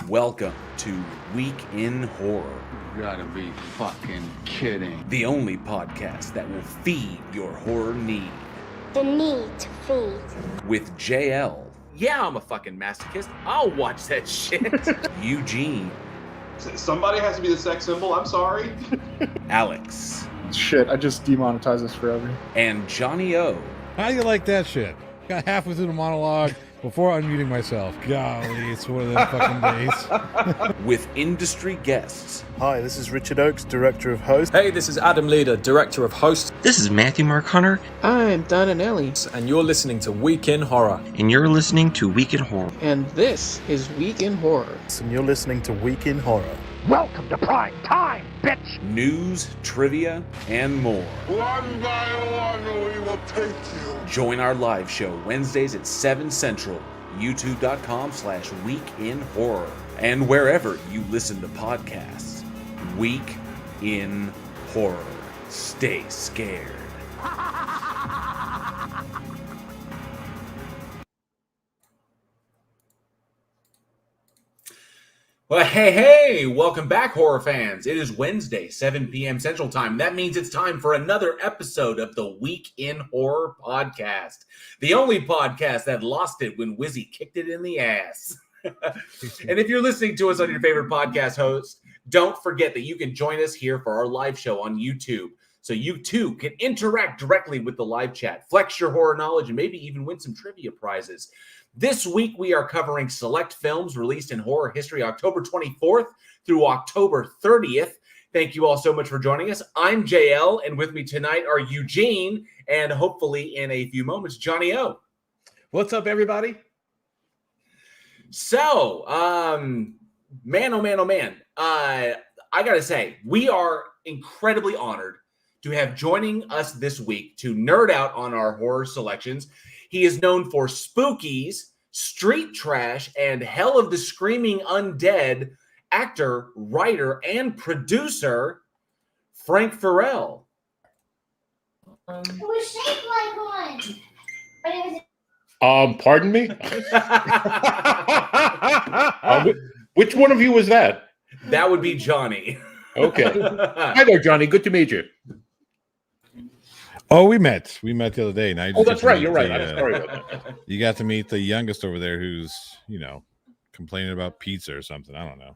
Welcome to Week in Horror. You gotta be fucking kidding. The only podcast that will feed your horror need. The need to feed. With JL. Yeah, I'm a fucking masochist. I'll watch that shit. Eugene. Somebody has to be the sex symbol. I'm sorry. Alex. Shit, I just demonetized this forever. And Johnny O. How do you like that shit? Got halfway through the monologue before unmuting myself. Golly, it's one of them fucking days. With industry guests. Hi, this is Richard Oakes, Director of Host. Hey, this is Adam Leader, Director of Host. This is Matthew Mark Hunter. I'm Donna Nelly. And you're listening to Week in Horror. And you're listening to Week in Horror. And this is Week in Horror. And you're listening to Week in Horror. Welcome to prime time, bitch! News, trivia, and more. One by one, we will take you. Join our live show Wednesdays at 7 Central, youtube.com/weekinhorror, and wherever you listen to podcasts. Week in Horror. Stay scared. Well, hey, welcome back, horror fans. It is Wednesday, 7 p.m. Central Time. That means it's time for another episode of the Week in Horror podcast, the only podcast that lost it when Wizzy kicked it in the ass. And if you're listening to us on your favorite podcast host, don't forget that you can join us here for our live show on YouTube. So you too can interact directly with the live chat, flex your horror knowledge, and maybe even win some trivia prizes. This week, we are covering select films released in horror history October 24th through October 30th. Thank you all so much for joining us. I'm JL, and with me tonight are Eugene, and hopefully in a few moments, Johnny O. What's up, everybody? So, man, oh man. I got to say, we are incredibly honored to have joining us this week to nerd out on our horror selections. He is known for Spookies, Street Trash, and Hell of the Screaming Undead. Actor, writer, and producer, Frank Farel. It was shaped like one, but it was... Pardon me? Which one of you was that? That would be Johnny. Okay. Hi there, Johnny. Good to meet you. Oh, we met the other day. Now that's right. You're right. I'm sorry about that. You got to meet the youngest over there who's, complaining about pizza or something. I don't know.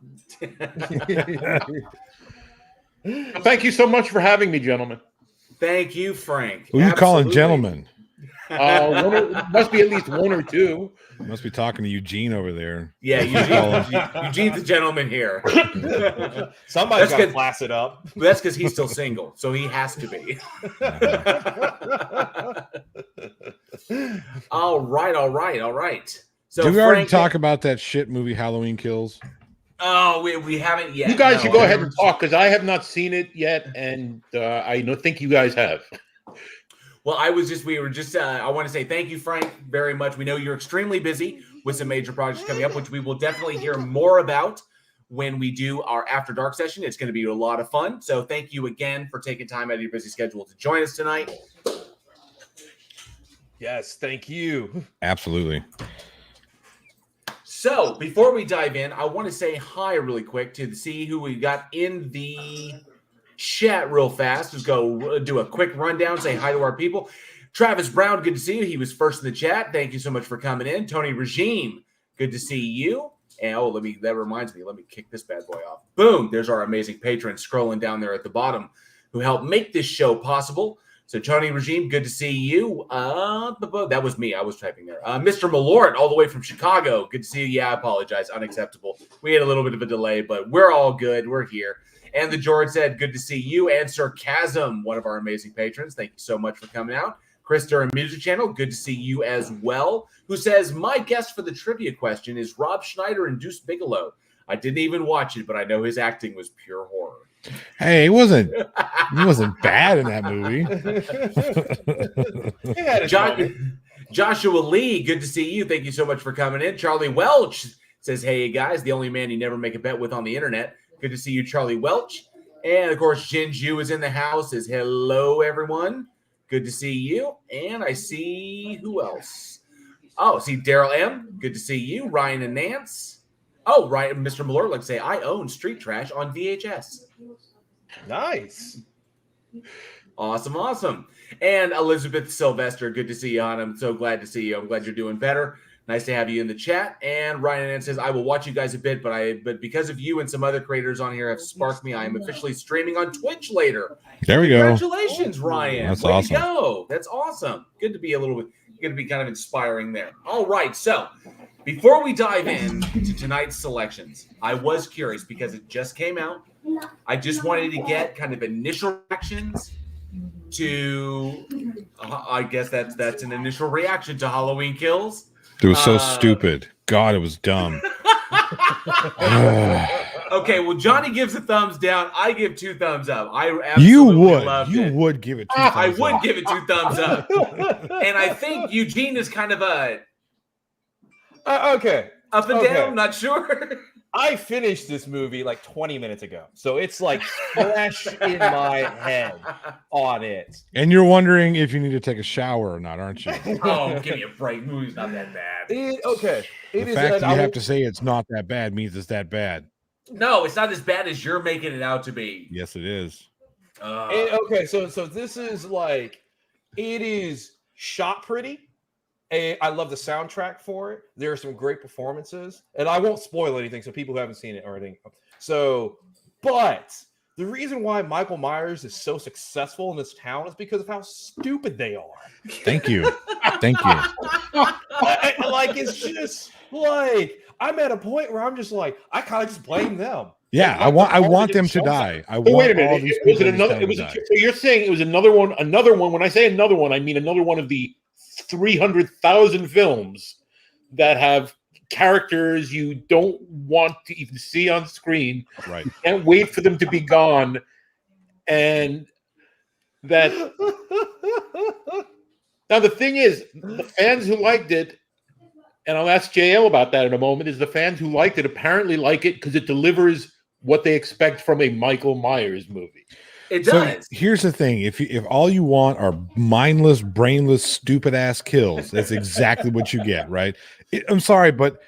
Thank you so much for having me, gentlemen. Thank you, Frank. Who are you calling gentlemen? Must be at least one or two. Must be talking to Eugene over there. Yeah, Eugene's the gentleman here. Somebody's got to class it up. That's because he's still single, so he has to be. All right. So did we already talk about that shit movie Halloween Kills? Oh, we haven't yet. You guys should go ahead and talk because I have not seen it yet, and I think you guys have. Well, I want to say thank you, Frank, very much. We know you're extremely busy with some major projects coming up, which we will definitely hear more about when we do our After Dark session. It's going to be a lot of fun. So thank you again for taking time out of your busy schedule to join us tonight. Yes, thank you. Absolutely. So before we dive in, I want to say hi really quick to see who we got in the chat real fast. Just go do a quick rundown, say hi to our people. Travis Brown, good to see you. He was first in the chat. Thank you so much for coming in. Tony Regime, good to see you. And that reminds me, let me kick this bad boy off. Boom, there's our amazing patrons scrolling down there at the bottom who helped make this show possible. So Tony Regime, good to see you. That was me. I was typing there. Mr. Malort, all the way from Chicago. Good to see you. Yeah, I apologize. Unacceptable. We had a little bit of a delay, but we're all good. We're here. And the George said, good to see you. And Sarcasm, one of our amazing patrons. Thank you so much for coming out. Chris Durham Music Channel, good to see you as well. Who says, my guest for the trivia question is Rob Schneider and Deuce Bigelow. I didn't even watch it, but I know his acting was pure horror. Hey, he wasn't bad in that movie. Joshua Lee, good to see you. Thank you so much for coming in. Charlie Welch says, hey, guys, the only man you never make a bet with on the internet. Good to see you, Charlie Welch. And, of course, Jinju is in the house. Says, hello, everyone. Good to see you. And I see who else? Oh, see Daryl M. Good to see you. Ryan and Nance. Oh, right. Mr. Malort, like say, I own Street Trash on VHS. Nice. Awesome. And Elizabeth Sylvester, good to see you, hon. I'm so glad to see you. I'm glad you're doing better. Nice to have you in the chat. And Ryan Ann says, I will watch you guys a bit, but because of you and some other creators on here have sparked me, I am officially streaming on Twitch later. There we go. Congratulations, Ryan. That's Way awesome. to go. That's awesome. Good to be kind of inspiring there. All right. So before we dive into tonight's selections, I was curious because it just came out. I just wanted to get kind of initial reactions to, I guess that's an initial reaction to Halloween Kills. It was so stupid. God, it was dumb. Okay, well, Johnny gives a thumbs down. I give 2 thumbs up. I absolutely loved it. You would give it 2 thumbs up. I would give it 2 thumbs up. And I think Eugene is kind of a okay. Up and down, not sure. I finished this movie like 20 minutes ago, so it's like fresh in my head on it. And you're wondering if you need to take a shower or not, aren't you? Oh, give me a break. The movie's not that bad. The fact that you have to say it's not that bad means it's that bad. No, it's not as bad as you're making it out to be. Yes, it is. Okay, so this is like, it is shot pretty. And I love the soundtrack for it. There are some great performances, and I won't spoil anything, so people who haven't seen it or anything. So, but the reason why Michael Myers is so successful in this town is because of how stupid they are. Thank you. Thank you. Like, it's just like, I'm at a point where I'm just like, I kind of just blame them. Yeah, I want them to die. I want wait a minute. all these Was people it another? It was. So you're saying it was another one? Another one. When I say another one, I mean another one of the 300,000 films that have characters you don't want to even see on screen. Right. You can't wait for them to be gone, and that. Now the thing is, the fans who liked it, and I'll ask JL about that in a moment, is the fans who liked it apparently like it because it delivers what they expect from a Michael Myers movie. It does. So here's the thing: if all you want are mindless, brainless, stupid ass kills, that's exactly what you get, right? I'm sorry, but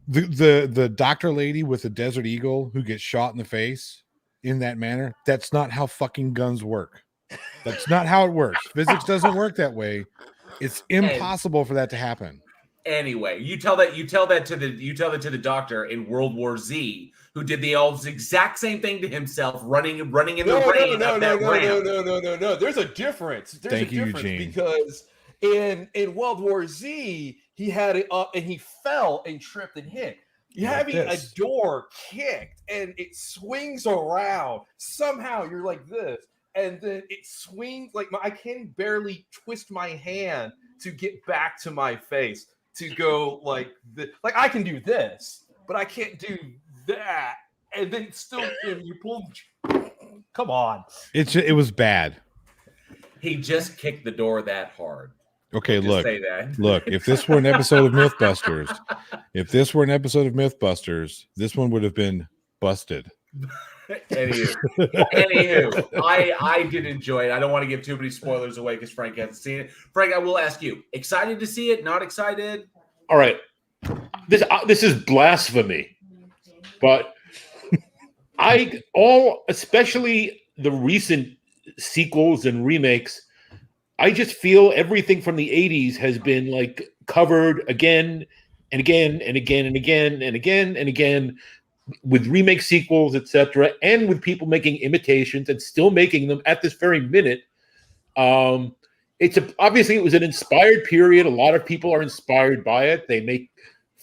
the doctor lady with the Desert Eagle who gets shot in the face in that manner, that's not how fucking guns work. That's not how it works. Physics doesn't work that way. It's impossible for that to happen. Anyway, you tell that to the doctor in World War Z, who did the exact same thing to himself, running in the rain. No. There's a difference. There's a difference Eugene. Because in World War Z, he had it up and he fell and tripped and hit. You're having a door kicked and it swings around. Somehow you're like this, and then it swings like I can barely twist my hand to get back to my face. To go like I can do this, but I can't do that, and then still you pull. Come on, it was bad. He just kicked the door that hard. Okay, Just look, say that. look. If this were an episode of MythBusters, this one would have been busted. Anywho, I did enjoy it. I don't want to give too many spoilers away because Frank hasn't seen it. Frank, I will ask you: excited to see it? Not excited? All right, this is blasphemy, but especially the recent sequels and remakes, I just feel everything from the 80s has been like covered again and again and again and again and again and again. With remake sequels, etc., and with people making imitations and still making them at this very minute. Obviously it was an inspired period. A lot of people are inspired by it. They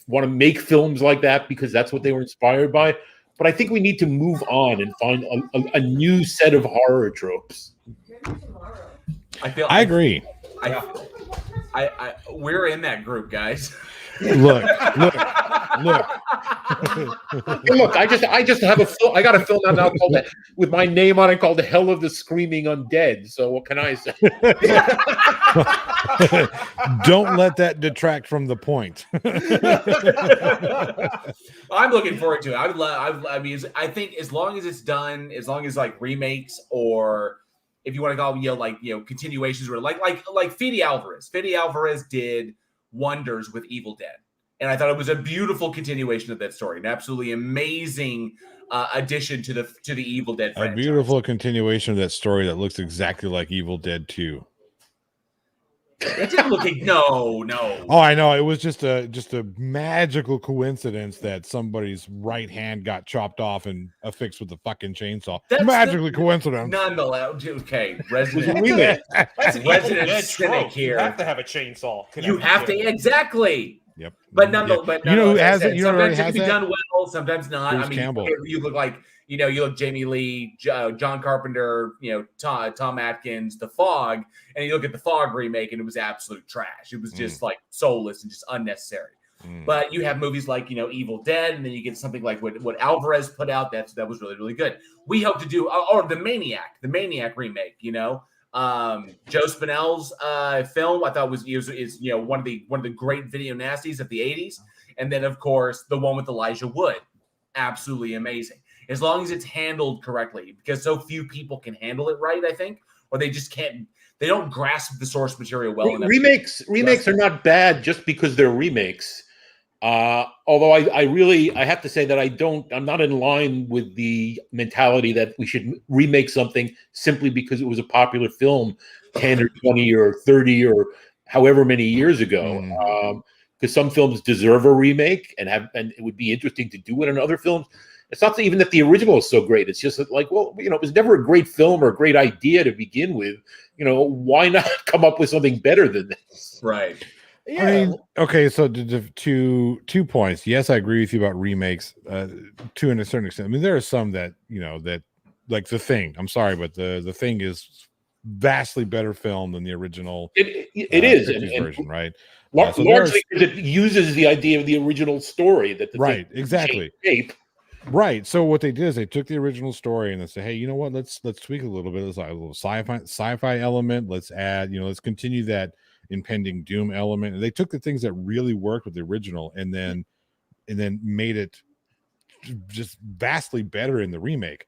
want to make films like that because that's what they were inspired by. But I think we need to move on and find a new set of horror tropes. I agree. We're in that group, guys. Look. Look, I just have I got a film out now called with my name on it called The Hell of the Screaming Undead. So what can I say? Don't let that detract from the point. I'm looking forward to it. I mean, I think as long as it's done, as long as like remakes or if you want to call them, continuations or like Fede Alvarez. Fede Alvarez did wonders with Evil Dead. And I thought it was a beautiful continuation of that story, an absolutely amazing addition to the Evil Dead franchise. A beautiful continuation of that story that looks exactly like Evil Dead 2. It didn't look like no. Oh, I know. It was just a magical coincidence that somebody's right hand got chopped off and affixed with a fucking chainsaw. Magically coincidence. Nonetheless, okay. That's an resident cynic here. You have to have a chainsaw. You have to exactly. Yep. But nonetheless, you know who has it? You know sometimes who it has can be that? done well, sometimes not. Bruce I mean, Campbell. you look like you look Jamie Lee, John Carpenter, Tom Atkins, The Fog, and you look at the Fog remake, and it was absolute trash. It was just like soulless and just unnecessary. But you have movies like Evil Dead, and then you get something like what Alvarez put out. That was really, really good. We hope to do or the Maniac remake. Joe Spinell's film I thought is one of the great video nasties of the 80s, and then of course the one with Elijah Wood, absolutely amazing. As long as it's handled correctly, because so few people can handle it right, I think, or they just can't. They don't grasp the source material well enough. Remakes are not bad just because they're remakes. Although I have to say that I'm not in line with the mentality that we should remake something simply because it was a popular film 10 or 20 or 30 or however many years ago. Because some films deserve a remake and it would be interesting to do it in other films. It's not even that the original is so great. It's just that, like, well, it was never a great film or a great idea to begin with. Why not come up with something better than this? Right. Yeah. I mean, okay, so two points. Yes, I agree with you about remakes to a certain extent. I mean, there are some that, that like The Thing. I'm sorry, but the Thing is vastly better film than the original. It is version, right? Largely because it uses the idea of the original story that the right, exactly. Shape. Right. So what they did is they took the original story and they said, hey, you know what? Let's tweak it a little bit. Let's add a little sci-fi element. Let's add, let's continue that impending doom element. And they took the things that really worked with the original and then made it just vastly better in the remake.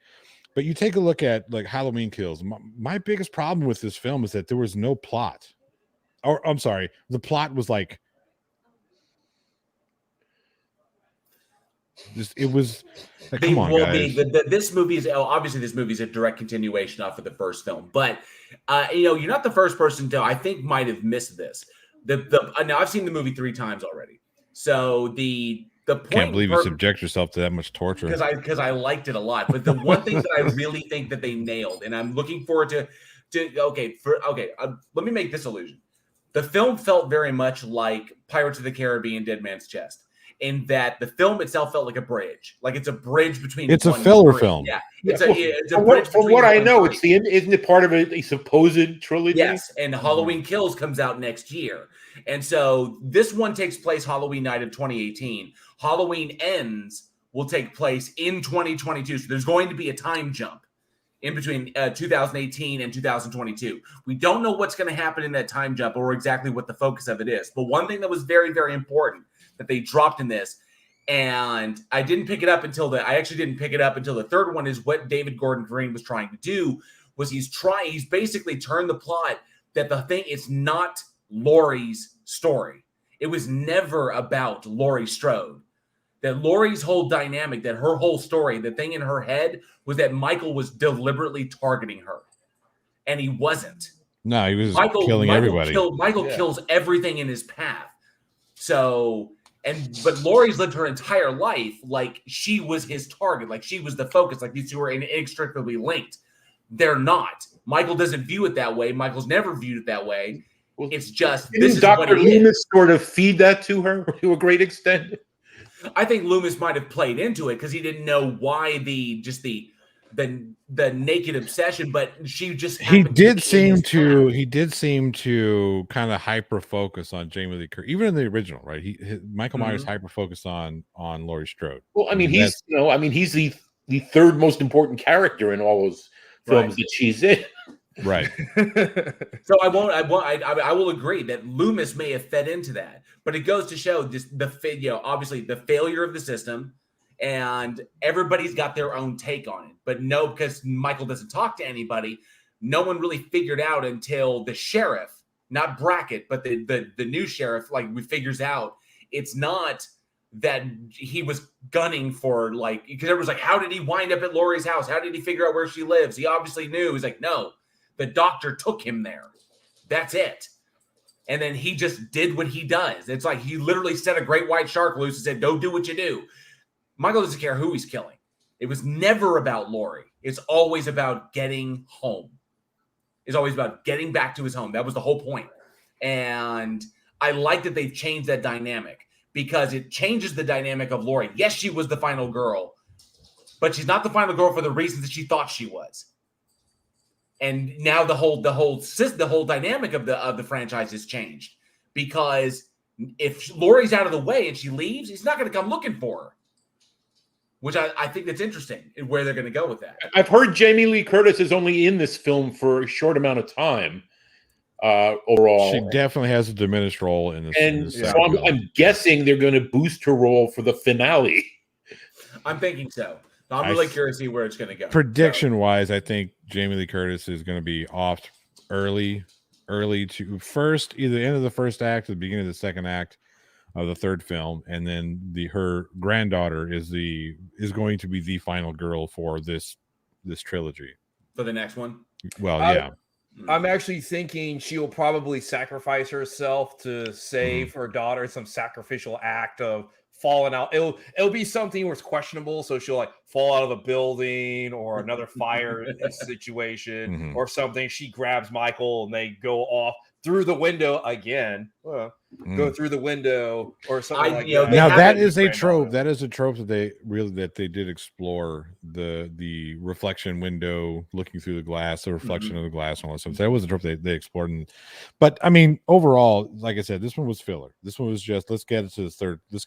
But you take a look at like Halloween Kills. My biggest problem with this film is that there was no plot. Or I'm sorry, the plot was like it was like, come on, guys. This movie is obviously a direct continuation off of the first film, but you're not the first person to I think might have missed this. Now I've seen the movie 3 times already, so the point. Can't believe you subject yourself to that much torture because I liked it a lot. But the one thing that I really think that they nailed, and I'm looking forward to let me make this illusion. The film felt very much like Pirates of the Caribbean: Dead Man's Chest. In that the film itself felt like a bridge, like it's a bridge between. It's a filler film. Yeah, it's a bridge. From what I know, isn't it part of a supposed trilogy? Yes, and Halloween Kills comes out next year, and so this one takes place Halloween night of 2018. Halloween Ends will take place in 2022. So there's going to be a time jump in between 2018 and 2022. We don't know what's going to happen in that time jump or exactly what the focus of it is. But one thing that was very, very important that they dropped in this, and I didn't pick it up until the third one, is what David Gordon Green was trying to do. Was he's basically turned the plot that the thing is not Laurie's story. It was never about Laurie Strode. That Laurie's whole dynamic, that her whole story, the thing in her head was that Michael was deliberately targeting her, and he wasn't. No, he was killing everybody. Michael kills everything in his path. So. But Laurie's lived her entire life like she was his target, like she was the focus, like these two are inextricably linked. They're not. Michael doesn't view it that way. Michael's never viewed it that way. It's just this is Dr. Loomis sort of feed that to her to a great extent. I think Loomis might have played into it because he didn't know why the naked obsession, but she just he did seem to kind of hyper focus on Jamie Lee Curtis, even in the original, right? Michael Myers hyper focused on Laurie Strode. Well, I mean, he's the third most important character in all those films that she's in. Right. So I will agree that Loomis may have fed into that, but it goes to show obviously the failure of the system. And everybody's got their own take on it. But no, because Michael doesn't talk to anybody, no one really figured out until the sheriff, not Brackett, but the new sheriff, figures out it's not that he was gunning for, like, because everyone's like, how did he wind up at Laurie's house? How did he figure out where she lives? He obviously knew. He's like, no, the doctor took him there. That's it. And then he just did what he does. It's like he literally set a great white shark loose and said, go do what you do. Michael doesn't care who he's killing. It was never about Laurie. It's always about getting home. It's always about getting back to his home. That was the whole point. And I like that they've changed that dynamic because it changes the dynamic of Laurie. Yes, she was the final girl, but she's not the final girl for the reasons that she thought she was. And now the whole dynamic of the franchise has changed because if Laurie's out of the way and she leaves, he's not going to come looking for her. Which I think that's interesting where they're going to go with that. I've heard Jamie Lee Curtis is only in this film for a short amount of time overall. She definitely has a diminished role in this. And so I'm guessing they're going to boost her role for the finale. I'm thinking so. I'm really curious to see where it's going to go. Prediction-wise, I think Jamie Lee Curtis is going to be off early to first, either the end of the first act or the beginning of the second act of the third film, and then her granddaughter is going to be the final girl for this trilogy. For the next one? Well, yeah. I'm actually thinking she'll probably sacrifice herself to save her daughter, some sacrificial act of falling out. It'll be something where it's questionable, so she'll like fall out of a building or another fire situation or something. She grabs Michael and they go off through the window again. Go through the window or something like that. Now that is a trope. That is a trope that they did explore, the reflection window looking through the glass, the reflection of the glass, and all that stuff. So that was a trope they explored. But I mean, overall, like I said, this one was filler. This one was just let's get to the third film.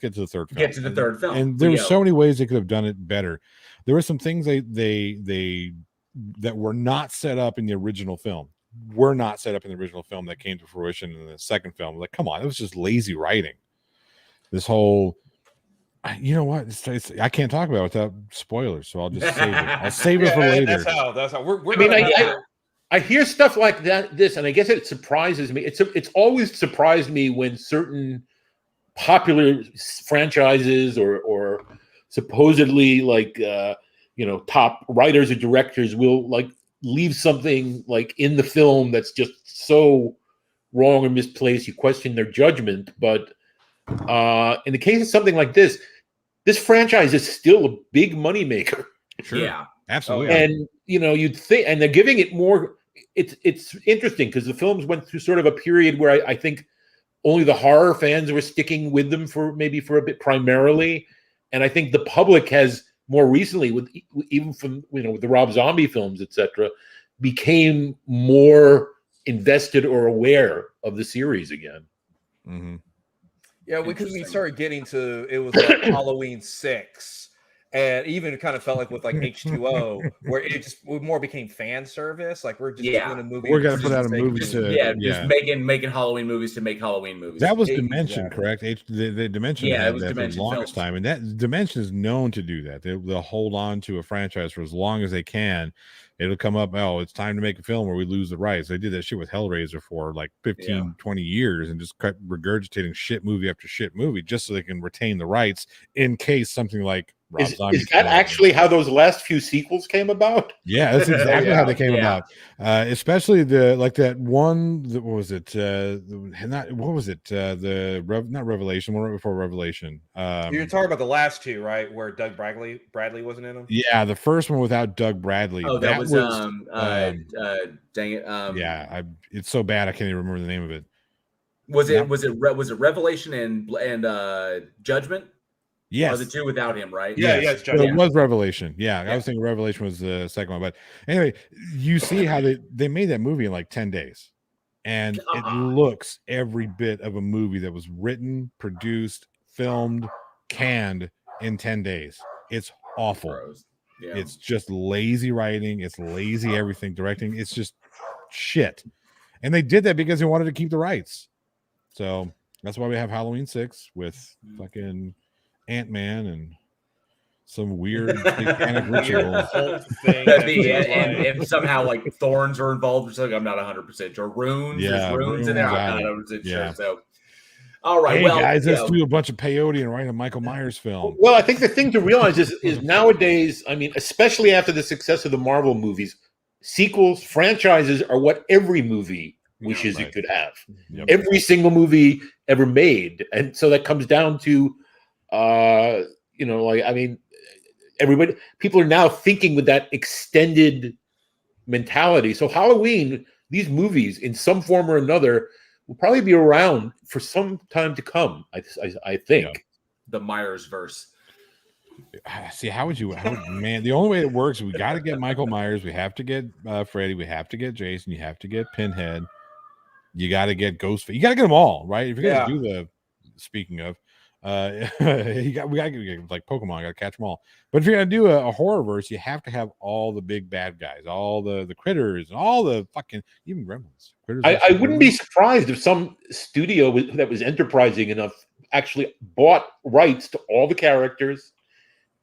Get to the third film. And there were so many ways they could have done it better. There were some things they that were not set up in the original film. Were not set up in the original film that came to fruition in the second film. Like, come on, it was just lazy writing. This whole, you know what? I can't talk about it without spoilers, so I'll just save it. I'll save it for later. That's how. I hear stuff like that. And I guess it surprises me. It's always surprised me when certain popular franchises or supposedly like top writers or directors will like leave something like in the film that's just so wrong or misplaced you question their judgment. But in the case of something like this franchise is still a big money maker. Sure. Yeah, absolutely. And you'd think, and they're giving it more. It's interesting because the films went through sort of a period where I think only the horror fans were sticking with them for a bit primarily, and I think the public has more recently, with even from with the Rob Zombie films, etc., became more invested or aware of the series again. Mm-hmm. Yeah, because we started getting to it was like Halloween 6. And even it kind of felt like with like H2O, where it just more became fan service. Like we're just doing a movie. We're gonna put out a movie just making Halloween movies to make Halloween movies. That was Dimension, correct? The Dimension had it was that for the longest time, and that Dimension is known to do that. They'll hold on to a franchise for as long as they can. It'll come up, it's time to make a film where we lose the rights. They did that shit with Hellraiser for like 15, 20 years and just kept regurgitating shit movie after shit movie just so they can retain the rights in case something like Rob Zombie. Is that actually how those last few sequels came about? Yeah, that's exactly how they came about. Especially that one. What was it? Not Revelation. One right before Revelation. You're talking about the last two, right? Where Doug Bradley wasn't in them. Yeah, the first one without Doug Bradley. Oh, that was dang it. It's so bad I can't even remember the name of it. Was it Revelation and Judgment? Yes. Or the two without him, right? Yeah, yes. So it was Revelation. Yeah, I was thinking Revelation was the second one. But anyway, you see how they made that movie in like 10 days. And it looks every bit of a movie that was written, produced, filmed, canned in 10 days. It's awful. Yeah. It's just lazy writing. It's lazy everything, directing. It's just shit. And they did that because they wanted to keep the rights. So that's why we have Halloween 6 with fucking Ant-Man and some weird satanic ritual thing, and somehow like thorns are involved or something. I'm not 100% sure. Runes, there's runes in there. I'm not 100% sure. So, All right, Hey well, guys, let's do a bunch of peyote and write a Michael Myers film. Well, I think the thing to realize is nowadays, I mean, especially after the success of the Marvel movies, sequels, franchises are what every movie wishes it could have. Yep. Every single movie ever made. And so that comes down to, like, I mean, people are now thinking with that extended mentality. So Halloween, these movies in some form or another will probably be around for some time to come. I think. Yeah. The Myers verse. See, man, the only way it works, we got to get Michael Myers, we have to get Freddy, we have to get Jason, you have to get Pinhead, you got to get Ghostface, you got to get them all, right? If you're going to do the, speaking of, we got to get like Pokemon, got to catch them all. But if you're going to do a horror verse, you have to have all the big bad guys, all the critters, all the fucking, even gremlins. I wouldn't be surprised if some studio that was enterprising enough actually bought rights to all the characters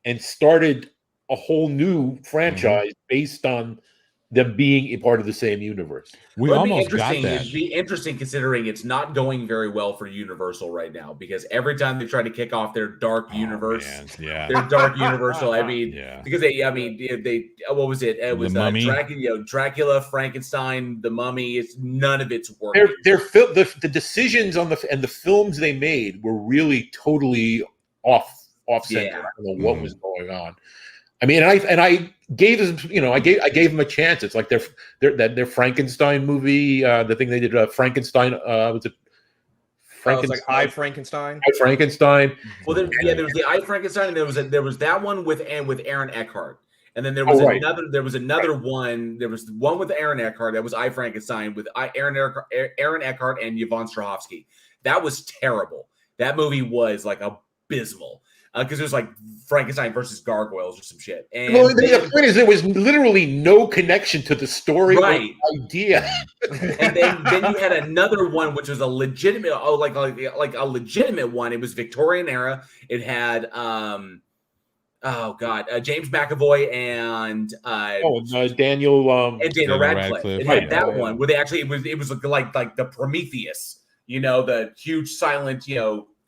and started a whole new franchise based on them being a part of the same universe. It'd be interesting considering it's not going very well for Universal right now, because every time they try to kick off their dark universe, their dark universal. I mean, because they what was it? It was Dracula, Frankenstein, the Mummy. None of it's working. The decisions on the films they made were really totally off center. I don't know what was going on. I mean, I gave them, I gave them a chance. It's like their Frankenstein movie, the thing they did, Frankenstein. Was it Frankenstein? Like I Frankenstein. I Frankenstein. Well, there was the I Frankenstein, and there was that one with Aaron Eckhart, and then there was another one. There was one with Aaron Eckhart that was I Frankenstein with Aaron Eckhart and Yvonne Strahovski. That was terrible. That movie was like abysmal. Because it was like Frankenstein versus gargoyles or some shit. And the point is, there was literally no connection to the story or idea. And then you had another one, which was a legitimate, like a legitimate one. It was Victorian era. It had James McAvoy and Daniel and Daniel Radcliffe. It had that one where they actually it was like the Prometheus, the huge silent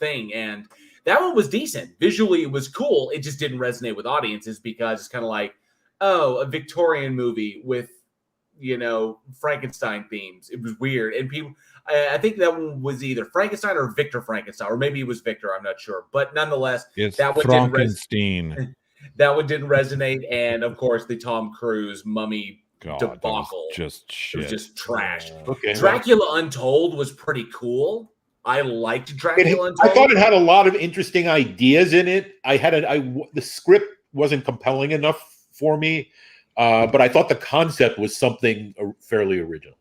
thing. And that one was decent. Visually, it was cool. It just didn't resonate with audiences because it's kind of like, a Victorian movie with, Frankenstein themes. It was weird. And people, I think that one was either Frankenstein or Victor Frankenstein, or maybe it was Victor. I'm not sure. But nonetheless, that one didn't resonate. And of course, the Tom Cruise mummy debacle. Just shit. It was just trash. Okay. Dracula Untold was pretty cool. I liked Dracula Untold. I thought it had a lot of interesting ideas in it. The script wasn't compelling enough for me, but I thought the concept was something fairly original.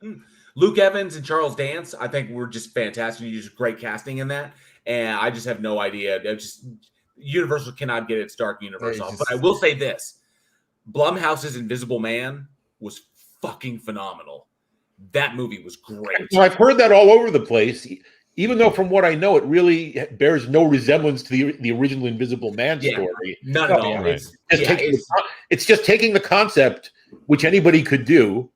Luke Evans and Charles Dance, I think, were just fantastic. You just great casting in that, and I just have no idea. Universal cannot get its dark universe off. But I will say this: Blumhouse's Invisible Man was fucking phenomenal. That movie was great. Well, I've heard that all over the place. Even though, from what I know, it really bears no resemblance to the original Invisible Man story. Not at all. Right. It's just taking the concept, which anybody could do.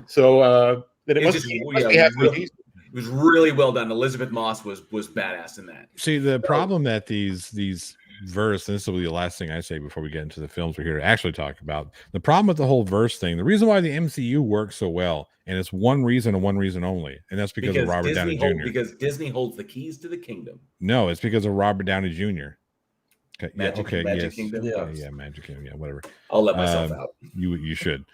So then it was really well done. Elizabeth Moss was badass in that. See, the problem that these verse, and this will be the last thing I say before we get into the films we're here to actually talk about. The problem with the whole verse thing, the reason why the MCU works so well, and it's one reason and one reason only, and that's because of Robert Downey Jr. Because Disney holds the keys to the kingdom. No, it's because of Robert Downey Jr. Okay, Magic Kingdom. Yeah, Magic Kingdom. Yeah, whatever. I'll let myself out. You should.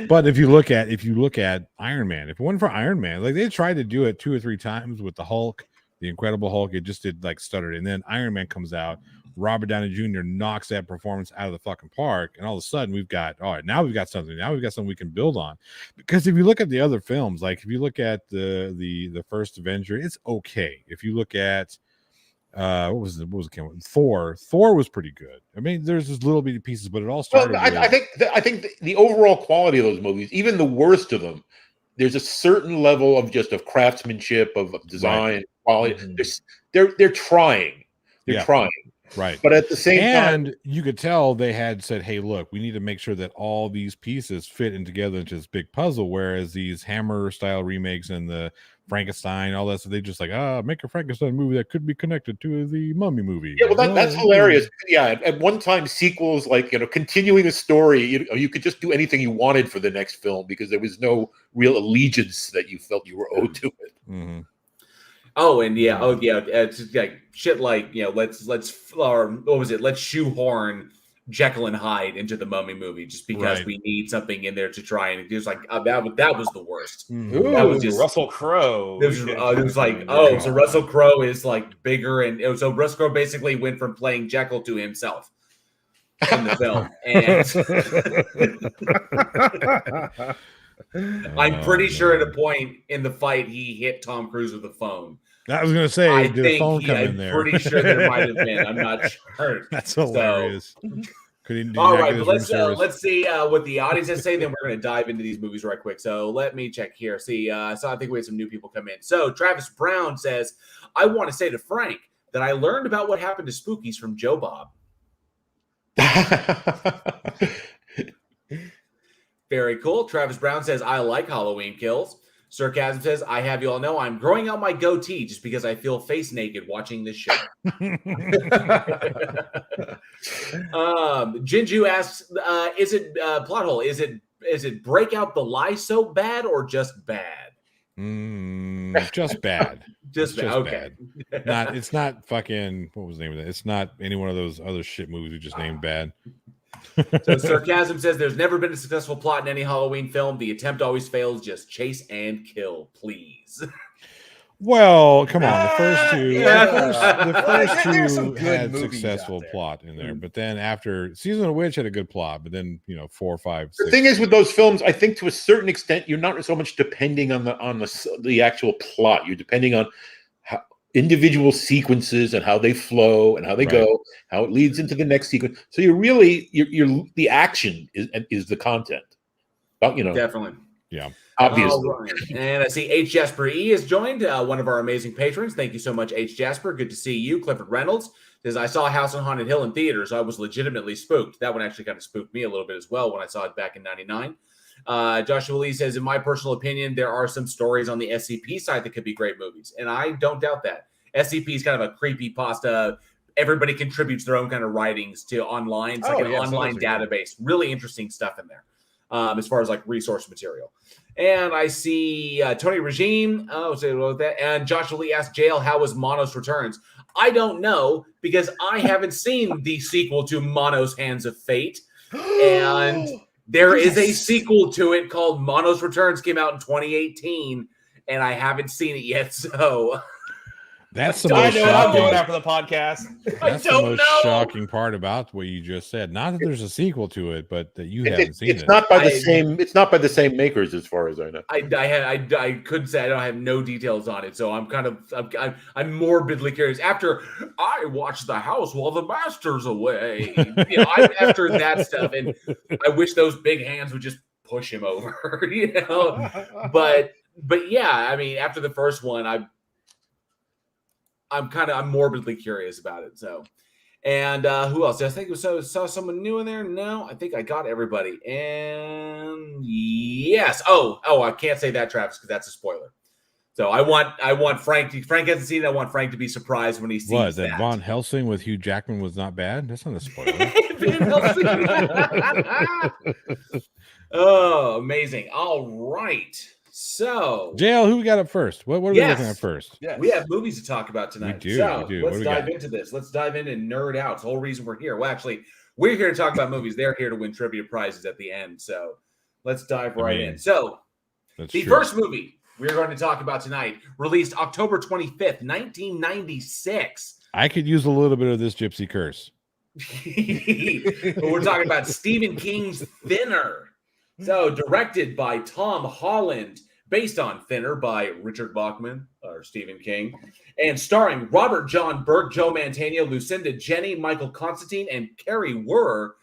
But if you look at Iron Man, if it wasn't for Iron Man, like they tried to do it 2 or 3 times with the Hulk. The Incredible Hulk, it just did like stuttered. And then Iron Man comes out. Robert Downey Jr. knocks that performance out of the fucking park. And all of a sudden we've got something. Now we've got something we can build on. Because if you look at the other films, like if you look at the first Avenger, it's okay. If you look at what was it? Thor was pretty good. I mean, there's just little bitty pieces, but it all started. Well, I think the overall quality of those movies, even the worst of them, there's a certain level of craftsmanship, of design, quality. They're trying. They're trying. Right. But at the same time, and you could tell they had said, hey, look, we need to make sure that all these pieces fit in together into this big puzzle. Whereas these Hammer style remakes and the Frankenstein, all that, so they just like, make a Frankenstein movie that could be connected to the Mummy movie. Yeah, well, that's hilarious. Yeah, at one time, sequels, like, continuing a story, you could just do anything you wanted for the next film because there was no real allegiance that you felt you were owed to it. Mm-hmm. Oh, and it's like shit. Like, let's shoehorn Jekyll and Hyde into the Mummy movie just because we need something in there to try and just like that was the worst. Ooh, that was just Russell Crowe. It was like, so Russell Crowe is like bigger, and so Russell Crowe basically went from playing Jekyll to himself in the film, and I'm pretty sure at a point in the fight he hit Tom Cruise with a phone. I was going to say, did a phone come in there? I'm pretty sure there might have been. I'm not sure. That's hilarious. All right, but let's see what the audience has to say. Then we're going to dive into these movies right quick. So let me check here. See, so I think we have some new people come in. So Travis Brown says, "I want to say to Frank that I learned about what happened to Spookies from Joe Bob." Very cool. Travis Brown says, "I like Halloween Kills." Sarcasm says, "I have you all know I'm growing out my goatee just because I feel face naked watching this show." Jinju asks, "Is it plot hole? Is it break out the lie so bad or just bad?" Just bad. just bad. Okay. Bad. It's not fucking, what was the name of that? It's not any one of those other shit movies we just named bad. So Sarcasm says, "There's never been a successful plot in any Halloween film. The attempt always fails. Just chase and kill, please." Well, come on. The first two, had successful plot in there, but then after Season of the Witch had a good plot, but then 4, 5, 6. The thing is with those films, I think to a certain extent, you're not so much depending on the actual plot. You're depending on how individual sequences and how they flow and how they go, how it leads into the next sequence. So you're the action is the content. Definitely. Yeah. Obviously. Right. And I see H. Jasper E has joined, one of our amazing patrons. Thank you so much, H. Jasper. Good to see you. Clifford Reynolds says, "I saw House on Haunted Hill in theaters. I was legitimately spooked." That one actually kind of spooked me a little bit as well when I saw it back in '99. Joshua Lee says, "In my personal opinion, there are some stories on the SCP side that could be great movies." And I don't doubt that. SCP is kind of a creepy pasta. Everybody contributes their own kind of writings to online. It's like an online database. Really interesting stuff in there. As far as like resource material. And I see Tony Regime. And Joshua Lee asked Jail, "How was Monos Returns?" I don't know because I haven't seen the sequel to Monos Hands of Fate. And there is a sequel to it called Monos Returns, came out in 2018, and I haven't seen it yet. So that's the most I'm doing after the podcast. That's the most shocking part about what you just said. Not that there's a sequel to it, but that you haven't seen it. It's not by the same. It's not by the same makers, as far as I know. I could say I have no details on it, so I'm morbidly curious. After I watched The House While the Master's Away, after that stuff, and I wish those big hands would just push him over, But yeah, I mean, after the first one, I'm morbidly curious about it. So, and who else? I think saw someone new in there. No, I think I got everybody. And yes. Oh, I can't say that, Travis, because that's a spoiler. So I want Frank. Frank hasn't seen it. I want Frank to be surprised when he sees that. Von Helsing with Hugh Jackman was not bad. That's not a spoiler. Oh, amazing! All right. So, JL, who we got up first? What are we looking at first? Yes. We have movies to talk about tonight. We do. Let's dive into this. Let's dive in and nerd out. It's the whole reason we're here. Well, actually, we're here to talk about movies. They're here to win trivia prizes at the end. So let's dive in. So the first movie we're going to talk about tonight, released October 25th, 1996. I could use a little bit of this Gypsy curse. We're talking about Stephen King's Thinner. So directed by Tom Holland, based on Thinner by Richard Bachman or Stephen King, and starring Robert John Burke, Joe Mantegna, Lucinda Jenny, Michael Constantine, and Carrie Werr.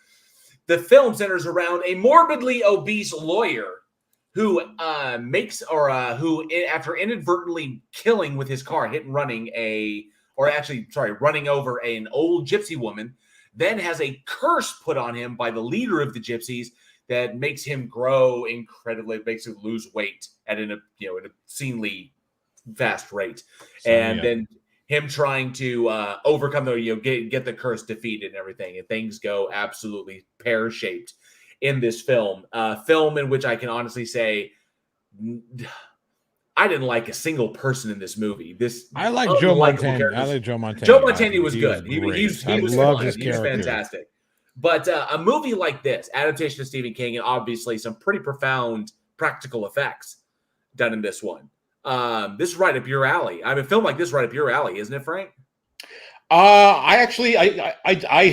The film centers around a morbidly obese lawyer who after inadvertently killing with his car, hit and running a or actually, sorry, running over an old gypsy woman, then has a curse put on him by the leader of the gypsies that makes him grow incredibly, makes him lose weight at an obscenely fast rate. Then him trying to overcome the, get the curse defeated and everything. And things go absolutely pear-shaped in this film. Film in which I can honestly say I didn't like a single person in this movie. I like Joe Montana. I like Joe Montana. Joe Montana was good. He was fun. He was fantastic. But a movie like this, adaptation of Stephen King, and obviously some pretty profound practical effects done in this one. This is right up your alley. I mean, a film like this right up your alley, isn't it, Frank? I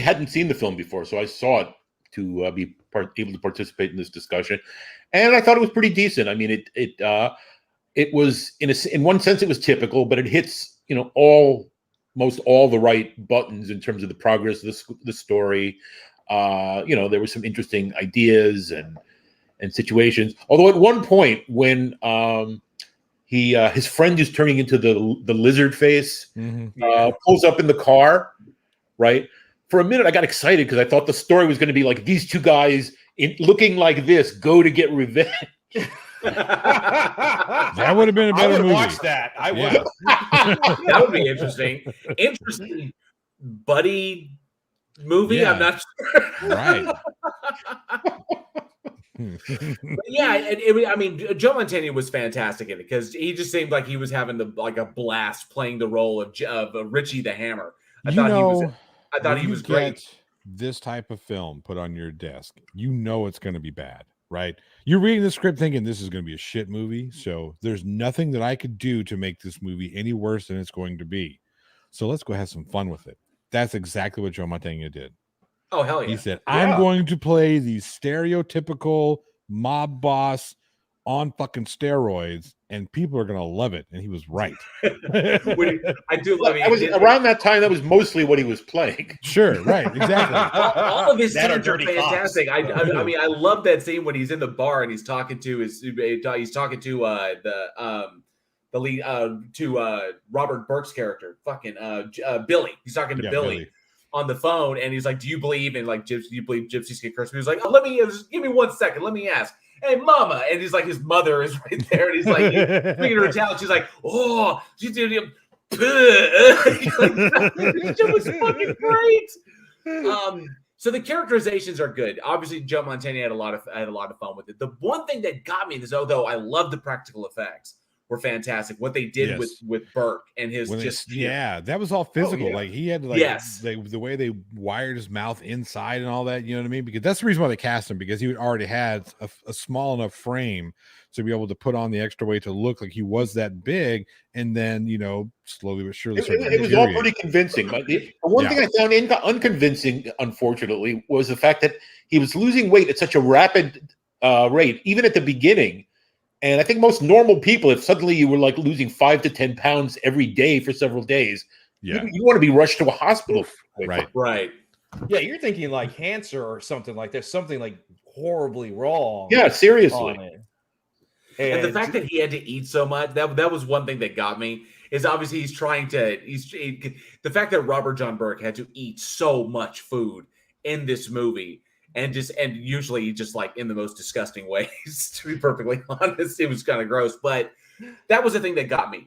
hadn't seen the film before, so I saw it to be able to participate in this discussion, and I thought it was pretty decent. I mean, it was in one sense it was typical, but it hits almost all the right buttons in terms of the progress of the story. There were some interesting ideas and situations. Although at one point when his friend is turning into the lizard face pulls up in the car, right? For a minute I got excited because I thought the story was going to be like these two guys looking like this go to get revenge. That would have been a better movie. Watch that. I would. That would be interesting. Interesting buddy movie. Yeah. I'm not sure. Right. But yeah, I mean, Joe Montana was fantastic in it because he just seemed like he was having a blast playing the role of Richie the Hammer. I thought he was great. This type of film put on your desk, it's going to be bad. Right? You're reading the script thinking this is going to be a shit movie. So there's nothing that I could do to make this movie any worse than it's going to be. So let's go have some fun with it. That's exactly what Joe Montana did. Oh, hell yeah. He said, I'm going to play the stereotypical mob boss on fucking steroids and people are going to love it. And he was right. I do love it. Around that time, that was mostly what he was playing. Sure, right, exactly. All of his scenes are fantastic. I mean, I love that scene when he's in the bar and he's talking to the lead Robert Burke's character, fucking Billy. He's talking to Billy on the phone, and he's like, "Do you believe in do you believe gypsies can curse?" He was like, "Oh, let me just give me 1 second. Let me ask." Hey, mama. And he's like, his mother is right there. And he's like, speaking to her talent, she's like, oh, she did it. It was fucking great. So the characterizations are good. Obviously, Joe Montana had a lot of fun with it. The one thing that got me is, although I love the practical effects, were fantastic. What they did with Burke and his that was all physical. Like he had the way they wired his mouth inside and all that. You know what I mean? Because that's the reason why they cast him, because he already had a small enough frame to be able to put on the extra weight to look like he was that big. And then slowly but surely, it was all pretty convincing. But the one thing I found unconvincing, unfortunately, was the fact that he was losing weight at such a rapid rate, even at the beginning. And I think most normal people, if suddenly you were like losing 5 to 10 pounds every day for several days, you want to be rushed to a hospital. Right. Yeah, you're thinking like cancer or something like there's something like horribly wrong. Yeah, seriously. And the fact that he had to eat so much, that was one thing that got me, is obviously the fact that Robert John Burke had to eat so much food in this movie. And usually just like in the most disgusting ways, to be perfectly honest. It was kind of gross, but that was the thing that got me.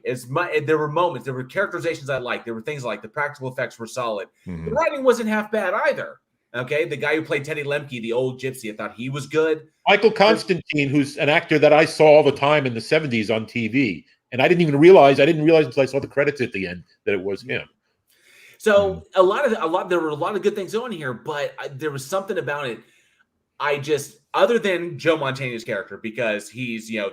There were moments, there were characterizations I liked. There were things like the practical effects were solid. The writing wasn't half bad either. Okay, the guy who played Teddy Lemke, the old gypsy, I thought he was good. Michael Constantine, who's an actor that I saw all the time in the 70s on TV. And I didn't realize until I saw the credits at the end that it was him. So there were a lot of good things on here, but there was something about it. Other than Joe Montana's character, because he's, I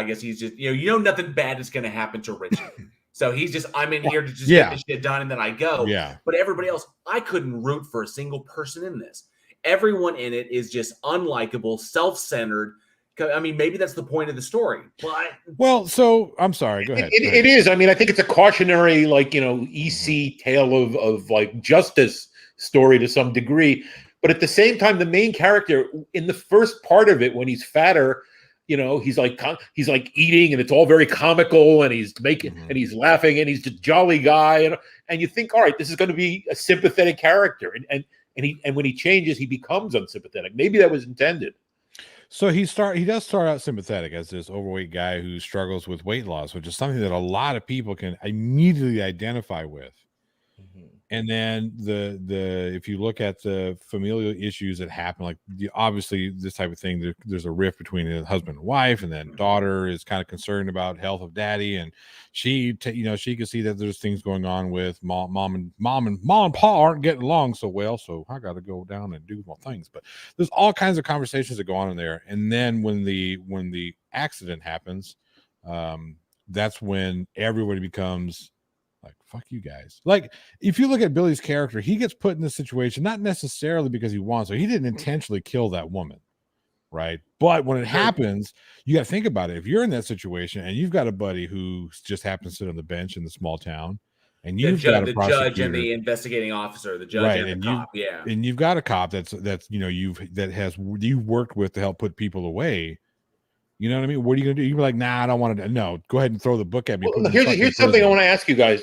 guess he's just, nothing bad is going to happen to Richie. So he's just, I'm in here to just get this shit done and then I go. Yeah. But everybody else, I couldn't root for a single person in this. Everyone in it is just unlikable, self-centered. I mean, maybe that's the point of the story. But so I'm sorry. Go ahead. It is. I mean, I think it's a cautionary, EC tale of like justice story to some degree. But at the same time, the main character in the first part of it, when he's fatter, you know, he's like eating, and it's all very comical, and he's making and he's laughing, and he's a jolly guy, and you think, all right, this is going to be a sympathetic character, and when he changes, he becomes unsympathetic. Maybe that was intended. So he does start out sympathetic as this overweight guy who struggles with weight loss, which is something that a lot of people can immediately identify with. And then if you look at the familial issues that happen, like obviously this type of thing, there's a rift between the husband and wife, and then daughter is kind of concerned about health of daddy, and she can see that there's things going on with mom and pa aren't getting along so well, so I got to go down and do more things. But there's all kinds of conversations that go on in there, and then when the accident happens, that's when everybody becomes like, fuck you guys. Like, if you look at Billy's character, he gets put in this situation not necessarily because he wants to. He didn't intentionally kill that woman, right? But when it happens, you got to think about it. If you're in that situation and you've got a buddy who just happens to sit on the bench in the small town, and you've got the judge and the investigating officer, the judge and the cop, and you've got a cop that's you've worked with to help put people away. You know what I mean? What are you gonna do? You're like, nah, I don't want to. No, go ahead and throw the book at me. Well, here's something I want to ask you guys.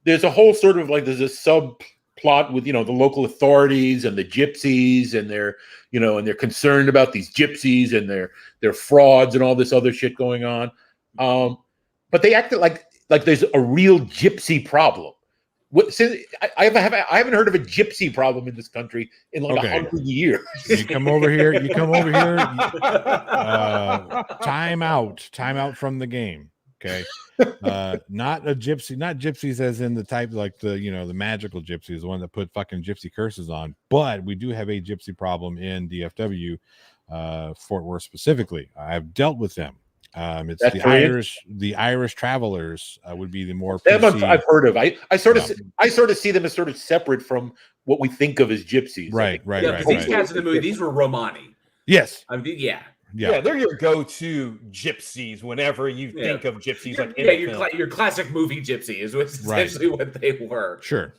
There's a whole sort of like there's a subplot with the local authorities and the gypsies, and they're concerned about these gypsies and their frauds and all this other shit going on. But they acted like there's a real gypsy problem. I haven't heard of a gypsy problem in this country in like 100 years. You come over here. Time out from the game. Okay. Not a gypsy, not gypsies as in the type like the magical gypsies, the one that put fucking gypsy curses on. But we do have a gypsy problem in DFW, Fort Worth specifically. I've dealt with them. It's the Irish travelers would be the more I've heard of. I sort of see them as sort of separate from what we think of as gypsies. Right. These cats in the movie, these were Romani. Yes. Yeah, they're your go-to gypsies whenever you think of gypsies. Your classic movie gypsy is essentially what they were. Sure.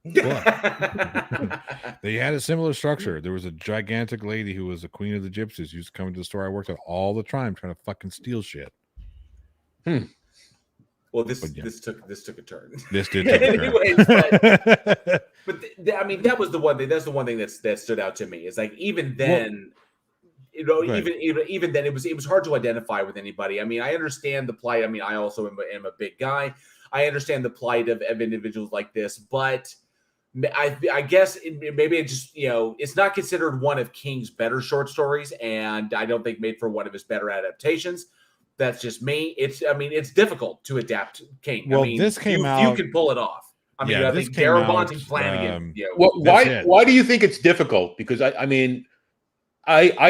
They had a similar structure. There was a gigantic lady who was the queen of the gypsies. Used to come to the store I worked at all the time, trying to fucking steal shit. Well, this took a turn. This did take a turn. Anyways, I mean, that was the one thing. That's the one thing that stood out to me. Is like even then. Even then, it was hard to identify with anybody. I mean, I understand the plight. I mean, I also am a big guy. I understand the plight of individuals like this, but I guess maybe it just it's not considered one of King's better short stories, and I don't think made for one of his better adaptations. That's just me. It's difficult to adapt King. Well, I mean, this came out. You can pull it off. I mean, I think Darabont and Flanagan. Why do you think it's difficult? Because I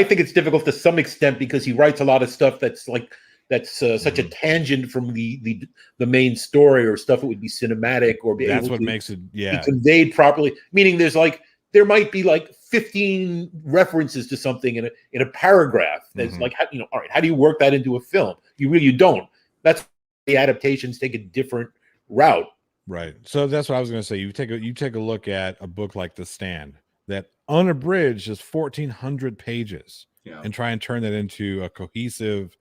think it's difficult to some extent because he writes a lot of stuff that's such a tangent from the main story, or stuff that would be cinematic or be that's what makes it be conveyed properly. Meaning there might be like 15 references to something in a paragraph. That's all right, how do you work that into a film? You don't. That's the adaptations take a different route. Right. So that's what I was going to say. You take a look at a book like The Stand that unabridged is 1,400 pages, and try and turn that into a cohesive,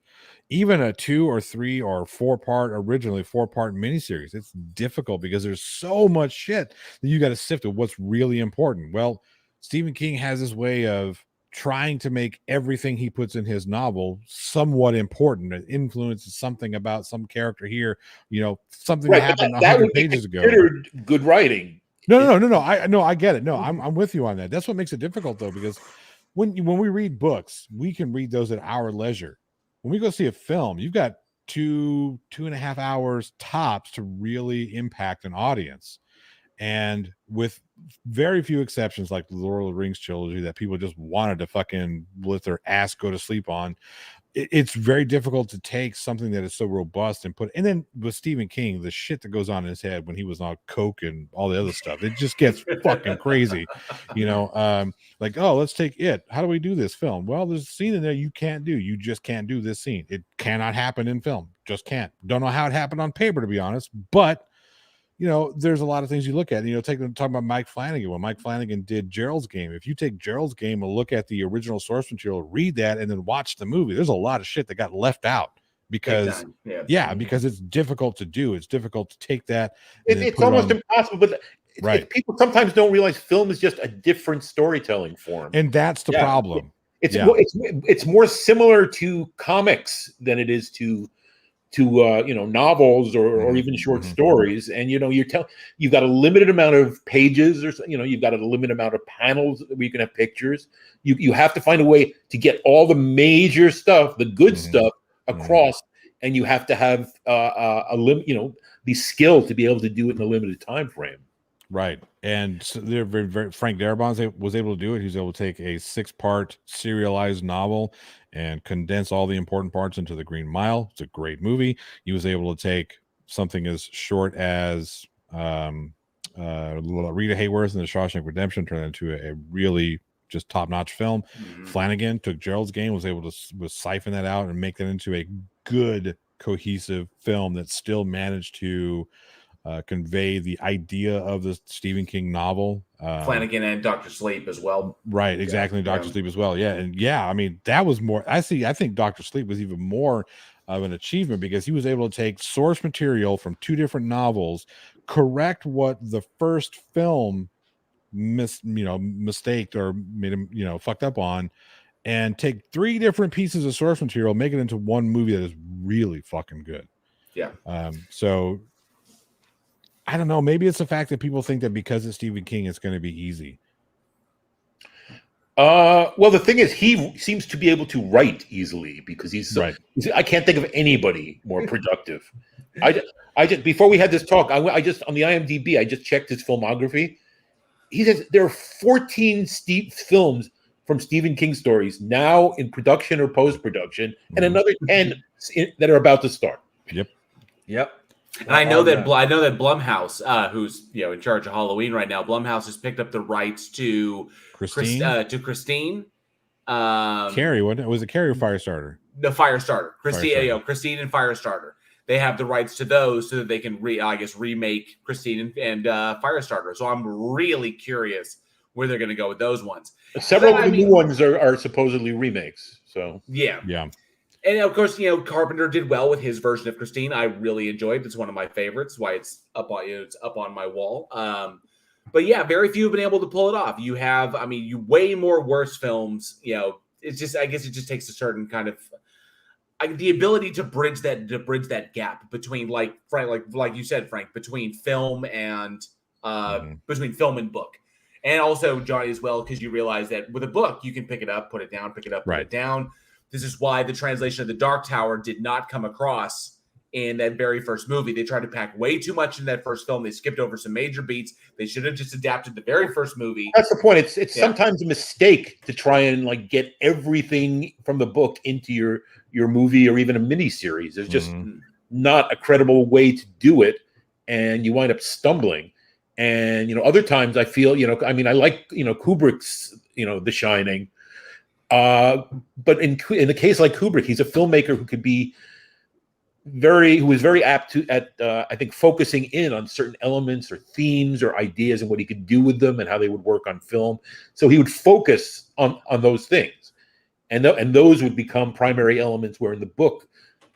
even a 2 or 3 or 4-part miniseries. It's difficult because there's so much shit that you got to sift through. What's really important? Well, Stephen King has this way of trying to make everything he puts in his novel somewhat important. It influences something about some character here, something that happened 100 pages ago. Considered good writing. No. I get it. No, I'm with you on that. That's what makes it difficult though, because when we read books, we can read those at our leisure. When we go see a film, you've got 2.5 hours tops to really impact an audience. And with very few exceptions, like the Lord of the Rings trilogy that people just wanted to fucking let their ass go to sleep on, it's very difficult to take something that is so robust and and then with Stephen King, the shit that goes on in his head when he was on coke and all the other stuff, it just gets fucking crazy, like, oh, let's take it. How do we do this film? Well, there's a scene in there you just can't do this scene. It cannot happen in film. Just can't. Don't know how it happened on paper, to be honest, but there's a lot of things you look at. Talking about Mike Flanagan. When Mike Flanagan did Gerald's Game, if you take Gerald's Game and look at the original source material, read that, and then watch the movie, there's a lot of shit that got left out because because it's difficult to do. It's difficult to take that. It's almost impossible. But people sometimes don't realize film is just a different storytelling form, and that's the problem. It's more similar to comics than it is to novels or even short stories. And you've got a limited amount of pages, or you've got a limited amount of panels where you can have pictures. You have to find a way to get all the major stuff, the good stuff, across, and you have to have the skill to be able to do it in a limited time frame. Right. And so they're very Frank Darabont was able to do it. He was able to take a 6-part serialized novel and condense all the important parts into The Green Mile. It's a great movie. He was able to take something as short as Rita Hayworth and The Shawshank Redemption, turn it into a really just top-notch film. Flanagan took Gerald's Game, was able to siphon that out and make that into a good, cohesive film that still managed to convey the idea of the Stephen King novel. Flanagan and Dr. Sleep as well. Right, exactly. Dr. Sleep as well. Yeah. And I mean, that was more, I think Dr. Sleep was even more of an achievement because he was able to take source material from 2 different novels, correct what the first film mistaked or made him, fucked up on, and take 3 different pieces of source material, make it into one movie that is really fucking good. Yeah. So I don't know. Maybe it's the fact that people think that because it's Stephen King, it's going to be easy. Well, the thing is, he seems to be able to write easily because I can't think of anybody more productive. I just before we had this talk, I just on the IMDb, I just checked his filmography. He says there are 14 films from Stephen King stories now in production or post-production, and another 10 that are about to start. Yep. And I know that Blumhouse, who's in charge of Halloween right now, Blumhouse has picked up the rights to Christine. Carrie, was it Carrie or Firestarter? The Firestarter. Christine and Firestarter. They have the rights to those so that they can remake Christine and Firestarter. So I'm really curious where they're going to go with those ones. Several of the new ones are supposedly remakes. So yeah. And of course, Carpenter did well with his version of Christine. I really enjoyed it. It's one of my favorites. Why it's up on my wall. But yeah, very few have been able to pull it off. You have, way more worse films. It's just, I guess it just takes a certain kind of the ability to bridge that gap between, like you said, Frank, between film and between film and book. And also, Johnny, as well, because you realize that with a book, you can pick it up, put it down, pick it up, put it down. This is why the translation of The Dark Tower did not come across in that very first movie. They tried to pack way too much in that first film. They skipped over some major beats. They should have just adapted the very first movie. That's the point. It's sometimes a mistake to try and get everything from the book into your movie or even a mini series. There's just not a credible way to do it, and you wind up stumbling. And other times I feel I like Kubrick's The Shining. But in a case like Kubrick, he's a filmmaker who could be who is very apt at I think focusing in on certain elements or themes or ideas and what he could do with them and how they would work on film. So he would focus on those things, and those would become primary elements. Where in the book,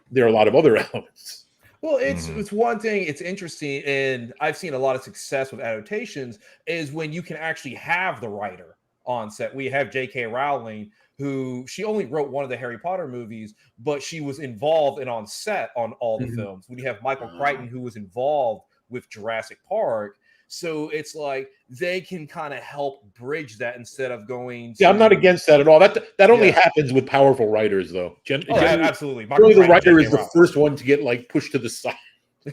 there are a lot of other elements. Well, it's one thing. It's interesting, and I've seen a lot of success with adaptations is when you can actually have the writer on set. We have J.K. Rowling, who she only wrote one of the Harry Potter movies, but she was involved and on set on all the films. We have Michael Crichton, who was involved with Jurassic Park. So it's like they can kind of help bridge that instead of going. I'm not against that at all. That only happens with powerful writers, though. Absolutely. Really, the writer is the first one to get pushed to the side.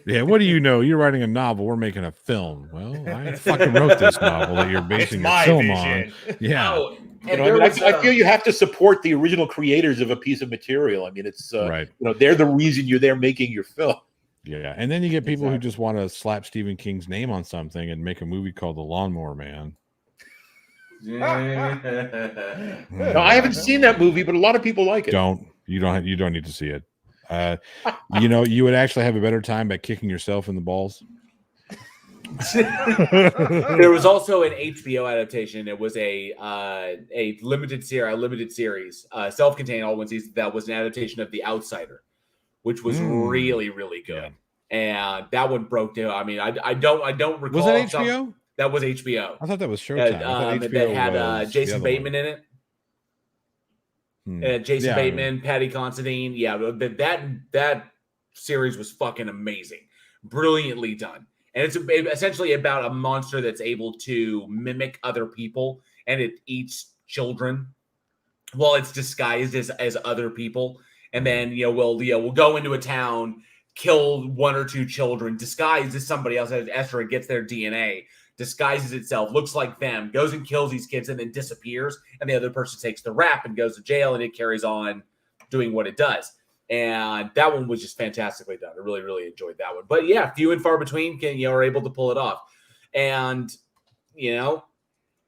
Yeah, what do you know? You're writing a novel. We're making a film. Well, I fucking wrote this novel that you're basing a film on. Yeah. Oh, I feel you have to support the original creators of a piece of material. It's right. They're the reason you're there making your film. Yeah, and then you get people who just want to slap Stephen King's name on something and make a movie called The Lawnmower Man. No, I haven't seen that movie, but a lot of people like it. You don't need to see it. You would actually have a better time by kicking yourself in the balls. There was also an HBO adaptation. It was a limited series, self-contained, all one season. That was an adaptation of The Outsider, which was really, really good. And that one broke down. I mean, I don't recall. Was that HBO? That was HBO. I thought that was Showtime. That had Jason Bateman in it. Jason Bateman, Patty Considine. Yeah, that series was fucking amazing, brilliantly done. And it's essentially about a monster that's able to mimic other people, and it eats children while it's disguised as other people. And then we'll go into a town, kill one or two children, disguised as somebody else after it gets their DNA. Disguises itself, looks like them, goes and kills these kids, and then disappears. And the other person takes the rap and goes to jail, and it carries on doing what it does. And that one was just fantastically done. I really, really enjoyed that one. But yeah, few and far between are able to pull it off. And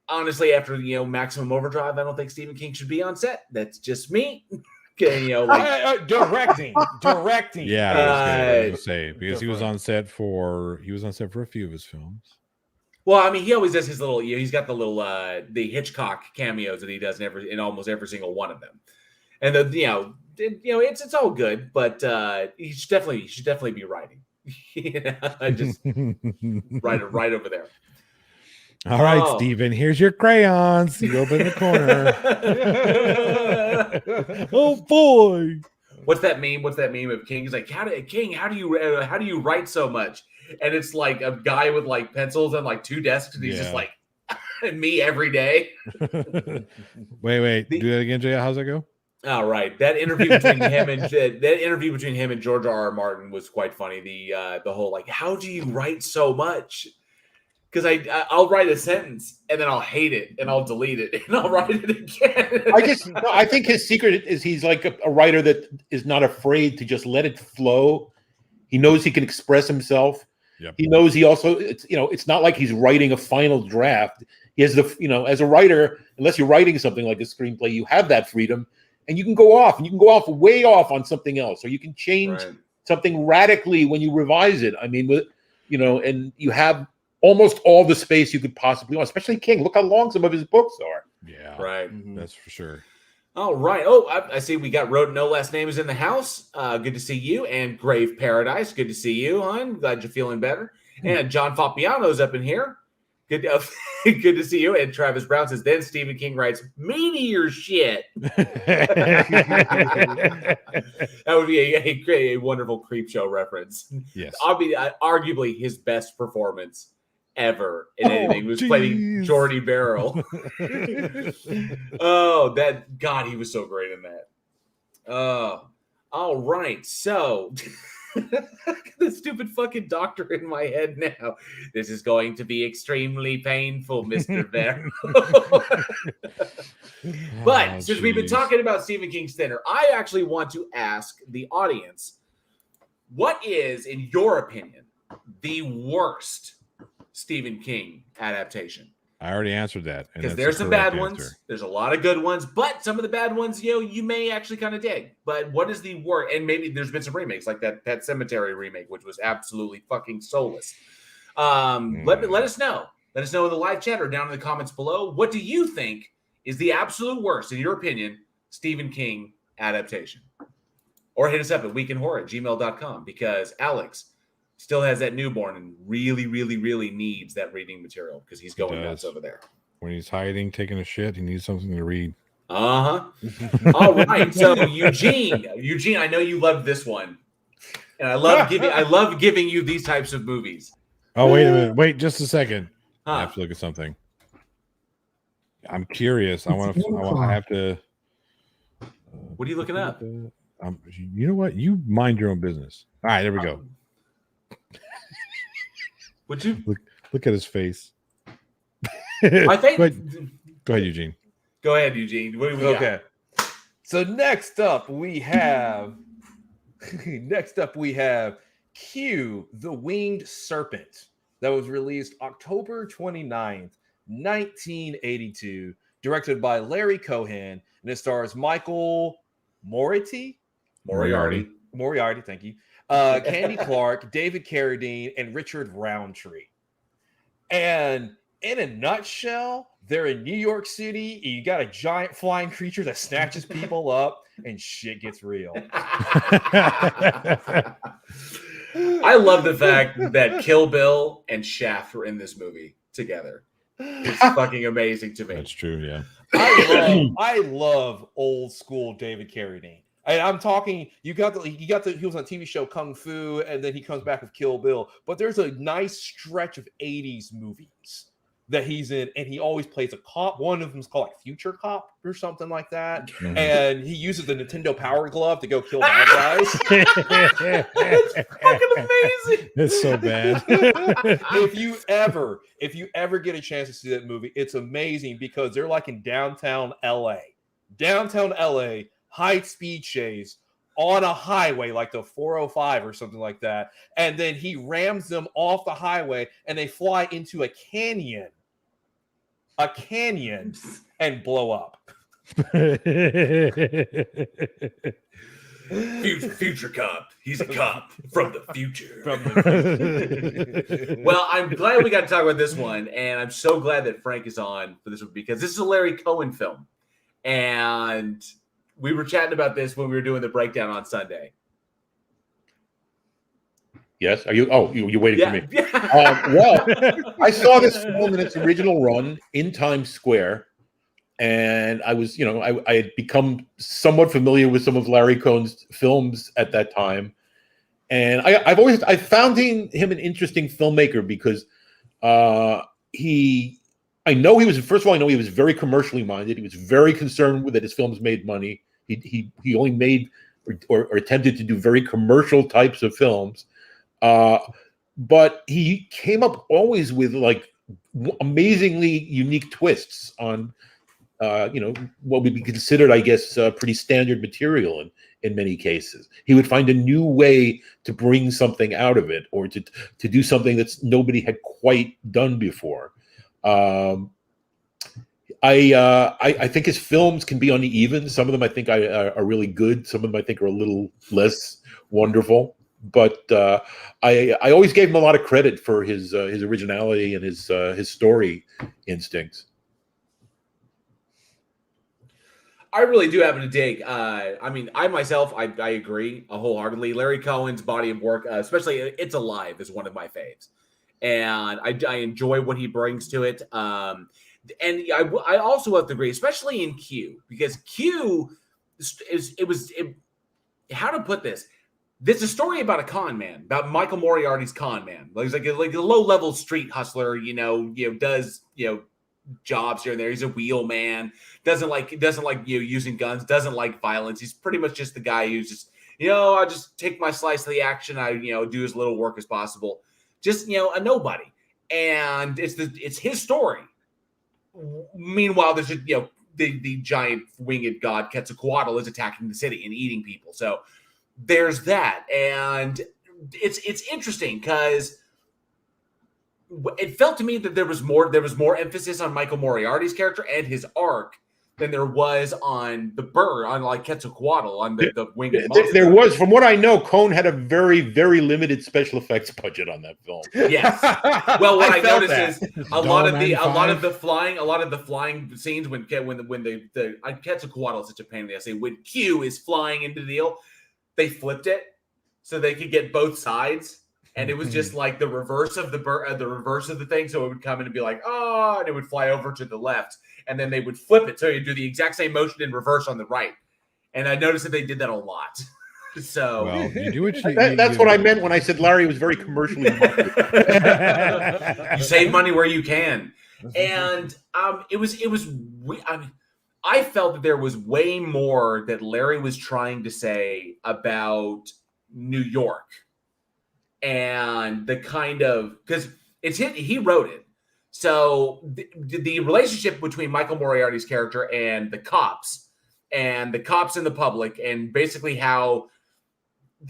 honestly, after Maximum Overdrive, I don't think Stephen King should be on set. That's just me. Directing. Yeah, I was gonna say because he was on set for a few of his films. Well, I mean, he always does his little. He's got the little the Hitchcock cameos that he does in almost every single one of them, and it's all good, but he should definitely be writing. Just right over there. All right, Steven, here's your crayons. You open the corner. Oh boy. What's that meme of King? He's like, how do you write so much? And it's like a guy with like pencils and like two desks, and he's just like me every day. Wait, do that again, Jay. How's that go? All right, that interview between him and George R.R. Martin was quite funny. The whole like, how do you write so much? Because I'll write a sentence and then I'll hate it and I'll delete it and I'll write it again. I think his secret is he's like a writer that is not afraid to just let it flow. He knows he can express himself. Yep. He knows he also, it's not like he's writing a final draft. He has as a writer, unless you're writing something like a screenplay, you have that freedom and you can go off way off on something else, or you can change something radically when you revise it. I mean, and you have almost all the space you could possibly want, especially King. Look how long some of his books are. Yeah. Right. That's for sure. All right. Oh, I see we got Road No Last Name is in the house. Good to see you. And Grave Paradise. Good to see you, hon. Glad you're feeling better. And John Fapiano's up in here. Good to see you. And Travis Brown says, then Stephen King writes meteor shit. That would be a wonderful creep show reference. Yes. Arguably his best performance ever in anything was playing Jordy Barrel. He was so great in that. All right, so the stupid fucking doctor in my head now. This is going to be extremely painful, Mr. Barrel. But since we've been talking about Stephen King's Thinner, I actually want to ask the audience, what is, in your opinion, the worst Stephen King adaptation? I already answered that. Because there's some bad ones. There's a lot of good ones, but some of the bad ones, you may actually kind of dig. But what is the worst? And maybe there's been some remakes, like that Pet Sematary remake, which was absolutely fucking soulless. Let us know. Let us know in the live chat or down in the comments below. What do you think is the absolute worst, in your opinion, Stephen King adaptation? Or hit us up at weekinhorror@gmail.com, because Alex still has that newborn and really, really, really needs that reading material because he's going nuts over there. When he's hiding, taking a shit, he needs something to read. All right. So Eugene, I know you love this one, and I love giving you these types of movies. Oh, wait a minute. Wait just a second. I have to look at something. I'm curious. I have to. What are you looking up? You know what? You mind your own business. All right, there we go. Would you look at his face? I think. Go ahead, Eugene. Go ahead, Eugene. What do we got? So next up we have Q, The Winged Serpent, that was released October 29th, 1982, directed by Larry Cohen, and it stars Michael Moriarty, thank you. Candy Clark, David Carradine, and Richard Roundtree. And in a nutshell, they're in New York City. And you got a giant flying creature that snatches people up, and shit gets real. I love the fact that Kill Bill and Shaft were in this movie together. It's fucking amazing to me. That's true, yeah. I love old school David Carradine. And I'm talking, he was on a TV show Kung Fu, and then he comes back with Kill Bill. But there's a nice stretch of 80s movies that he's in, and he always plays a cop. One of them is called like Future Cop or something like that. Mm-hmm. And he uses the Nintendo Power Glove to go kill bad guys. It's fucking amazing. It's so bad. If you ever get a chance to see that movie, it's amazing because they're like in downtown LA. Downtown LA, high speed chase on a highway like the 405 or something like that. And then he rams them off the highway and they fly into a canyon and blow up. Future cop. He's a cop from the future. Well, I'm glad we got to talk about this one, and I'm so glad that Frank is on for this one because this is a Larry Cohen film. And we were chatting about this when we were doing the breakdown on Sunday. Yes. Are you? Oh, you're waiting for me. Well, I saw this film in its original run in Times Square, and I was, I had become somewhat familiar with some of Larry Cohen's films at that time, and I found him an interesting filmmaker because I know he was very commercially minded. He was very concerned with that his films made money. He only made or attempted to do very commercial types of films. But he came up always with like amazingly unique twists on, what would be considered, I guess, pretty standard material in many cases. He would find a new way to bring something out of it or to do something that's nobody had quite done before. I think his films can be uneven. Some of them I think are really good. Some of them I think are a little less wonderful. But I always gave him a lot of credit for his originality and his story instincts. I really do happen to dig. I myself, I agree wholeheartedly. Larry Cohen's body of work, especially It's Alive, is one of my faves. And I enjoy what he brings to it. And I also have to agree, especially in Q, because Q how to put this? This is a story about a con man, about Michael Moriarty's con man. He's like a low-level street hustler, does jobs here and there. He's a wheel man, doesn't like using guns, doesn't like violence. He's pretty much just the guy who's just, I just take my slice of the action. I do as little work as possible. Just a nobody. And it's his story. Meanwhile, there's the giant winged god Quetzalcoatl is attacking the city and eating people. So there's that, and it's interesting because it felt to me that there was more emphasis on Michael Moriarty's character and his arc than there was on like Quetzalcoatl, on the winged monster. There was, from what I know, Cohen had a very, very limited special effects budget on that film. Yes. Well, what I noticed is a lot of the flying scenes when the Quetzalcoatl is such a pain in the ass. When Q is flying into the deal, they flipped it so they could get both sides. And it was just like the reverse of the thing. So it would come in and be like, oh, and it would fly over to the left. And then they would flip it. So you do the exact same motion in reverse on the right. And I noticed that they did that a lot. So well, you do what that's what I meant when I said Larry was very commercially minded. You save money where you can. And I felt that there was way more that Larry was trying to say about New York. And the kind of, because he wrote it. So the relationship between Michael Moriarty's character and the cops and the public, and basically how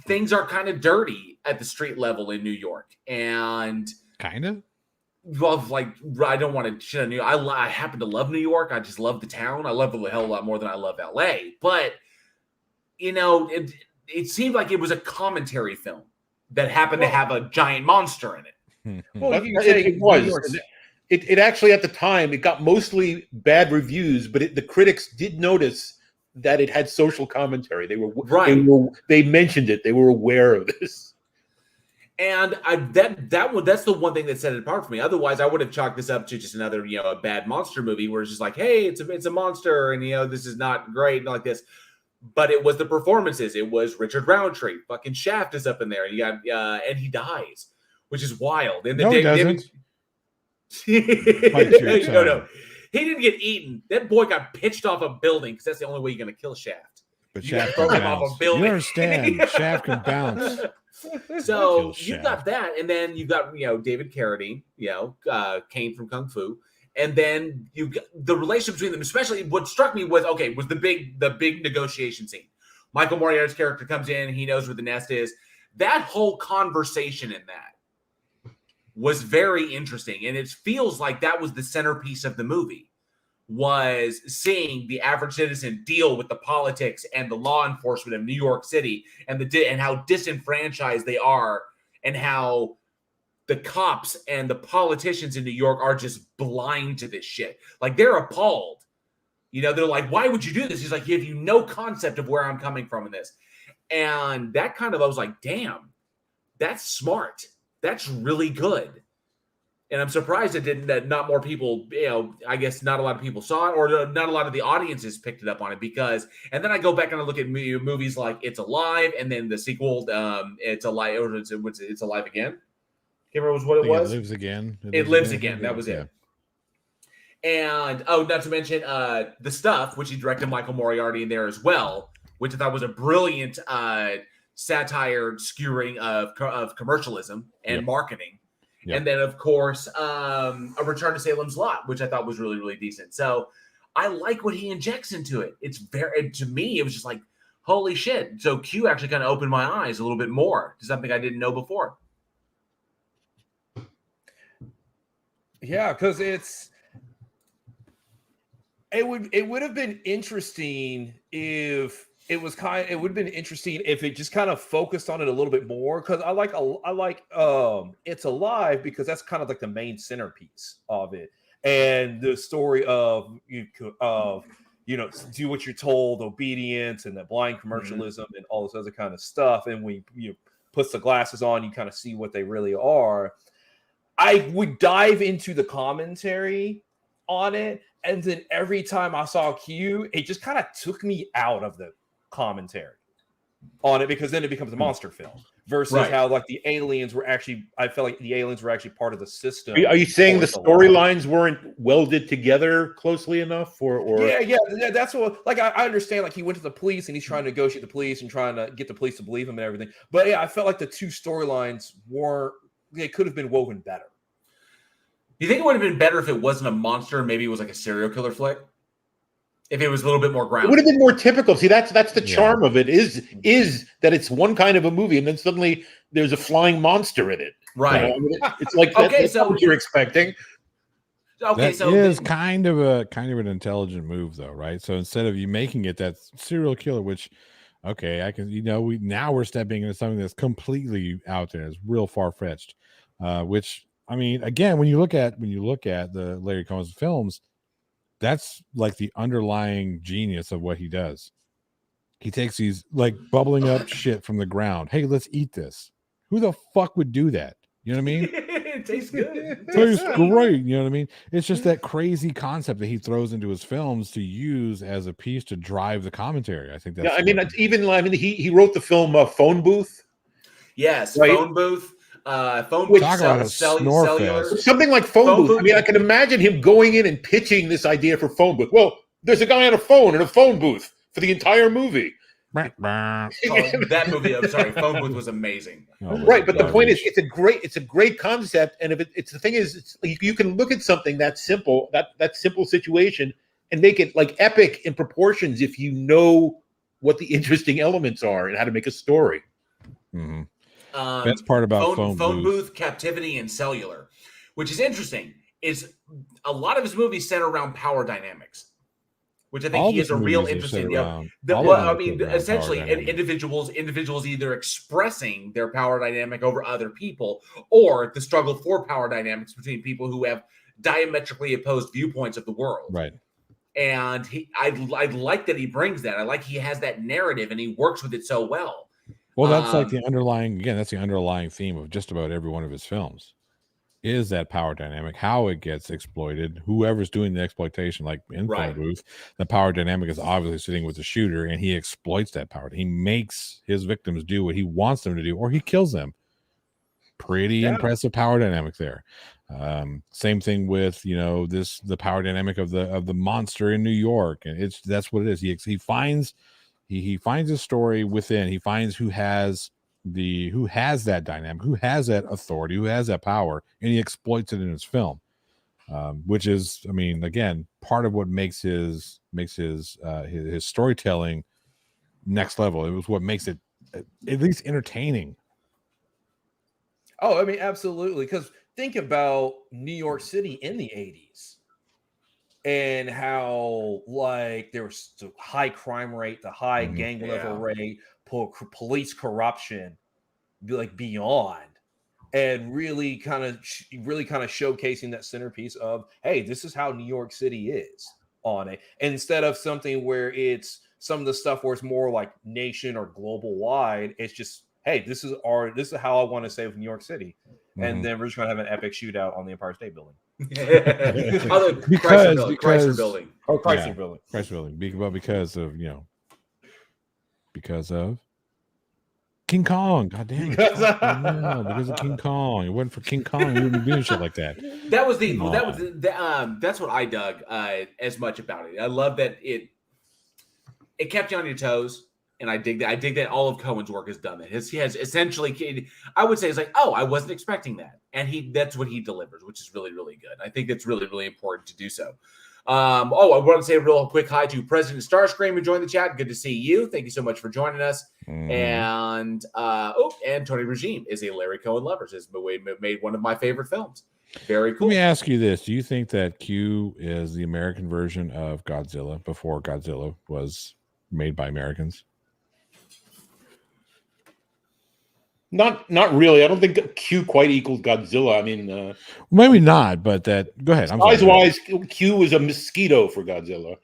things are kind of dirty at the street level in New York. And kind of, well, like, I don't want to shit on New York. I happen to love New York. I just love the town. I love it a hell of a lot more than I love LA. But it seemed like it was a commentary film that happened to have a giant monster in it. Well, you can say it was. it actually at the time it got mostly bad reviews, but the critics did notice that it had social commentary. They were they mentioned it. They were aware of this. And that's the one thing that set it apart for me. Otherwise, I would have chalked this up to just another, a bad monster movie where it's just like, hey, it's a monster, and this is not great, and like this. But it was the performances. It was Richard Roundtree. Fucking Shaft is up in there, and you got and he dies, which is wild. And no, he doesn't. No, he didn't get eaten. That boy got pitched off a building because that's the only way you're gonna kill Shaft. But you Shaft throw can him off bounce. a building. You understand? Shaft can bounce. So you got that, and then you got David Carradine, Kane from Kung Fu, and then you got the relationship between them. Especially what struck me was the big negotiation scene. Michael Moriarty's character comes in, he knows where the nest is. That whole conversation in that was very interesting, and it feels like that was the centerpiece of the movie. Was seeing the average citizen deal with the politics and the law enforcement of New York City and how disenfranchised they are, and how the cops and the politicians in New York are just blind to this shit. Like, they're appalled. They're like, why would you do this? He's like, you have no concept of where I'm coming from in this. And that I was like, damn, that's smart. That's really good. And I'm surprised that not more people, I guess not a lot of people saw it, or not a lot of the audiences picked it up on it, because, and then I go back and I look at movies like It's Alive, and then the sequel, It's Alive, or It's Alive Again. Can't remember what it was. It Lives Again. It Lives Again. That was it. And, not to mention The Stuff, which he directed Michael Moriarty in there as well, which I thought was a brilliant satire skewering of commercialism and marketing. Yep. And then, of course, A Return to Salem's Lot, which I thought was really, really decent. So I like what he injects into it. It's to me, it was just like, holy shit. So Q actually kind of opened my eyes a little bit more to something I didn't know before. Yeah, because it would have been interesting if it would have been interesting if it just kind of focused on it a little bit more, because I like It's Alive, because that's kind of like the main centerpiece of it, and the story of do what you're told, obedience, and the blind commercialism and all this other kind of stuff. And when you put the glasses on, you kind of see what they really are. I would dive into the commentary on it, and then every time I saw Q, it just kind of took me out of the commentary on it, because then it becomes a monster film versus how like the aliens were actually, I felt like the aliens were actually part of the system. Are you saying the storylines weren't welded together closely enough, or yeah, that's what, like, I understand, like, he went to the police and he's trying to negotiate the police and trying to get the police to believe him and everything, but yeah, I felt like the two storylines could have been woven better. You think it would have been better if it wasn't a monster and maybe it was like a serial killer flick? If it was a little bit more grounded, it would have been more typical. See, that's the charm of it is that it's one kind of a movie, and then suddenly there's a flying monster in it. Right. It's like that's what you're expecting. Okay, so is kind of an intelligent move, though, right? So instead of you making it that serial killer, which, okay, I can, we're stepping into something that's completely out there, it's real far fetched. Which, I mean, again, when you look at the Larry Cohen's films, that's like the underlying genius of what he does. He takes these like bubbling up shit from the ground. Hey, let's eat this. Who the fuck would do that? You know what I mean? It tastes good. It tastes great. You know what I mean? It's just that crazy concept that he throws into his films to use as a piece to drive the commentary. I think that's he wrote the film Phone Booth. Yes, right? Phone Booth. Cellular. Something like phone booth. I mean, I can imagine him going in and pitching this idea for phone booth. Well, there's a guy on a phone in a phone booth for the entire movie. That movie, I'm sorry, Phone Booth was amazing. Right, but the point is, it's a great concept, and if it's the thing is, it's like you can look at something that simple, that simple situation, and make it like epic in proportions if you know what the interesting elements are and how to make a story. Mm-hmm. Best part about phone booth, Captivity, and Cellular, which is interesting, is a lot of his movies center around power dynamics, which I think he has a real interest in. Essentially, individuals either expressing their power dynamic over other people, or the struggle for power dynamics between people who have diametrically opposed viewpoints of the world. Right. And I like that he brings that. I like he has that narrative and he works with it so well. Well, that's like the underlying, again, that's the underlying theme of just about every one of his films, is that power dynamic, how it gets exploited, whoever's doing the exploitation, like in Phone Booth, the power dynamic is obviously sitting with the shooter and he exploits that power. He makes his victims do what he wants them to do, or he kills them. Pretty impressive power dynamic there. Same thing with, you know, the power dynamic of the monster in New York. And that's what it is. He finds a story within, he finds who has that dynamic, who has that authority, who has that power, and he exploits it in his film, which is, I mean, again, part of what makes his storytelling next level. It was what makes it at least entertaining. Oh, I mean, absolutely. Because think about New York City in the 80s and how, like, there was the high crime rate, the high gang level rate, police corruption, like beyond, and really kind of showcasing that centerpiece of, hey, this is how New York City is on it, instead of something where it's some of the stuff where it's more like nation or global wide. It's just, hey, this is how I want to save New York City. And then we're just going to have an epic shootout on the Empire State Building. Chrysler Building. Oh, Chrysler Building. Chrysler Building. Because of, you know, because of King Kong. God damn it. Because of King Kong. It wasn't for King Kong, we wouldn't be doing shit like that. That's what I dug as much about it. I love that it kept you on your toes. And I dig that all of Cohen's work has done that. He has essentially, I would say, it's like, oh, I wasn't expecting that. And that's what he delivers, which is really, really good. I think it's really, really important to do so. I want to say a real quick hi to President Starscream who joined the chat. Good to see you. Thank you so much for joining us. And Tony Regime is a Larry Cohen lover. Has made one of my favorite films. Very cool. Let me ask you this. Do you think that Q is the American version of Godzilla before Godzilla was made by Americans? Not really. I don't think Q quite equals Godzilla. I mean, maybe not, but that. Go ahead. Size-wise, Q is a mosquito for Godzilla.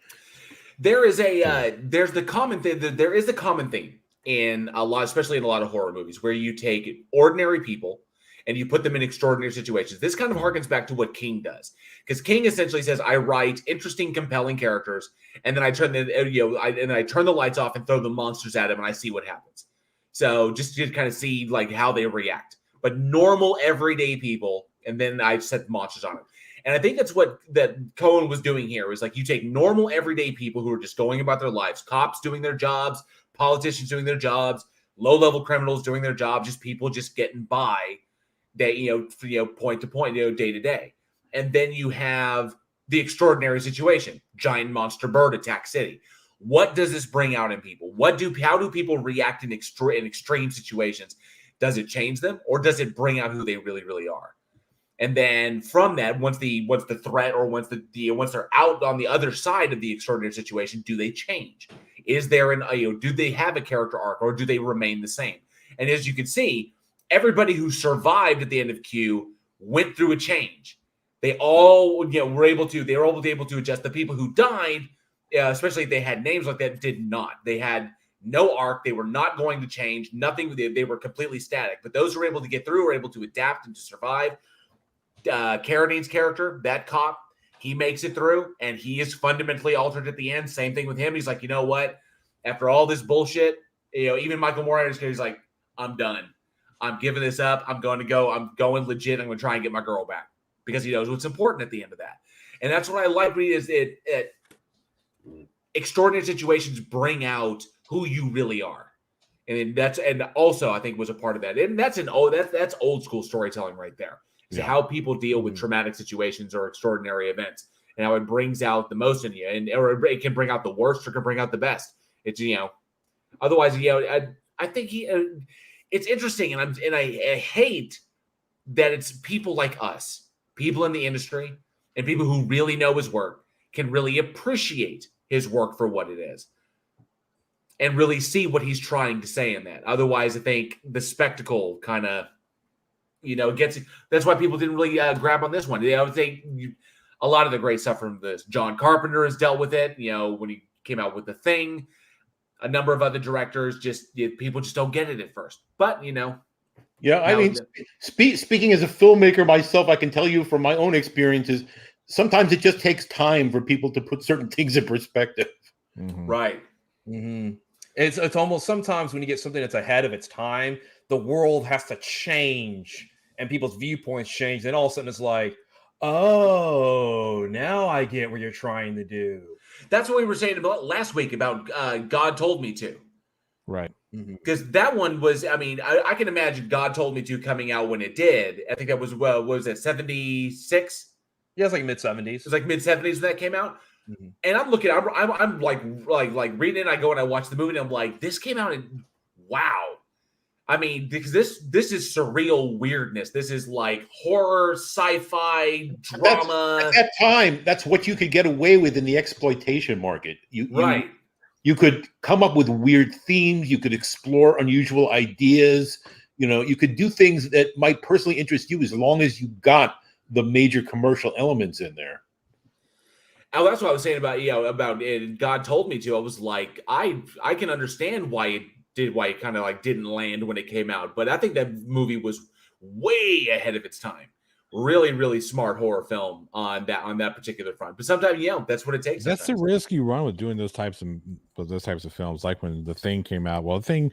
There is the common thing. There is a common theme in a lot, especially in a lot of horror movies, where you take ordinary people and you put them in extraordinary situations. This kind of harkens back to what King does, because King essentially says, "I write interesting, compelling characters, and then I turn the lights off and throw the monsters at them, and I see what happens." So just to kind of see like how they react, but normal everyday people, and then I set monsters on it. And I think that's what that Cohen was doing here. Was like, you take normal everyday people who are just going about their lives, cops doing their jobs, politicians doing their jobs, low-level criminals doing their job, just people just getting by, point to point, day to day. And then you have the extraordinary situation: giant monster bird attack city. What does this bring out in people? How do people react in extreme situations? Does it change them, or does it bring out who they really, really are? And then from that, once the threat, or once they're out on the other side of the extraordinary situation, do they change? Is there do they have a character arc, or do they remain the same? And as you can see, everybody who survived at the end of Q went through a change. They all were able to adjust. The people who died, especially if they had names like that, did not. They had no arc. They were not going to change. Nothing. They were completely static. But those who were able to get through were able to adapt and to survive. Carradine's character, that cop, he makes it through, and he is fundamentally altered at the end. Same thing with him. He's like, you know what? After all this bullshit, even Michael Moore, he's like, I'm done. I'm giving this up. I'm going legit. I'm going to try and get my girl back, because he knows what's important at the end of that. And that's what I like. Is it extraordinary situations bring out who you really are, and also I think was a part of that. And that's old school storytelling right there. Is how people deal with traumatic situations or extraordinary events, and how it brings out the most in you, or it can bring out the worst, or can bring out the best. It's otherwise I think it's interesting, and I hate that it's people like us, people in the industry, and people who really know his work can really appreciate his work for what it is and really see what he's trying to say in that. Otherwise, I think the spectacle kind of That's why people didn't really grab on this one. I would think a lot of the great stuff from this. John Carpenter has dealt with it. When he came out with The Thing, a number of other directors people just don't get it at first. But Yeah, I mean, speaking as a filmmaker myself, I can tell you from my own experiences, sometimes it just takes time for people to put certain things in perspective. Mm-hmm. Right. Mm-hmm. It's almost sometimes when you get something that's ahead of its time, the world has to change and people's viewpoints change. Then all of a sudden it's like, oh, now I get what you're trying to do. That's what we were saying about last week about God Told Me To. Right. Because that one was, I can imagine God Told Me To coming out when it did. I think that was, what was it, 76? Yeah, it's like mid-70s. It was like mid-70s when that came out. Mm-hmm. And I'm looking, I'm like reading it. I go and I watch the movie and I'm like, this came out in, wow. Because this is surreal weirdness. This is like horror, sci-fi, drama. At that time, that's what you could get away with in the exploitation market. You could come up with weird themes. You could explore unusual ideas. You could do things that might personally interest you as long as you got the major commercial elements in there. Oh, that's what I was saying about it. God Told Me To. I was like, I can understand why it kind of like didn't land when it came out, but I think that movie was way ahead of its time. Really, really smart horror film on that particular front. But sometimes, that's what it takes. That's the risk you run with doing those types of films. Like when The Thing came out. Well, The Thing,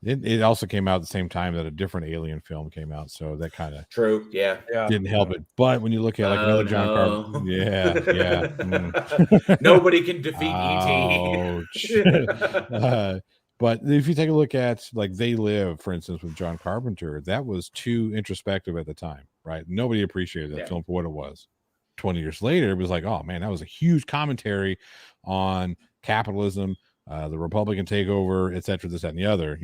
it also came out at the same time that a different Alien film came out, so that kind of true, yeah, didn't help it. But when you look at like another John Carpenter, nobody can defeat E.T. But if you take a look at like They Live, for instance, with John Carpenter, that was too introspective at the time, right? Nobody appreciated that film for what it was. 20 years later, it was like, oh man, that was a huge commentary on capitalism, the Republican takeover, et cetera, this, that, and the other,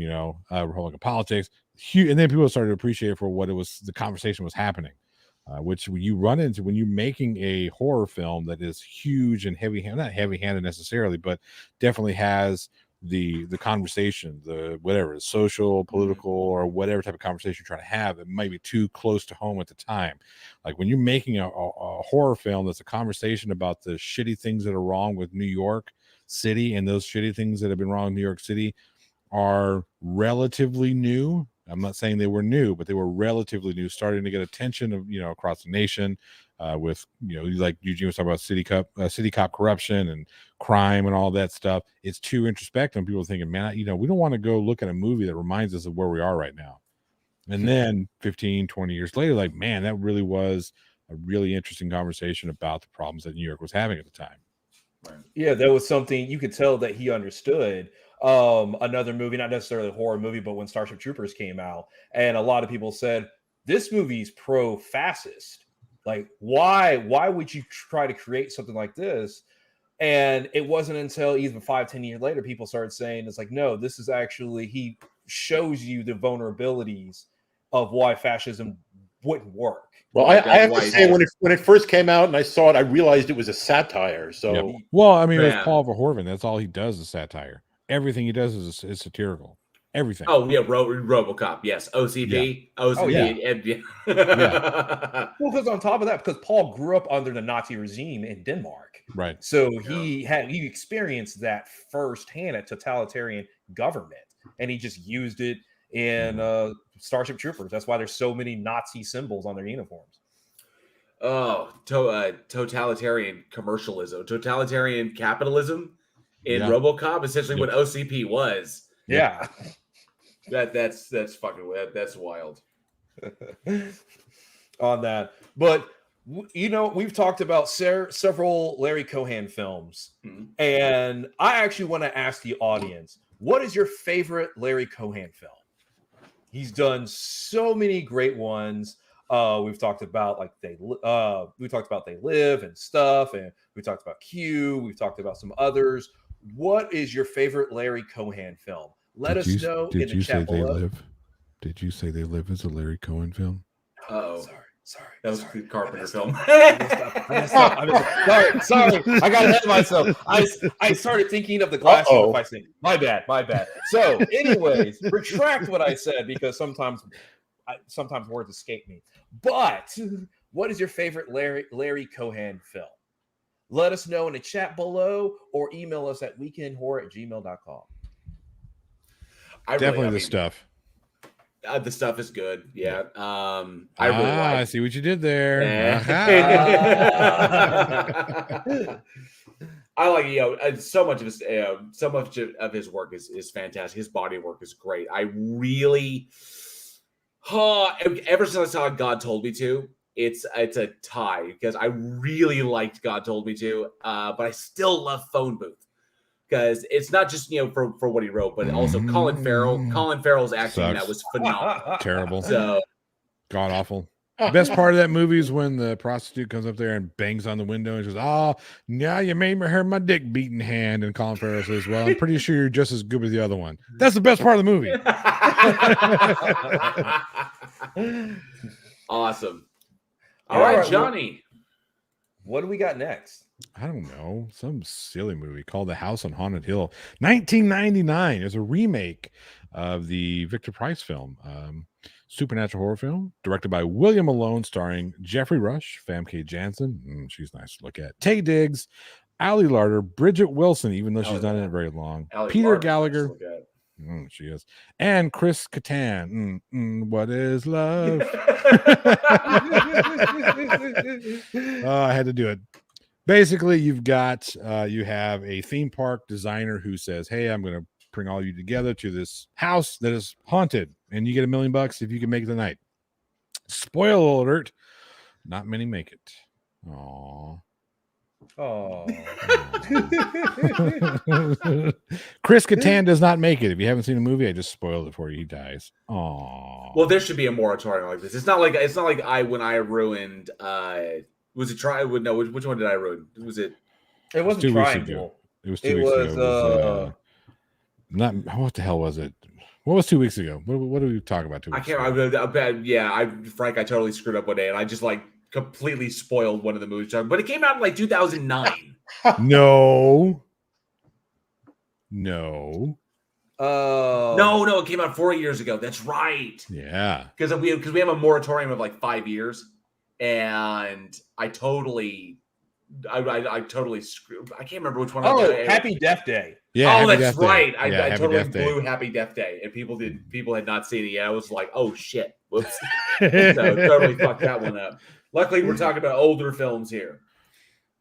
Republican politics. And then people started to appreciate it for what it was, the conversation was happening, which you run into when you're making a horror film that is huge and heavy-handed, not heavy-handed necessarily, but definitely has the conversation, the whatever, social, political, or whatever type of conversation you're trying to have, it might be too close to home at the time. Like when you're making a horror film that's a conversation about the shitty things that are wrong with New York City, and those shitty things that have been wrong with New York City are relatively new. I'm not saying they were new, but they were relatively new, starting to get attention of across the nation, with like Eugene was talking about city cop corruption and crime and all that stuff. It's too introspective, and people are thinking, man, we don't want to go look at a movie that reminds us of where we are right now. And then 15, 20 years later, like, man, that really was a really interesting conversation about the problems that New York was having at the time. Yeah, that was something you could tell that he understood. Another movie, not necessarily a horror movie, but when Starship Troopers came out, and a lot of people said this movie's pro-fascist. Like, why would you try to create something like this? And it wasn't until even 5-10 years later people started saying, it's like, no, this is actually, he shows you the vulnerabilities of why fascism wouldn't work. Well, I have to say, when it first came out and I saw it, I realized it was a satire. So, well, it's Paul Verhoeven. That's all he does is satire. Everything he does is satirical. Everything. Oh yeah, RoboCop. Yes, OCP. Yeah. OCP. Yeah. Well, because on top of that, because Paul grew up under the Nazi regime in Denmark, right? So he experienced that firsthand, a totalitarian government, and he just used it in Starship Troopers. That's why there's so many Nazi symbols on their uniforms. Oh, totalitarian commercialism, totalitarian capitalism in RoboCop, essentially what OCP was. Yeah. That's fucking that's wild. On that. But we've talked about several Larry Cohen films. Mm-hmm. And I actually want to ask the audience, what is your favorite Larry Cohen film? He's done so many great ones. We've talked about They Live and stuff, and we talked about Q. We've talked about some others. What is your favorite Larry Cohen film? Let us know in the chat below. They Live? Did you say They Live is a Larry Cohen film? Oh, sorry. That was a Carpenter film. I sorry. I got ahead of myself. I started thinking of the glass sacrificing. My bad. So, anyways, retract what I said, because sometimes sometimes words escape me. But what is your favorite Larry Cohen film? Let us know in the chat below or email us at weekinhorror@gmail.com. Definitely the stuff. The stuff is good. Yeah. I really like. I see what you did there. I like so much of his work is fantastic. His body work is great. I really, ever since I saw God Told Me To, it's a tie because I really liked God Told Me To, but I still love Phone Booth because it's not just for what he wrote, but also Colin Farrell. Colin Farrell's acting in that was phenomenal. Terrible. So god awful. The best part of that movie is when the prostitute comes up there and bangs on the window and says, "Oh, now you made me hear my dick beating hand." And Colin Farrell says, "Well, I'm pretty sure you're just as good as the other one." That's the best part of the movie. Awesome. All right, Johnny. What do we got next? I don't know. Some silly movie called The House on Haunted Hill. 1999. It's a remake of the Victor Price film. Supernatural horror film directed by William Malone, starring Jeffrey Rush, Famke Janssen. She's nice to look at. Tay Diggs, Ali Larder, Bridget Wilson, even though she's not in it very long. Peter Gallagher. She is. And Chris Kattan. What is love? I had to do it. Basically, you have a theme park designer who says, "Hey, I'm going to bring all you together to this house that is haunted, and you get $1 million if you can make it tonight." Spoiler alert: not many make it. Aww. Chris Kattan does not make it. If you haven't seen the movie, I just spoiled it for you. He dies. Aww. Well, there should be a moratorium like this. It's not like when I ruined. Was it No, which one did I ruin? Was it? It wasn't Triangle. It was 2 weeks ago. It was, not what the hell was it? What was 2 weeks ago? What did we talk about 2 weeks ago? Frank, I totally screwed up one day, and I just completely spoiled one of the movies. But it came out in 2009. No. No, it came out 4 years ago. That's right. Yeah. Because we have a moratorium of 5 years, and I totally screwed. I can't remember which one. Happy Death Day. Yeah. That's right. I totally blew Happy Death Day, and people had not seen it yet. I was like, oh shit, whoops. So totally fucked that one up. Luckily, we're talking about older films here.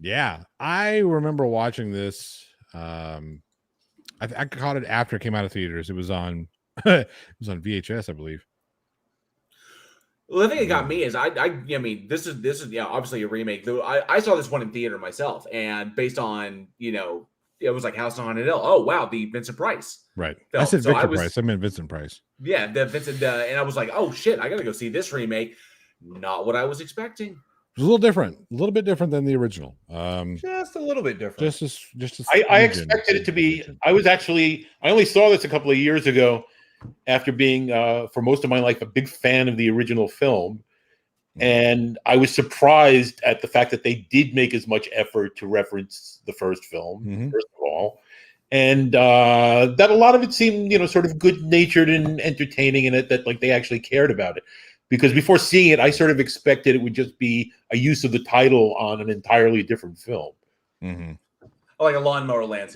Yeah, I remember watching this. I caught it after it came out of theaters. It was on VHS, I believe. Well, the thing that got me is I mean, this is obviously a remake. Though I saw this one in theater myself, and based on it was like House on Haunted Hill. Oh wow, the Vincent Price. Right. Film. I said Victor Price. I meant Vincent Price. Yeah, the Vincent, and I was like, oh shit, I gotta go see this remake. Not what I was expecting. It was a little different, a little bit different than the original. Just a little bit different. I expected it to be. I only saw this a couple of years ago, after being for most of my life a big fan of the original film, and I was surprised at the fact that they did make as much effort to reference the first film, first of all, and that a lot of it seemed sort of good-natured and entertaining in it, that they actually cared about it. Because before seeing it, I sort of expected it would just be a use of the title on an entirely different film. Like a Lawnmower Man.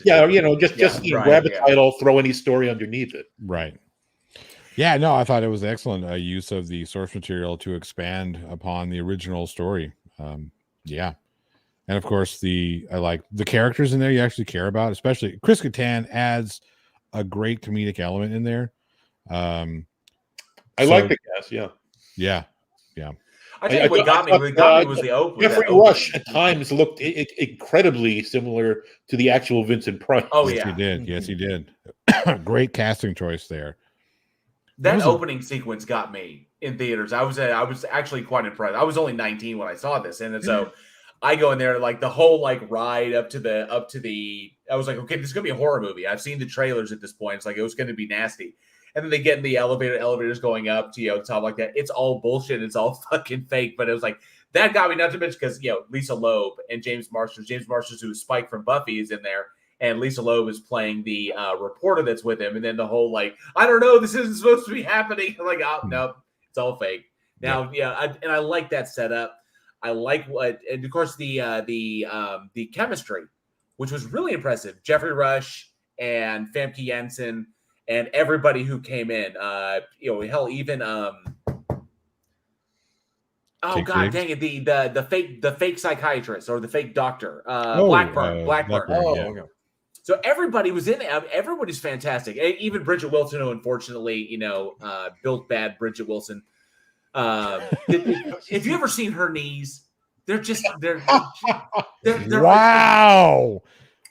Yeah, just grab a title, throw any story underneath it. Right. Yeah, no, I thought it was excellent use of the source material to expand upon the original story. Yeah. And of course, I like the characters in there you actually care about, especially Chris Kattan adds a great comedic element in there. I like the cast, yeah. I think what got me was the opening. Jeffrey Rush at times looked incredibly similar to the actual Vincent Price. Oh yes, yeah, he did. Great casting choice there. That opening sequence got me in theaters. I was actually quite impressed. I was only 19 when I saw this, and so I go in there the whole ride up to the. I was like, okay, this is gonna be a horror movie. I've seen the trailers at this point. It's it was gonna be nasty. And then they get in the elevators going up to top like that. It's all bullshit. It's all fucking fake. But it was that got me, not to mention because Lisa Loeb and James Marsters, who is Spike from Buffy, is in there, and Lisa Loeb is playing the reporter that's with him, and then the whole like, I don't know, this isn't supposed to be happening. I'm like, oh no, it's all fake. Now, I like that setup. I like and of course the chemistry, which was really impressive. Jeffrey Rush and Famke Janssen and everybody who came in. Hell, even dang it, the fake psychiatrist or the fake doctor, Blackburn. Okay. So everybody was in it. Everybody's fantastic. Even Bridget Wilson, who unfortunately, built bad Bridget Wilson. If you ever seen her knees, they're wow.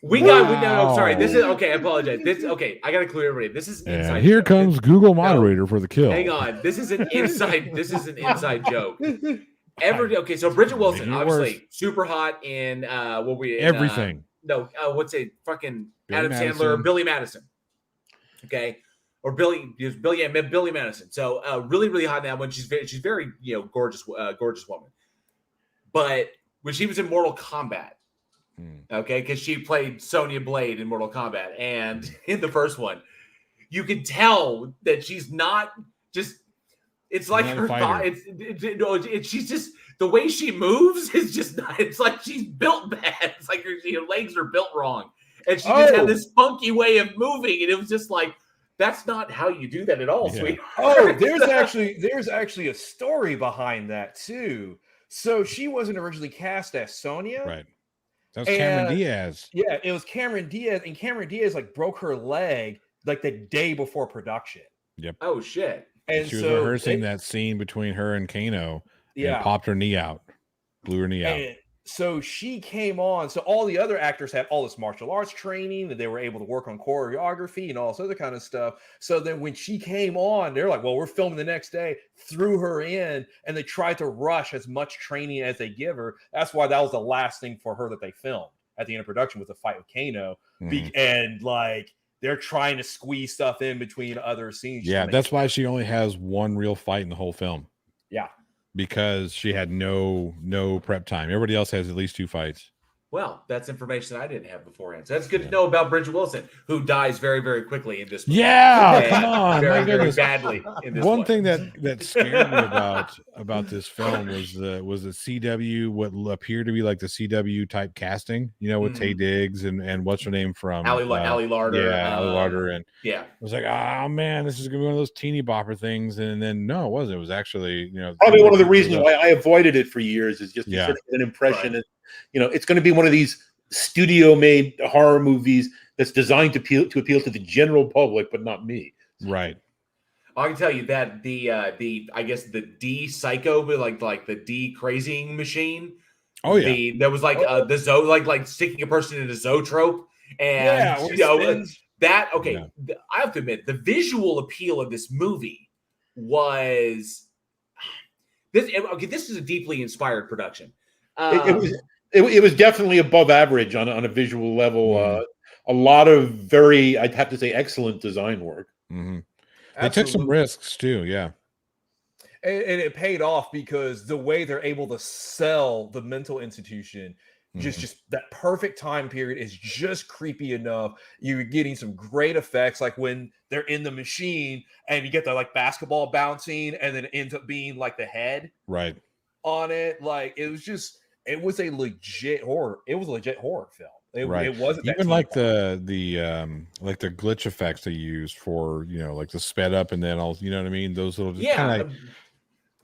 I'm sorry. This is okay. I apologize. I gotta clear everybody. This is inside. Here comes Google moderator for the kill. Hang on. This is an inside. This is an inside joke. So Bridget Wilson, obviously super hot in everything. Fucking Adam Sandler, Billy Madison. Okay. Or Billy Madison. So really, really hot now. When she's very gorgeous woman. But when she was in Mortal Kombat, okay, because she played Sonya Blade in Mortal Kombat, and in the first one, you could tell that she's not just. It's like her thought. She's just the way she moves is just not. It's like she's built bad. It's like her legs are built wrong, and she just had this funky way of moving, and it was just like. That's not how you do that at all, sweetheart. Oh, there's actually a story behind that too. So she wasn't originally cast as Sonya, right? That was Cameron Diaz. Yeah, it was Cameron Diaz, and Cameron Diaz broke her leg the day before production. Yep. Oh shit! And she was rehearsing that scene between her and Kano. Yeah. And popped her knee out, blew her knee out. So she came on. So all the other actors had all this martial arts training, that they were able to work on choreography and all this other kind of stuff. So then when she came on, they're like, well, we're filming the next day, threw her in, and they tried to rush as much training as they give her. That's why that was the last thing for her that they filmed at the end of production was the fight with Kano. And they're trying to squeeze stuff in between other scenes. Yeah, that's why she only has one real fight in the whole film. Yeah. Because she had no prep time. Everybody else has at least 2 fights. Well, that's information I didn't have beforehand. So that's good to know about Bridget Wilson, who dies very, very quickly in this movie. Yeah, come on. Very, very badly in this one. Thing that scared me about this film was the CW, what appeared to be like the CW type casting, with Taye Diggs and what's her name from Ali Larder. Yeah, Ali Larder. And yeah. I was like, oh man, this is gonna be one of those teeny bopper things. And then no, it wasn't. It was actually, probably one of the reasons why I avoided it for years is just sort of an impression that it's going to be one of these studio-made horror movies that's designed to appeal to the general public, but not me. Right. I can tell you that the I guess the D psycho, like the D crazying machine. Oh yeah. There was the zo like sticking a person in a zoetrope, and that. Okay, yeah. I have to admit the visual appeal of this movie was this. Okay, this is a deeply inspired production. It was definitely above average on a visual level. A lot of very, I'd have to say, excellent design work. Mm-hmm. They took some risks too, yeah. And it paid off because the way they're able to sell the mental institution, just that perfect time period is just creepy enough. You're getting some great effects, like when they're in the machine and you get the basketball bouncing, and then it ends up being the head on it. It was a legit horror. It was a legit horror film. It wasn't even the glitch effects they used for the sped up and then all what I mean, those little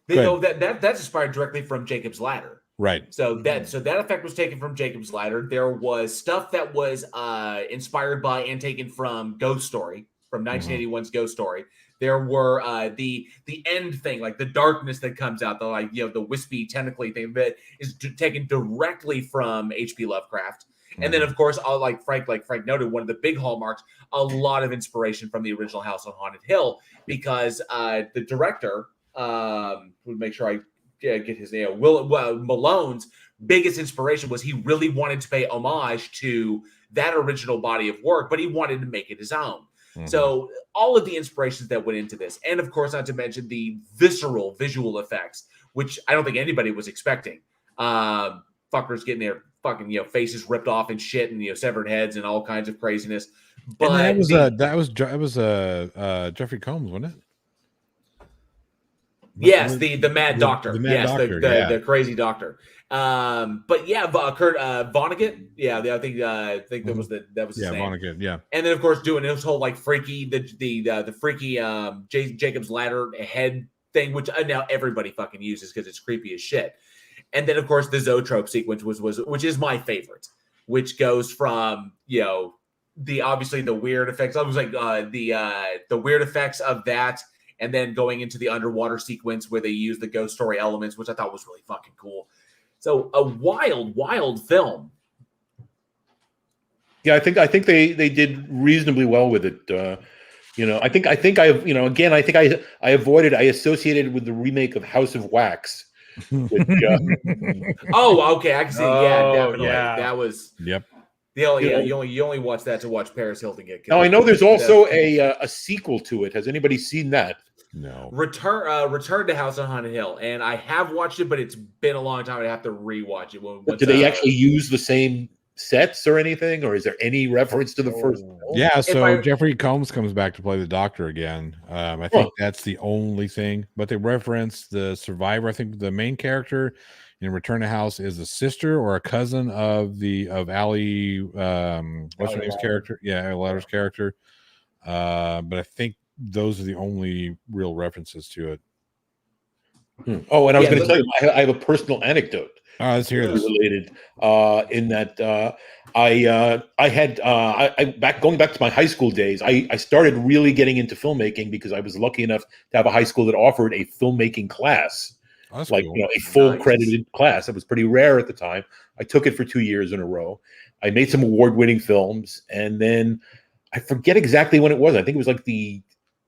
that's inspired directly from Jacob's Ladder. Right. So that effect was taken from Jacob's Ladder. There was stuff that was inspired by and taken from Ghost Story, from 1981's Ghost Story. There were the end thing, the darkness that comes out, the wispy tentacly thing that is taken directly from H.P. Lovecraft. And then, of course, like Frank noted, one of the big hallmarks, a lot of inspiration from the original House on Haunted Hill, because the director, make sure I get his name, Malone's biggest inspiration was he really wanted to pay homage to that original body of work, but he wanted to make it his own. So all of the inspirations that went into this, and of course, not to mention the visceral visual effects, which I don't think anybody was expecting. Fuckers getting their fucking faces ripped off and shit, and severed heads and all kinds of craziness. But and that was Jeffrey Combs, wasn't it? Yes, the mad doctor. The mad yes, doctor, the crazy doctor. But yeah, Kurt Vonnegut. Yeah, I think that was his name. Vonnegut. Yeah, and then of course doing his whole like freaky the freaky Jacob's Ladder head thing, which now everybody fucking uses because it's creepy as shit. And then of course the Zoetrope sequence was which is my favorite, which goes from obviously the weird effects. I was like the weird effects of that. And then going into the underwater sequence where they use the ghost story elements, which I thought was really fucking cool. So a wild, wild film. Yeah, I think they did reasonably well with it. I think I associated with the remake of House of Wax. Which, oh, okay, I can see. Yeah, definitely. Yeah. That was. Yep. You only watch that to watch Paris Hilton get killed. Now I know there's also a sequel to it. Has anybody seen that? No. Return to House on Haunted Hill, and I have watched it, but it's been a long time. I have to rewatch it. Do they actually use the same sets or anything, or is there any reference to the first? Yeah, so Jeffrey Combs comes back to play the doctor again. I think that's the only thing, but they reference the survivor. I think the main character in Return to House is a sister or a cousin of Allie, what's her name's character? Yeah, Ladder's character. But I think those are the only real references to it. Oh, and I was going to tell you, I have a personal anecdote. Let's hear this. Related, in that I had going back to my high school days. I started really getting into filmmaking because I was lucky enough to have a high school that offered a filmmaking class. Oh, that's cool. A full credited class. That was pretty rare at the time. I took it for 2 years in a row. I made some award-winning films, and then I forget exactly when it was. I think it was like the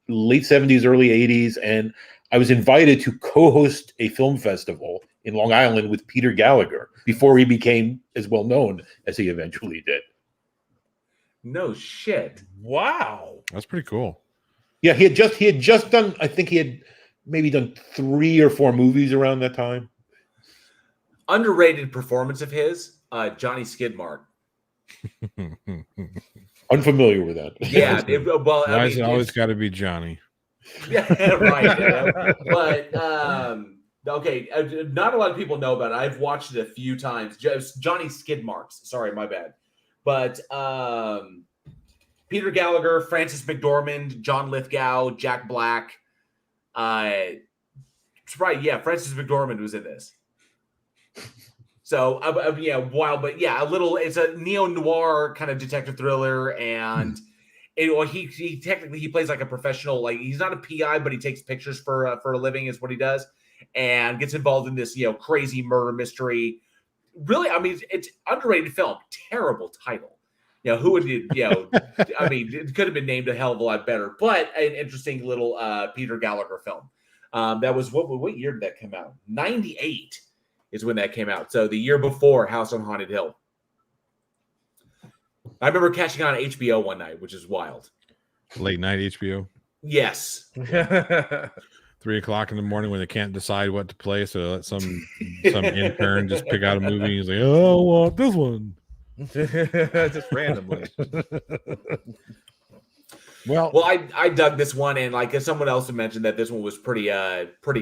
late 70s, early 80s, and I was invited to co-host a film festival in Long Island with Peter Gallagher before he became as well known as he eventually did. No shit. Wow. That's pretty cool. Yeah, he had just done, I think he had maybe done 3 or 4 movies around that time. Underrated performance of his, Johnny Skidmark. Unfamiliar with that. Yeah. Why is it always got to be Johnny? Yeah, right. But okay, not a lot of people know about it. I've watched it a few times. Just Johnny Skidmarks. Sorry, my bad. But Peter Gallagher, Frances McDormand, John Lithgow, Jack Black. Right, yeah, Frances McDormand was in this. So yeah, wild, but yeah, a little. It's a neo-noir kind of detective thriller, and he technically plays like a professional. Like he's not a PI, but he takes pictures for a living. Is what he does, and gets involved in this crazy murder mystery. Really, I mean, it's underrated film. Terrible title. Who would I mean, it could have been named a hell of a lot better, but an interesting little Peter Gallagher film. That was what year did that come out? 98 is when that came out. So the year before House on Haunted Hill. I remember catching on HBO one night, which is wild. Late night HBO. Yes. 3 o'clock in the morning when they can't decide what to play, so they let some intern just pick out a movie. He's like, "Oh, I want this one." Just randomly. Well, I dug this one, and like someone else had mentioned that this one was pretty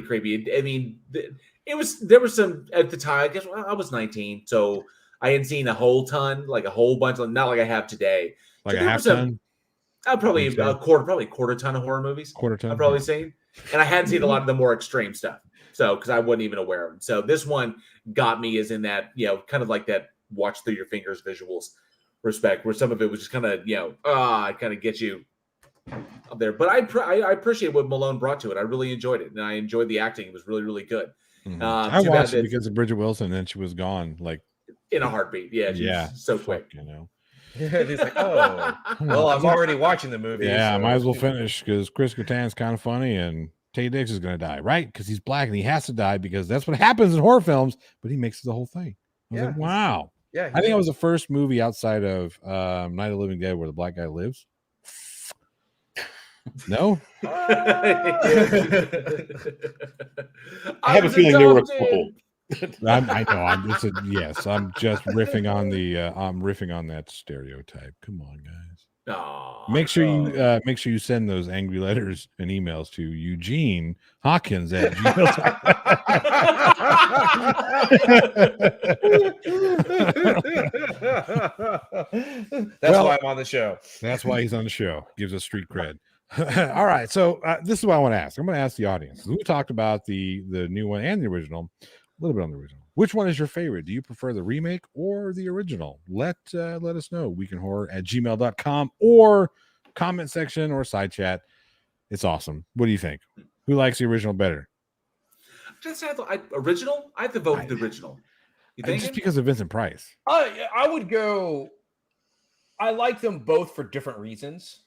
creepy. I mean, there was some at the time. I guess I was 19, so I hadn't seen a whole ton, like a whole bunch, not like I have today. Like so a half ton. Probably a quarter ton of horror movies. Quarter ton. I've probably seen, and I hadn't seen a lot of the more extreme stuff. So because I wasn't even aware of them. So this one got me is in that kind of like that watch through your fingers visuals respect, where some of it was just kind of kind of get you up there. But I appreciate what Malone brought to it. I really enjoyed it, and I enjoyed the acting. It was really, really good. Mm-hmm. I watched it because of Bridget Wilson, and then she was gone like in a heartbeat. Yeah, so quick. He's like, oh, well, I'm already watching the movie. Yeah, so. I might as well finish because Chris Kattan's kind of funny, and Taye Diggs is going to die, right? Because he's black and he has to die because that's what happens in horror films. But he makes the whole thing. I was like, wow. Yeah, I think it was the first movie outside of Night of the Living Dead where the black guy lives. No, I have a feeling there were a couple. I know. Yes, I'm just riffing on that stereotype. Come on, guys. Make sure you send those angry letters and emails to Eugene Hawkins at gmail.com. That's why I'm on the show. That's why he's on the show. Gives us street cred. All right, so this is what I want to ask. I'm going to ask the audience. We talked about the new one and the original, a little bit on the original. Which one is your favorite? Do you prefer the remake or the original? Let us know. weekinhorror@gmail.com or comment section or side chat. It's awesome. What do you think? Who likes the original better? Original? I have to vote for the original. You think? Just because of Vincent Price. I would go. I like them both for different reasons.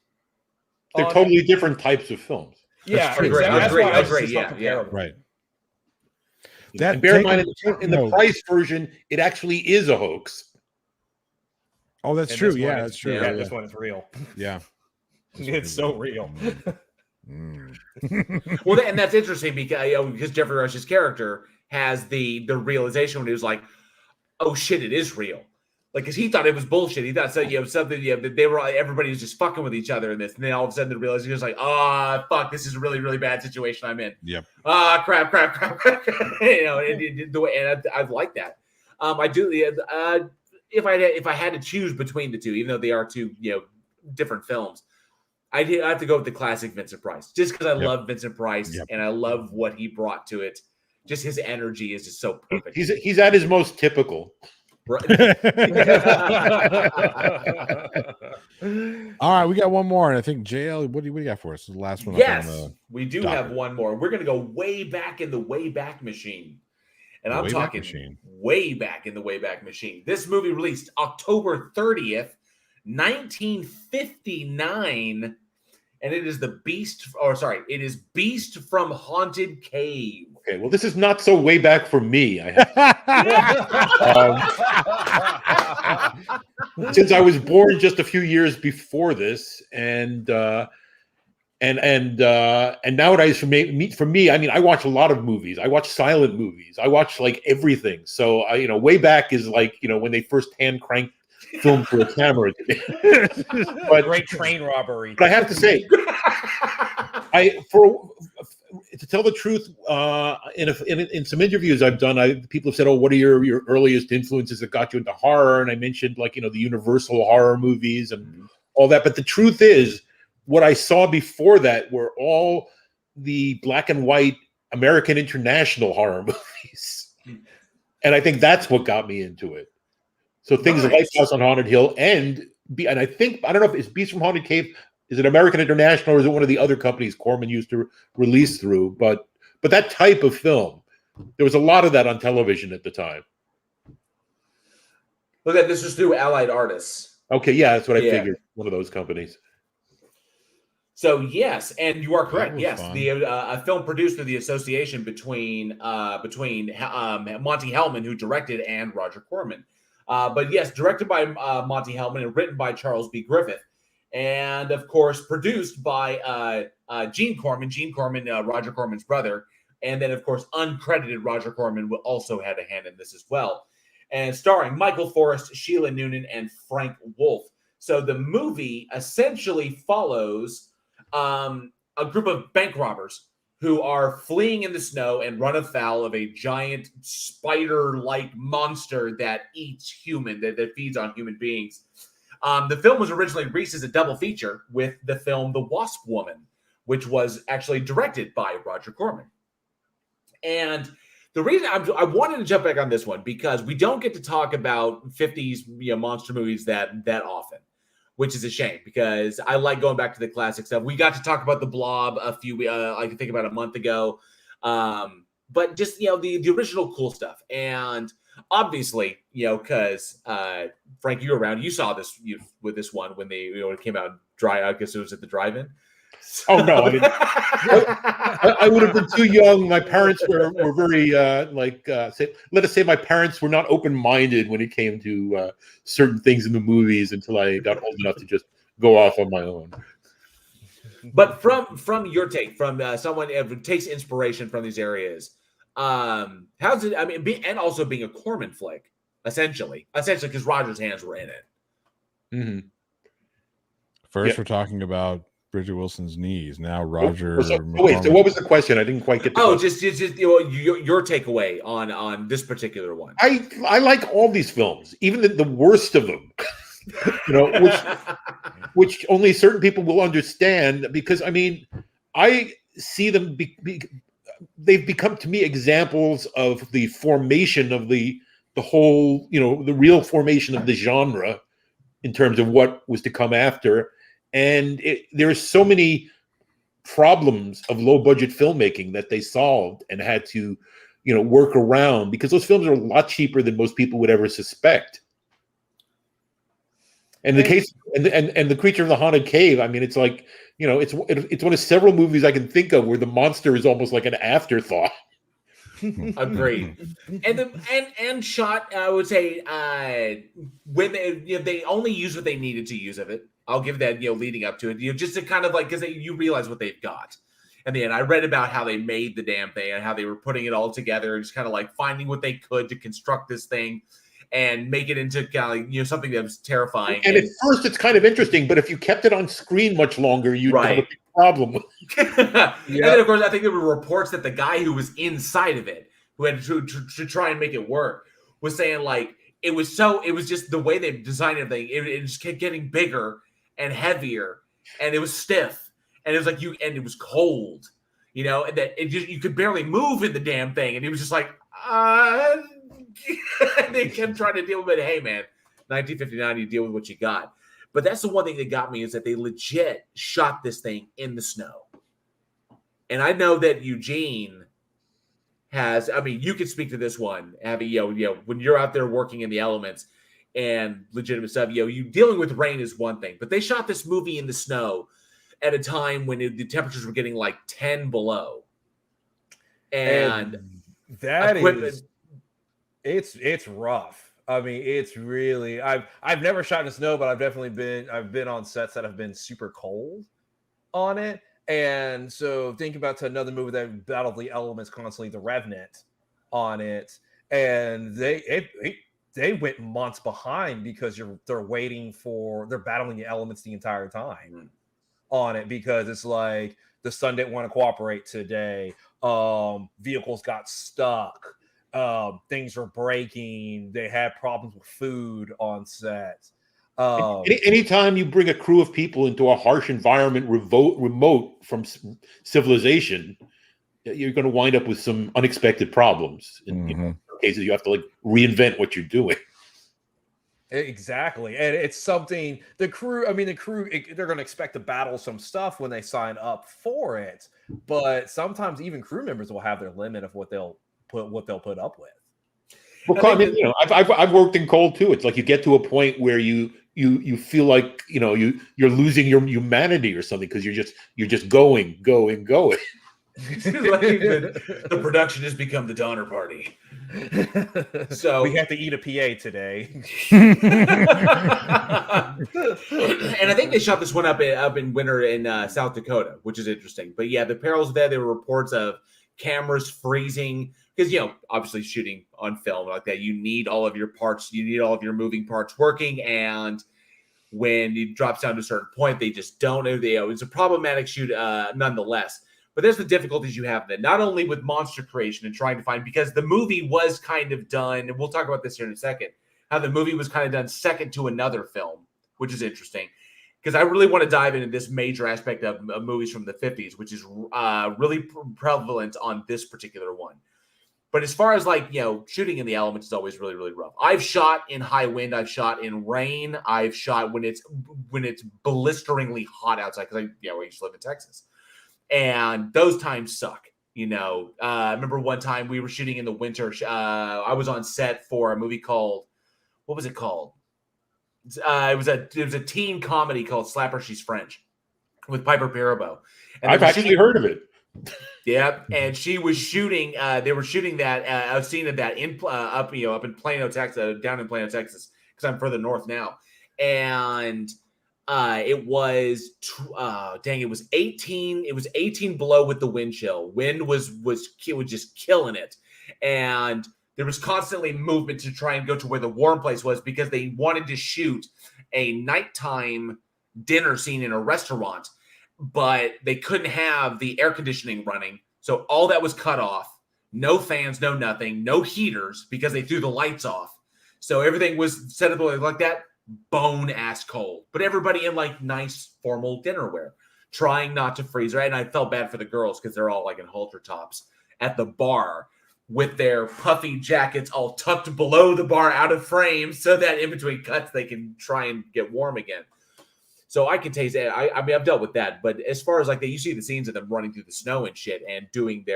They're totally different types of films. Yeah, I agree. Yeah. Right. And bear in mind, in the Price version, it actually is a hoax. Oh, that's true. Yeah, that's true. Yeah, this one is real. Yeah. It's so real. Well, and that's interesting because Jeffrey Rush's character has the realization when he was like, "Oh shit, it is real." Like, because he thought it was bullshit. He thought something. That they were everybody was just fucking with each other in this, and then all of a sudden they realized he was like, fuck, this is a really really bad situation I'm in." Yep. Crap. And I like that. I do. If I had to choose between the two, even though they are two different films, I have to go with the classic Vincent Price, just because I love Vincent Price and I love what he brought to it. Just his energy is just so perfect. He's at his most typical. Right. All right, we got one more, and I think JL, what do you got for us? The last one. Yes, we do have one more. We're going to go way back in the Wayback Machine, and I'm talking way back in the Wayback Machine. This movie released October 30th, 1959, and it is it is Beast from Haunted Cave. Okay, well, this is not so way back for me. Since I was born just a few years before this, and nowadays for me, I mean, I watch a lot of movies. I watch silent movies. I watch like everything. So way back is like when they first hand cranked film for a camera. But great train robbery. But I have to say, to tell the truth, in some interviews I've done, people have said, "Oh, what are your earliest influences that got you into horror?" And I mentioned the Universal horror movies and all that. But the truth is, what I saw before that were all the black and white American International horror movies, and I think that's what got me into it. So things like House on Haunted Hill and I don't know if it's Beast from Haunted Cave. Is it American International or is it one of the other companies Corman used to release through? But that type of film, there was a lot of that on television at the time. Look at this was through Allied Artists. Okay, yeah, that's what I figured. One of those companies. So yes, and you are correct. Yes, a film produced through the association between Monty Hellman, who directed, and Roger Corman. But yes, directed by Monty Hellman and written by Charles B. Griffith. And of course, produced by Gene Corman, Roger Corman's brother, and then of course, uncredited Roger Corman also had a hand in this as well, and starring Michael Forrest, Sheila Noonan, and Frank Wolf. So the movie essentially follows a group of bank robbers who are fleeing in the snow and run afoul of a giant spider-like monster that eats that feeds on human beings. The film was originally released as a double feature with the film The Wasp Woman, which was actually directed by Roger Corman. And the reason I wanted to jump back on this one because we don't get to talk about 50s monster movies that often, which is a shame because I like going back to the classic stuff. We got to talk about The Blob I think about a month ago, but just the original cool stuff. And obviously, because Frank, you were around. You saw this with this one when it came out I guess it was at the drive-in. Oh no! I mean, I would have been too young. My parents were very let us say my parents were not open-minded when it came to certain things in the movies until I got old enough to just go off on my own. But from your take, from someone who takes inspiration from these areas, How's it? I mean, and also being a Corman flick, essentially, because Roger's hands were in it. Mm-hmm. First, we're talking about Bridget Wilson's knees. Now, Roger. Wait. So, what was the question? I didn't quite get. Just your takeaway on this particular one. I like all these films, even the worst of them. Which only certain people will understand, because I mean, I see them. They've become to me examples of the formation of the whole, the real formation of the genre in terms of what was to come after. And there are so many problems of low budget filmmaking that they solved and had to, work around, because those films are a lot cheaper than most people would ever suspect. And the case and the Creature of the Haunted Cave, I mean, it's like, it's one of several movies I can think of where the monster is almost like an afterthought. Agreed. And shot, I would say, when they only use what they needed to use of it. I'll give that, leading up to it, just to kind of like, because you realize what they've got. And then I read about how they made the damn thing and how they were putting it all together and just kind of like finding what they could to construct this thing and make it into kind of, something that was terrifying. And at first it's kind of interesting, but if you kept it on screen much longer, you'd have a big problem. And then, of course, I think there were reports that the guy who was inside of it, who had to try and make it work, was saying like, it was just the way they designed everything. It just kept getting bigger and heavier, and it was stiff, and it was like and it was cold, and that you could barely move in the damn thing, and it was just like, they kept trying to deal with it. Hey man, 1959, you deal with what you got. But that's the one thing that got me, is that they legit shot this thing in the snow. And I know that Eugene has, I mean, you can speak to this one, Abby, when you're out there working in the elements and legitimate stuff, you dealing with rain is one thing, but they shot this movie in the snow at a time when the temperatures were getting like 10 below. And that is, it's rough. I mean, it's really, I've never shot in the snow, but I've been on sets that have been super cold on it. And so think about another movie that battled the elements constantly, The Revenant, on it. And they went months behind because they're battling the elements the entire time on it, because it's like the sun didn't want to cooperate today. Vehicles got stuck. Things were breaking. They had problems with food on set. Anytime you bring a crew of people into a harsh environment, remote from civilization, you're going to wind up with some unexpected problems. In some cases, you have to like reinvent what you're doing. Exactly. And it's something the crew, they're going to expect to battle some stuff when they sign up for it. But sometimes even crew members will have their limit of what they'll put up with. Well, I've worked in cold too. It's like you get to a point where you feel like you're losing your humanity or something, because you're just going. Like the production has become the Donner Party. So we have to eat a PA today. And I think they shot this one up in winter in South Dakota, which is interesting. But yeah, the perils of that, there were reports of cameras freezing, because obviously shooting on film like that, you need all of your parts, you need all of your moving parts working, and when it drops down to a certain point, they just don't. It's a problematic shoot nonetheless. But there's the difficulties you have then, not only with monster creation and trying to find, because the movie was kind of done, and we'll talk about this here in a second, how the movie was kind of done second to another film, which is interesting. Because I really want to dive into this major aspect of movies from the 50s, which is really prevalent on this particular one. But as far as shooting in the elements is always really, really rough. I've shot in high wind. I've shot in rain. I've shot when it's blisteringly hot outside, because I used to live in Texas. And those times suck. I remember one time we were shooting in the winter. I was on set for a movie called, what was it called? It was a teen comedy called Slapper She's French with Piper Perabo. And I've actually heard of it. Yeah, and she was shooting. They were shooting that. I was seeing that up in Plano, Texas, down in Plano, Texas, because I'm further north now. And it was it was 18. It was 18 below with the wind chill. Wind was just killing it. And there was constantly movement to try and go to where the warm place was because they wanted to shoot a nighttime dinner scene in a restaurant, but they couldn't have the air conditioning running. So all that was cut off. No fans, no nothing, no heaters because they threw the lights off. So everything was set up like that, bone ass cold. But everybody in like nice formal dinnerware, trying not to freeze, right? And I felt bad for the girls because they're all like in halter tops at the bar with their puffy jackets all tucked below the bar out of frame so that in between cuts they can try and get warm again. So I can taste it. I mean, I've dealt with that. But as far as like you see the scenes of them running through the snow and shit and doing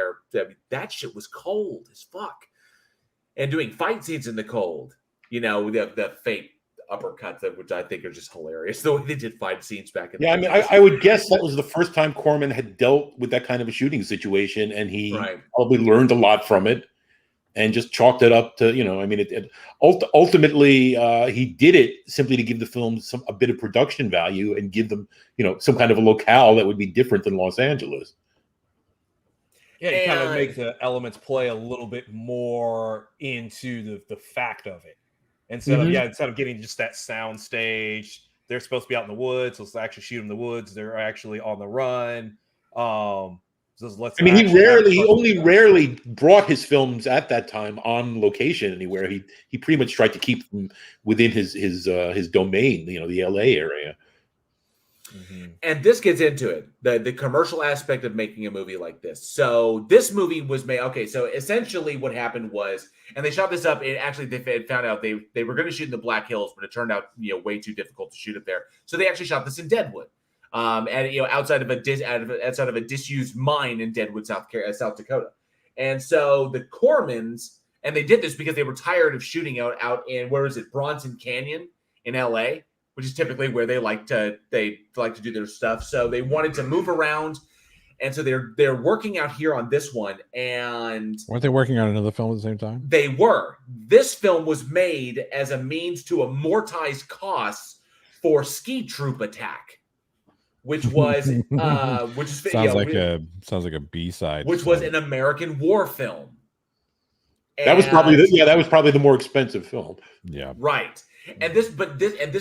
that shit was cold as fuck. And doing fight scenes in the cold, the fake uppercuts, which I think are just hilarious. The way they did fight scenes back in the I mean, I would guess that was the first time Corman had dealt with that kind of a shooting situation, and he probably learned a lot from it and just chalked it up to, I mean, ultimately he did it simply to give the film a bit of production value and give them, some kind of a locale that would be different than Los Angeles. Yeah, you kind of make the elements play a little bit more into the fact of it. Instead of getting just that sound stage, they're supposed to be out in the woods. Let's actually shoot in the woods. They're actually on the run. He only rarely brought his films at that time on location anywhere. He pretty much tried to keep them within his domain, the LA area. Mm-hmm. And this gets into it, the commercial aspect of making a movie like this. So this movie was made. Okay, so essentially what happened was, and they shot this up. They had found out they were going to shoot in the Black Hills, but it turned out way too difficult to shoot it there. So they actually shot this in Deadwood. And outside of a disused mine in Deadwood, South Dakota, and so the Cormans, and they did this because they were tired of shooting out in Bronson Canyon in L.A., which is typically where they like to do their stuff. So they wanted to move around, and so they're working out here on this one. And weren't they working on another film at the same time? They were. This film was made as a means to amortize costs for Ski Troop Attack. Which was sounds like a B-side, which was an American war film. That was probably the more expensive film. Yeah, right. And this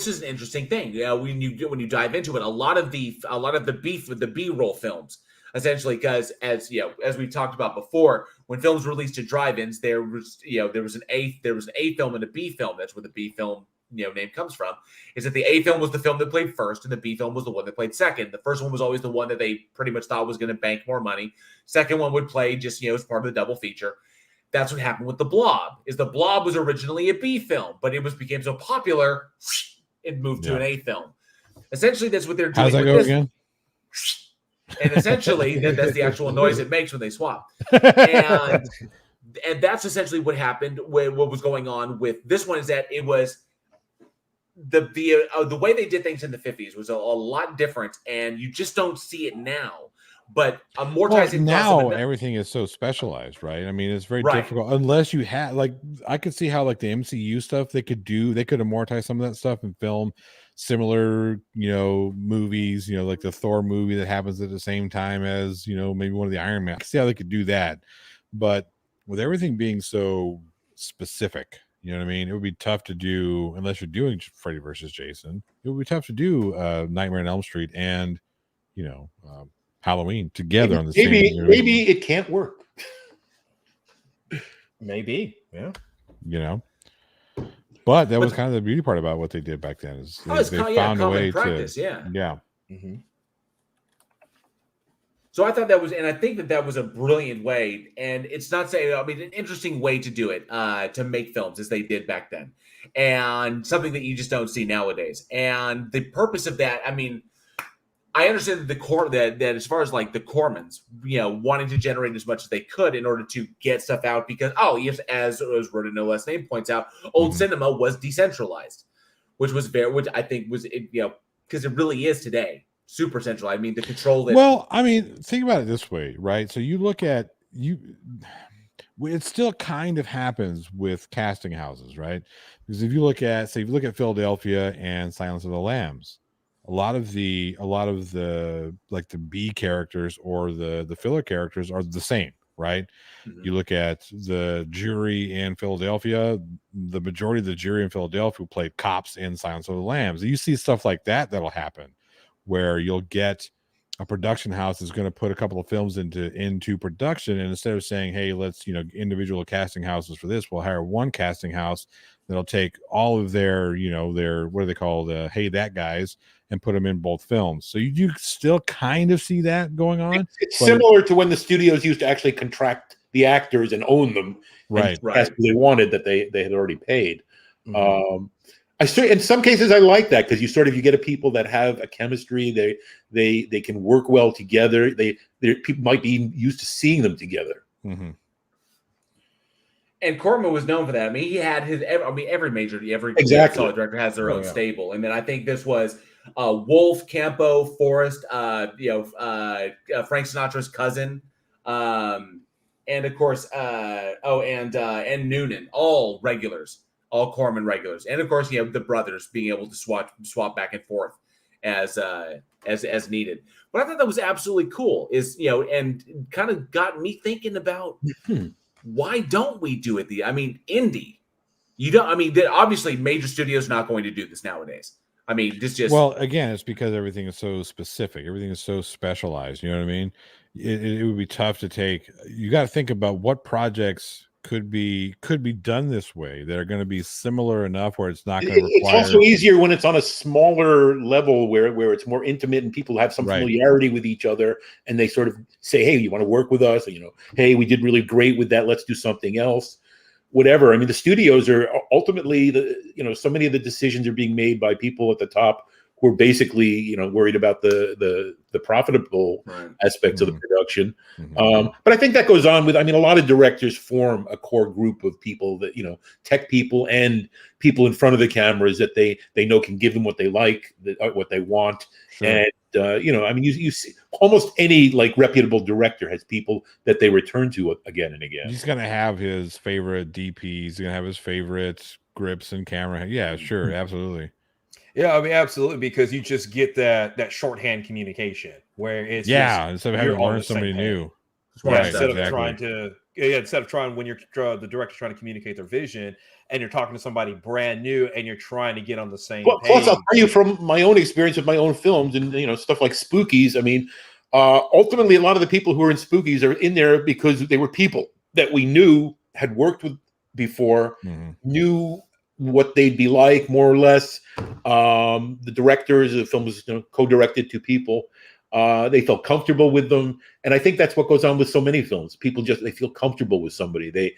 is an interesting thing. When you dive into it, a lot of the beef with the B-roll films, essentially, because as we talked about before, when films were released to drive-ins, there was an A film and a B film. That's where the B film name comes from, is that the A film was the film that played first and the B film was the one that played second. The first one was always the one that they pretty much thought was going to bank more money. Second one would play just, as part of the double feature. That's what happened with The Blob, is The Blob was originally a B film, but it became so popular, it moved to an A film. Essentially, that's what they're doing. How's that go again? And essentially, that's the actual noise it makes when they swap. And that's essentially what happened, what was going on with this one, is that it was the way they did things in the 50s was a lot different, and you just don't see it now. But amortizing now everything is so specialized, right? I mean, it's very difficult unless you have I could see how the MCU stuff they could amortize some of that stuff and film similar movies, like the Thor movie that happens at the same time as maybe one of the Iron Man. I can see how they could do that, but with everything being so specific, you know what I mean? It would be tough to do unless you're doing Freddy versus Jason. It would be tough to do Nightmare on Elm Street and Halloween together on the same. Maybe it can't work. Maybe, yeah. But that was kind of the beauty part about what they did back then, is they found a way practice, to yeah. Mm-hmm. So I thought that was, and I think that was a brilliant way, and it's not saying, an interesting way to do it, to make films as they did back then, and something that you just don't see nowadays. And the purpose of that, I understand that as far as the Cormans, wanting to generate as much as they could in order to get stuff out, because yes, as Rhoda No Less Name points out, old cinema was decentralized, which I think was because it really is today. Super central. The control that. Well, think about it this way, right? So you look at it still kind of happens with casting houses, right? Because if you look at Philadelphia and Silence of the Lambs, a lot of the the B characters or the filler characters are the same. right? Mhm. You look at the jury in Philadelphia, the majority of the jury in Philadelphia played cops in Silence of the Lambs. You see stuff like that that'll happen, where you'll get a production house is going to put a couple of films into production, and instead of saying, hey, let's, you know, individual casting houses for this, we'll hire one casting house that'll take all of their, you know, their, what do they call, the hey that guys, and put them in both films. So you still kind of see that going on. It's similar to when the studios used to actually contract the actors and own them, right? Right, they wanted that they had already paid. In some cases I like that, because you get a people that have a chemistry. They can work well together. People might be used to seeing them together. Mm-hmm. And Corman was known for that. I mean, he had every exactly solid director has their own stable. And then I think this was Wolf, Campo, Forrest, Frank Sinatra's cousin, and of course, and Noonan, all regulars, all Corman regulars, and of course, you have the brothers being able to swap back and forth as needed. But I thought that was absolutely cool. And kind of got me thinking about. Why don't we do it? Indie. You don't. I mean, obviously, major studios not going to do this nowadays. I mean, this just. Well, again, it's because everything is so specific. Everything is so specialized. You know what I mean? It would be tough to take. You got to think about what projects could be done this way that are going to be similar enough where it's not going to require. It's also easier when it's on a smaller level where it's more intimate and people have some familiarity with each other, and they sort of say, hey, you want to work with us? Or, hey, we did really great with that. Let's do something else. Whatever. I mean, the studios are ultimately so many of the decisions are being made by people at the top who are basically, worried about the profitable aspects of the production. But I think that goes on with, a lot of directors form a core group of people that, tech people and people in front of the cameras that they know can give them what they like, what they want. Sure. And, you see almost any reputable director has people that they return to again and again. He's going to have his favorite DPs. He's going to have his favorite grips and camera. Yeah, sure. Absolutely. Yeah, absolutely, because you just get that shorthand communication where it's instead of having to learn somebody new. Right, instead of trying when you're the director trying to communicate their vision, and you're talking to somebody brand new, and you're trying to get on the same page. Plus, I'll tell you from my own experience with my own films and stuff like Spookies. Ultimately, a lot of the people who are in Spookies are in there because they were people that we knew had worked with before, knew what they'd be like, more or less. The directors of the film was co-directed to people. They felt comfortable with them, and I think that's what goes on with so many films. People they feel comfortable with somebody. They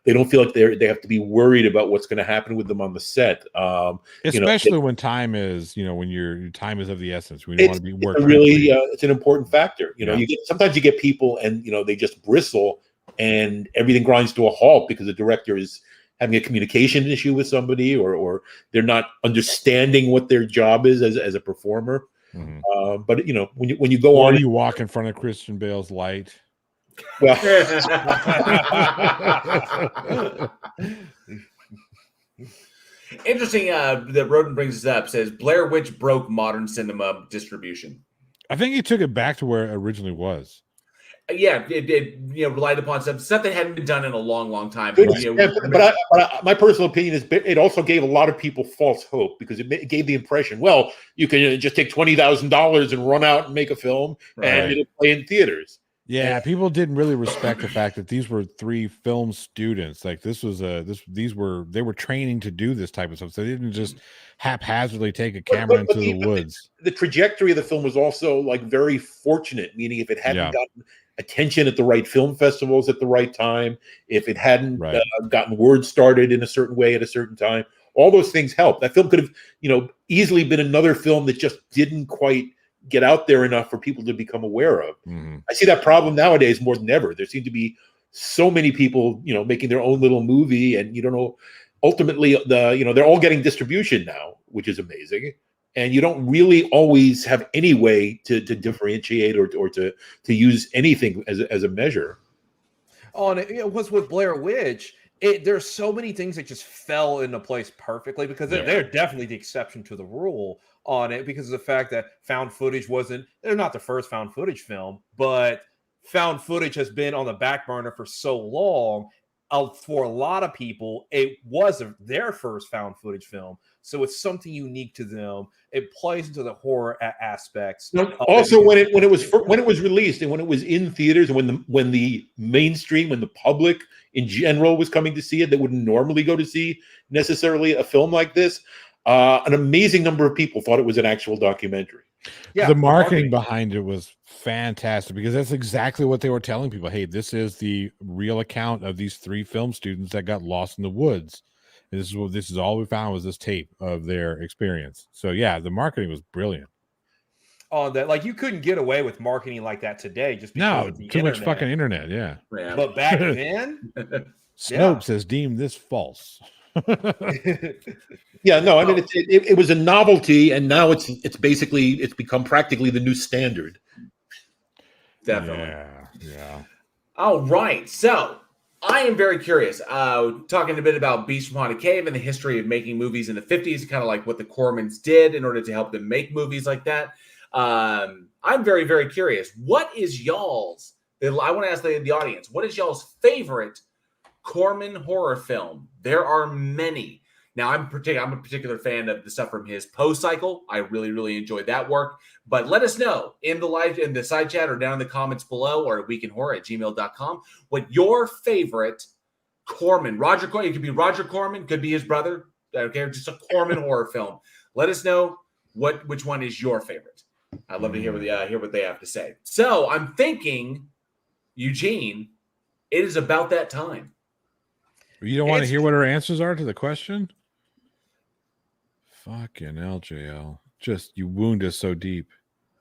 don't feel like they have to be worried about what's going to happen with them on the set. Especially when time is when your time is of the essence. We don't want to be working. It's an important factor. Sometimes you get people and they just bristle and everything grinds to a halt because the director is having a communication issue with somebody, or they're not understanding what their job is as a performer. But when you go on, you walk in front of Christian Bale's light. Well, interesting. That Roden brings this up. Says Blair Witch broke modern cinema distribution. I think he took it back to where it originally was. Yeah, it relied upon stuff that hadn't been done in a long, long time. But my personal opinion is it also gave a lot of people false hope, because it gave the impression, well, you can just take $20,000 and run out and make a film and it'll play in theaters. Yeah, people didn't really respect the fact that these were 3 film students. Like they were training to do this type of stuff. So they didn't just haphazardly take a camera into the woods. The trajectory of the film was also very fortunate, meaning if it hadn't gotten attention at the right film festivals at the right time, if it hadn't gotten word started in a certain way at a certain time, all those things help. That film could have, easily been another film that just didn't quite get out there enough for people to become aware of. I see that problem nowadays more than ever. There seem to be so many people, making their own little movie, and ultimately they're all getting distribution now, which is amazing. And you don't really always have any way to differentiate or to use anything as a measure. Oh, and it was with Blair Witch. There's so many things that just fell into place perfectly, because they're definitely the exception to the rule on it, because of the fact that found footage they're not the first found footage film, but found footage has been on the back burner for so long. For a lot of people, it was their first found footage film, so it's something unique to them. It plays into the horror aspects. Also, when it was released and when it was in theaters, and when the mainstream, when the public in general was coming to see it, that wouldn't normally go to see necessarily a film like this, an amazing number of people thought it was an actual documentary. Yeah, the marketing behind it was fantastic because that's exactly what they were telling people. Hey, this is the real account of these 3 film students that got lost in the woods. And this is all we found was this tape of their experience. So yeah, the marketing was brilliant. Oh, that like you couldn't get away with marketing like that today just because of the too much fucking internet. Yeah. But back then, Snopes has deemed this false. Yeah, no, I mean it was a novelty, and now it's become practically the new standard. Definitely. Yeah. All right. So I am very curious. Talking a bit about Beast from Haunted Cave and the history of making movies in the 50s, kind of like what the Cormans did in order to help them make movies like that. I'm very, very curious. What is y'all's? I want to ask the audience. What is y'all's favorite Corman horror film? There are many. Now, I'm a particular fan of the stuff from his Poe cycle. I really, really enjoyed that work. But let us know in the side chat or down in the comments below or at weekinhorror@gmail.com what your favorite Corman, Roger Corman, it could be Roger Corman, could be his brother. I don't care, just a Corman horror film. Let us know which one is your favorite. I'd love to hear what they have to say. So I'm thinking, Eugene, it is about that time. You don't want to hear what our answers are to the question? Fucking LJL. Just you wound us so deep.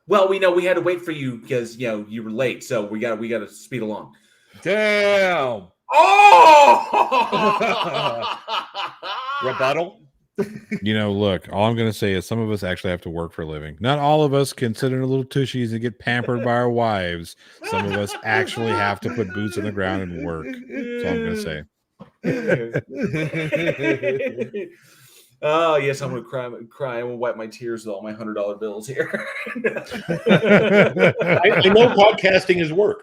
Well, we know we had to wait for you because you were late, so we got to speed along. Damn. Oh! Rebuttal. Look, all I'm going to say is some of us actually have to work for a living. Not all of us can sit in a little tushies and get pampered by our wives. Some of us actually have to put boots on the ground and work. That's all I'm going to say. Oh yes, I'm gonna cry. I'm gonna wipe my tears with all my $100 bills here. I know podcasting is work.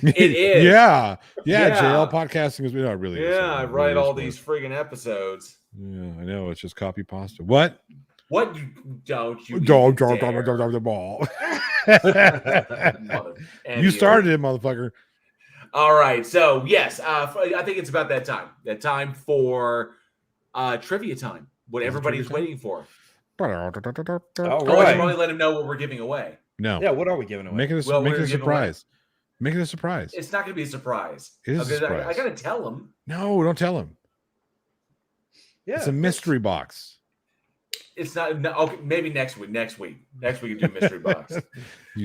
It is. Yeah. JL podcasting is it really. Yeah, I write all these friggin' episodes. Yeah, I know. It's just copy pasta. What? What don't you? The ball. You started it, motherfucker. All right. So yes, I think it's about that time. That time for trivia time. What everybody is waiting for. All right. Probably let him know what we're giving away. No. Yeah. What are we giving away? Make it a surprise. Make it a surprise. It's not going to be a surprise. It is a surprise. I got to tell him. No, don't tell him. Yeah. It's a mystery box. It's not. No, okay, maybe next week. Next week we can do mystery box,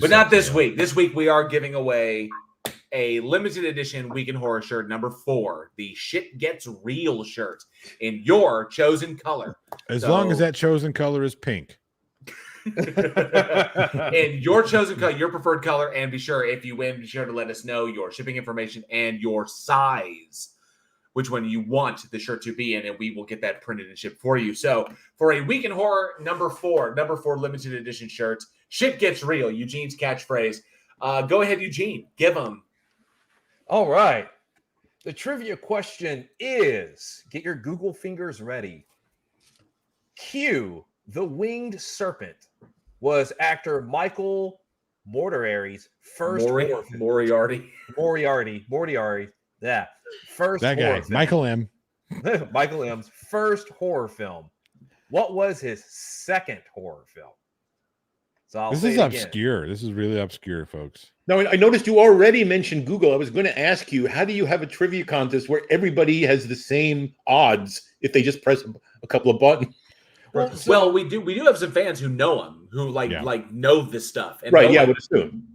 but not this week. This week we are giving away a limited edition Week in Horror shirt number 4, the Shit Gets Real shirt in your chosen color. As long as that chosen color is pink. In your chosen color, your preferred color, and be sure if you win, be sure to let us know your shipping information and your size, which one you want the shirt to be in, and we will get that printed and shipped for you. So for a Week in Horror number 4 limited edition shirt, Shit Gets Real, Eugene's catchphrase. Go ahead, Eugene. Give them. All right. The trivia question is, get your Google fingers ready. Q, the Winged Serpent, was actor Michael Mortiarity's first horror film. Moriarty. Yeah. First that guy, film. Michael M. Michael M's first horror film. What was his second horror film? So this is obscure. This is really obscure, folks. Now, I noticed you already mentioned Google. I was going to ask you, how do you have a trivia contest where everybody has the same odds if they just press a couple of buttons? Well, we do have some fans who know him, who like know this stuff. And I would assume.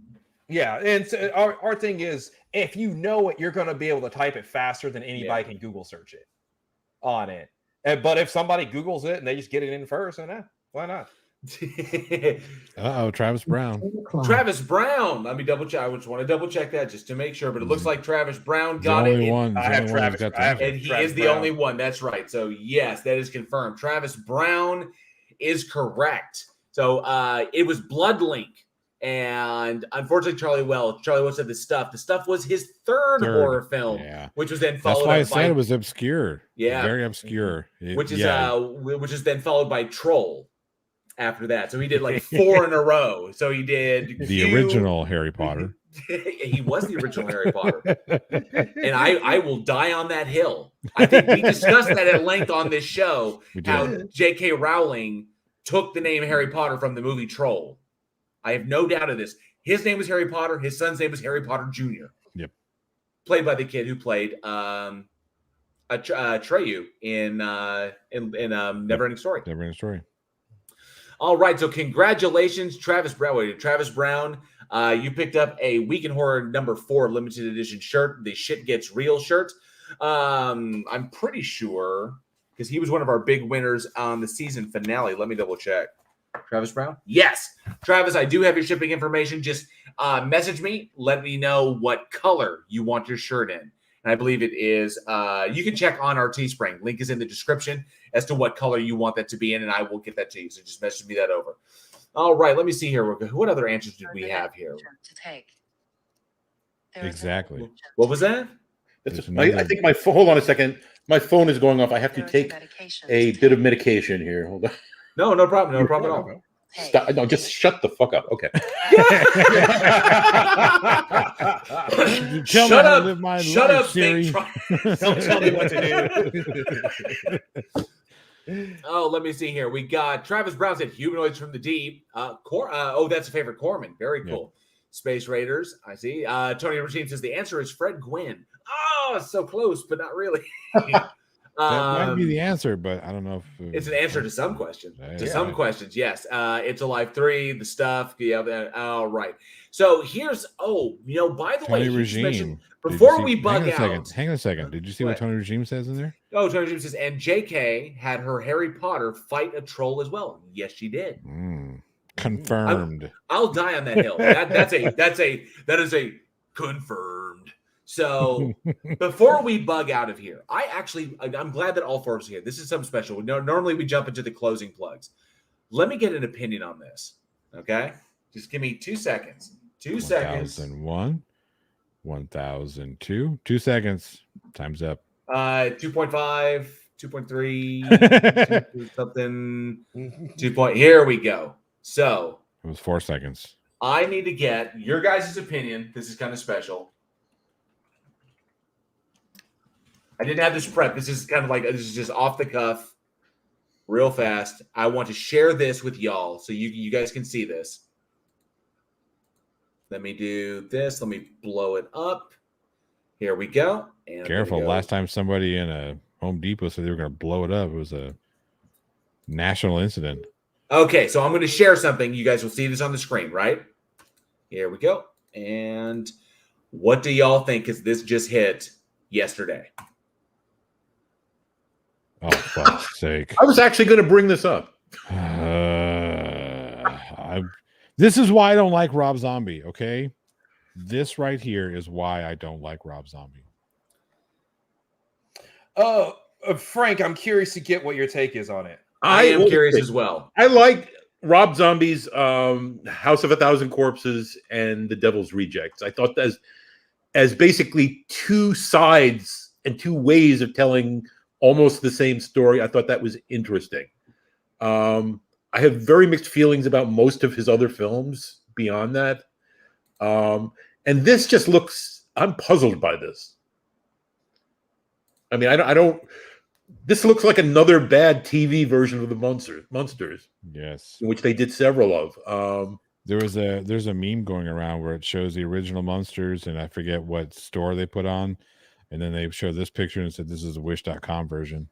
Yeah, and so our thing is, if you know it, you're going to be able to type it faster than anybody can Google search it on it. But if somebody Googles it and they just get it in first, then why not? Travis Brown. Travis Brown. Let me double check. I just want to double check that just to make sure. But it looks like Travis Brown got it. I have Travis, and he is the only one. That's right. So yes, that is confirmed. Travis Brown is correct. So it was Bloodlink And unfortunately, Charlie Welch said the stuff was his third horror film, which was then followed. That's why I said it was obscure. Yeah, very obscure. Which is then followed by Troll after that. So he did like 4 in a row. So he did the original Harry Potter. He was the original Harry Potter, and I will die on that hill. I think we discussed that at length on this show. How J.K. Rowling took the name Harry Potter from the movie Troll. I have no doubt of this. His name was Harry Potter. His son's name was Harry Potter Jr. Yep. Played by the kid who played Atreyu in Neverending Story. Neverending Story. All right. So congratulations, Travis Brown. Travis Brown, you picked up a Week in Horror number 4 limited edition shirt. The Shit Gets Real shirt. I'm pretty sure because he was one of our big winners on the season finale. Let me double check. Travis Brown? Yes. Travis, I do have your shipping information. Just message me. Let me know what color you want your shirt in. And I believe it is, you can check on our Teespring. Link is in the description as to what color you want that to be in, and I will get that to you. So just message me that over. All right. Let me see here. What other answers did we have here? Exactly. What was that? I think my phone, hold on a second. My phone is going off. I have to take a bit of medication here. Hold on. No problem. No problem at all. Stop. No, just shut the fuck up. Okay. Shut up. Shut up, Siri. Don't tell me what to do. Oh, let me see here. We got Travis Brown said humanoids from the deep. That's a favorite Corman. Very cool. Yeah. Space Raiders. I see. Tony Regime says the answer is Fred Gwynn. Oh, so close, but not really. That might be the answer, but I don't know if it's an answer to some questions. Some questions, yes. It's Alive 3, the stuff. Yeah. All right. So here's by the Tony way, Regime. Before we bug out, hang on a second. Did you see what Tony Regime says in there? Oh, Tony Regime says, and JK had her Harry Potter fight a troll as well. Yes, she did. Confirmed. I'll die on that hill. That is a confirmed. So before we bug out of here, I'm glad that all 4 of us are here. This is something special. Normally we jump into the closing plugs. Let me get an opinion on this. Okay. Just give me 2 seconds. 2 seconds. 1001, 1002, 2 seconds. Time's up. 2.5, 2.3, something. 2. Here we go. So it was 4 seconds. I need to get your guys' opinion. This is kind of special. I didn't have this prep. This is kind of like, this is just off the cuff, real fast. I want to share this with y'all so you guys can see this. Let me do this. Let me blow it up. Here we go. And careful. Last time somebody in a Home Depot said they were going to blow it up, it was a national incident. Okay, so I'm going to share something. You guys will see this on the screen, right? Here we go. And what do y'all think? Because this just hit yesterday. Oh, fuck's sake. I was actually going to bring this up. This is why I don't like Rob Zombie, okay? This right here is why I don't like Rob Zombie. Frank, I'm curious to get what your take is on it. I am curious as well. I like Rob Zombie's House of a Thousand Corpses and The Devil's Rejects. I thought that as basically 2 sides and 2 ways of telling almost the same story. I thought that was interesting. I have very mixed feelings about most of his other films beyond that. And this just looks, I'm puzzled by this. I mean, I don't, this looks like another bad TV version of the Munsters. Yes. Which they did several of. There's a meme going around where it shows the original Munsters, and I forget what store they put on. And then they showed this picture and said, this is a wish.com version.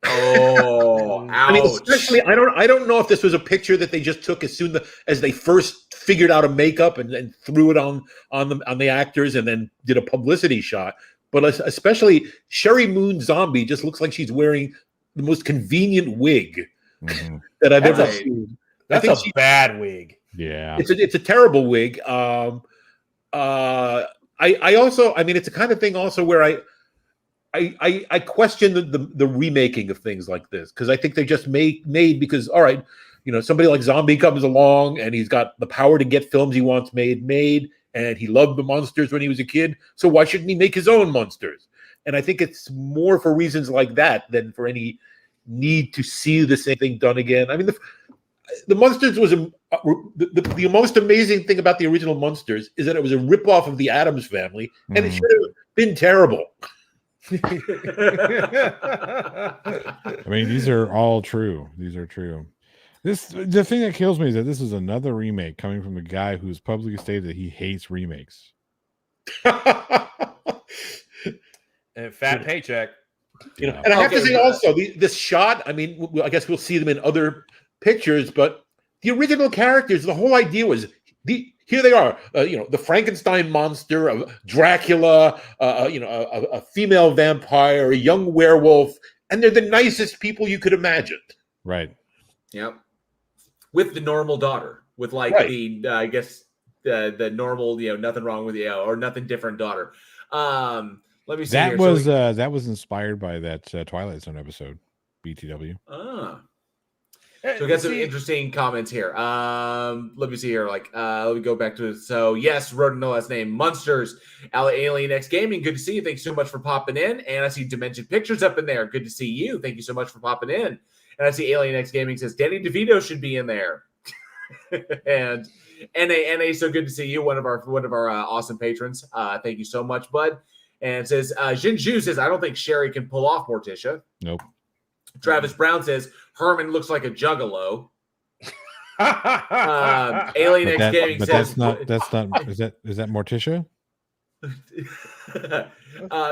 Oh, ouch. I mean, especially, I don't know if this was a picture that they just took as soon as they first figured out a makeup and threw it on the actors and then did a publicity shot. But especially Sherry Moon Zombie just looks like she's wearing the most convenient wig that I've ever seen. That's a bad wig. Yeah, it's a terrible wig. I also, I mean, it's a kind of thing also where I question the remaking of things like this, because I think they're just made because, all right, somebody like Zombie comes along and he's got the power to get films he wants made, and he loved the monsters when he was a kid. So why shouldn't he make his own monsters? And I think it's more for reasons like that than for any need to see the same thing done again. I mean, the Monsters was the most amazing thing about the original Monsters is that it was a ripoff of the Addams Family, and it should have been terrible. I mean, these are all true. These are true. The thing that kills me is that this is another remake coming from a guy who's publicly stated that he hates remakes. And fat paycheck. And I have to say also, this shot, I mean, I guess we'll see them in other pictures, but the original characters, the whole idea was here they are, the Frankenstein monster, Dracula, a female vampire, a young werewolf, and they're the nicest people you could imagine. Right. Yep. With the normal daughter, with the normal, nothing wrong with or nothing different daughter. Let me see. That was inspired by that Twilight Zone episode, BTW. So we got some interesting comments here. Let me see here. Let me go back to it. So yes, wrote no last name. Monsters, Alien X Gaming. Good to see you. Thanks so much for popping in. And I see Dimension Pictures up in there. Good to see you. Thank you so much for popping in. And I see Alien X Gaming says Danny DeVito should be in there. And NA, so good to see you. One of our awesome patrons. Thank you so much, bud. And it says Jinju says I don't think Sherry can pull off Morticia. Nope. Travis Brown says Herman looks like a juggalo. Alien X Gaming says that's not is that Morticia?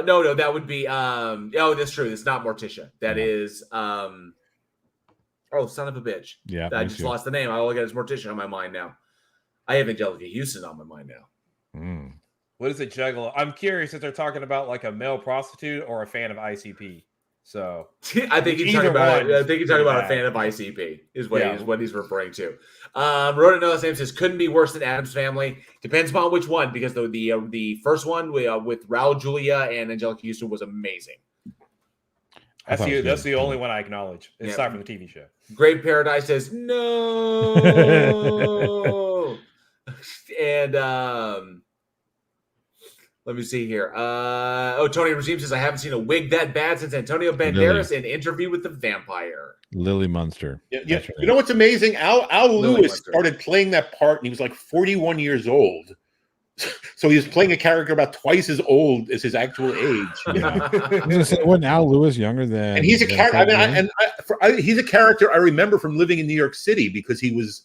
No, that would be that's true. It's not Morticia. That is son of a bitch. Yeah. I just lost the name. All I got is Morticia on my mind now. I have Angelica Houston on my mind now. What is a juggalo? I'm curious if they're talking about like a male prostitute or a fan of ICP. So I think he's talking about. I think he's talking about a fan of ICP. Is what he's referring to. Wrote another name says couldn't be worse than Addams Family. Depends upon which one, because the first one with Raul Julia and Angelica Houston was amazing. That's the only one I acknowledge. It's not from the TV show. Great Paradise says no. And let me see here. Tony Regime says I haven't seen a wig that bad since Antonio Banderas in Interview with the Vampire. Lily Munster. Yeah. Right. You know what's amazing? Al Lewis started playing that part, and he was like 41 years old. So he was playing a character about twice as old as his actual age. Wasn't Al Lewis younger than? And he's a character. He's a character I remember from living in New York City because he was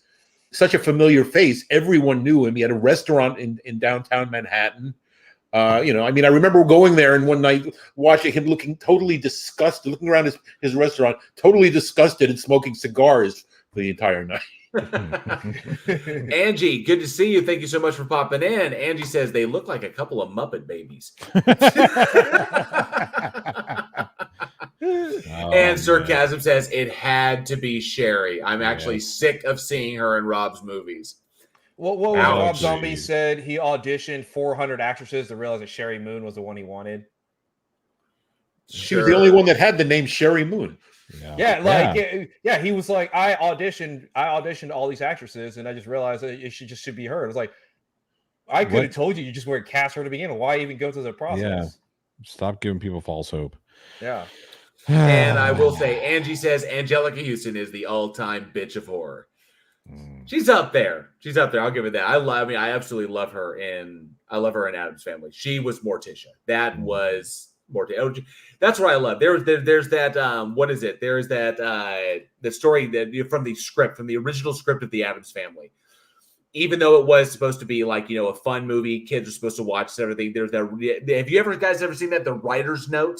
such a familiar face. Everyone knew him. He had a restaurant in downtown Manhattan. I remember going there and one night watching him looking totally disgusted, looking around his restaurant, totally disgusted and smoking cigars for the entire night. Angie, good to see you. Thank you so much for popping in. Angie says they look like a couple of Muppet babies. And Sarcasm says it had to be Sherry. I'm actually sick of seeing her in Rob's movies. What was Rob Zombie said? He auditioned 400 actresses to realize that Sherry Moon was the one he wanted. She was the only one that had the name Sherry Moon. He was like, I auditioned all these actresses, and I just realized that it should be her. It was like, I could have told you just weren't cast her to begin with. Why even go through the process? Yeah, stop giving people false hope. Yeah. And I will say, Angie says Angelica Houston is the all-time bitch of horror. She's up there. I'll give it that. I absolutely love her in Addams Family. She was Morticia. That was Morticia. That's what I love. There's that what is it? There's that the story that from the original script of the Addams Family. Even though it was supposed to be like, a fun movie, kids are supposed to watch everything. There's that. Have you guys ever seen that? The writer's note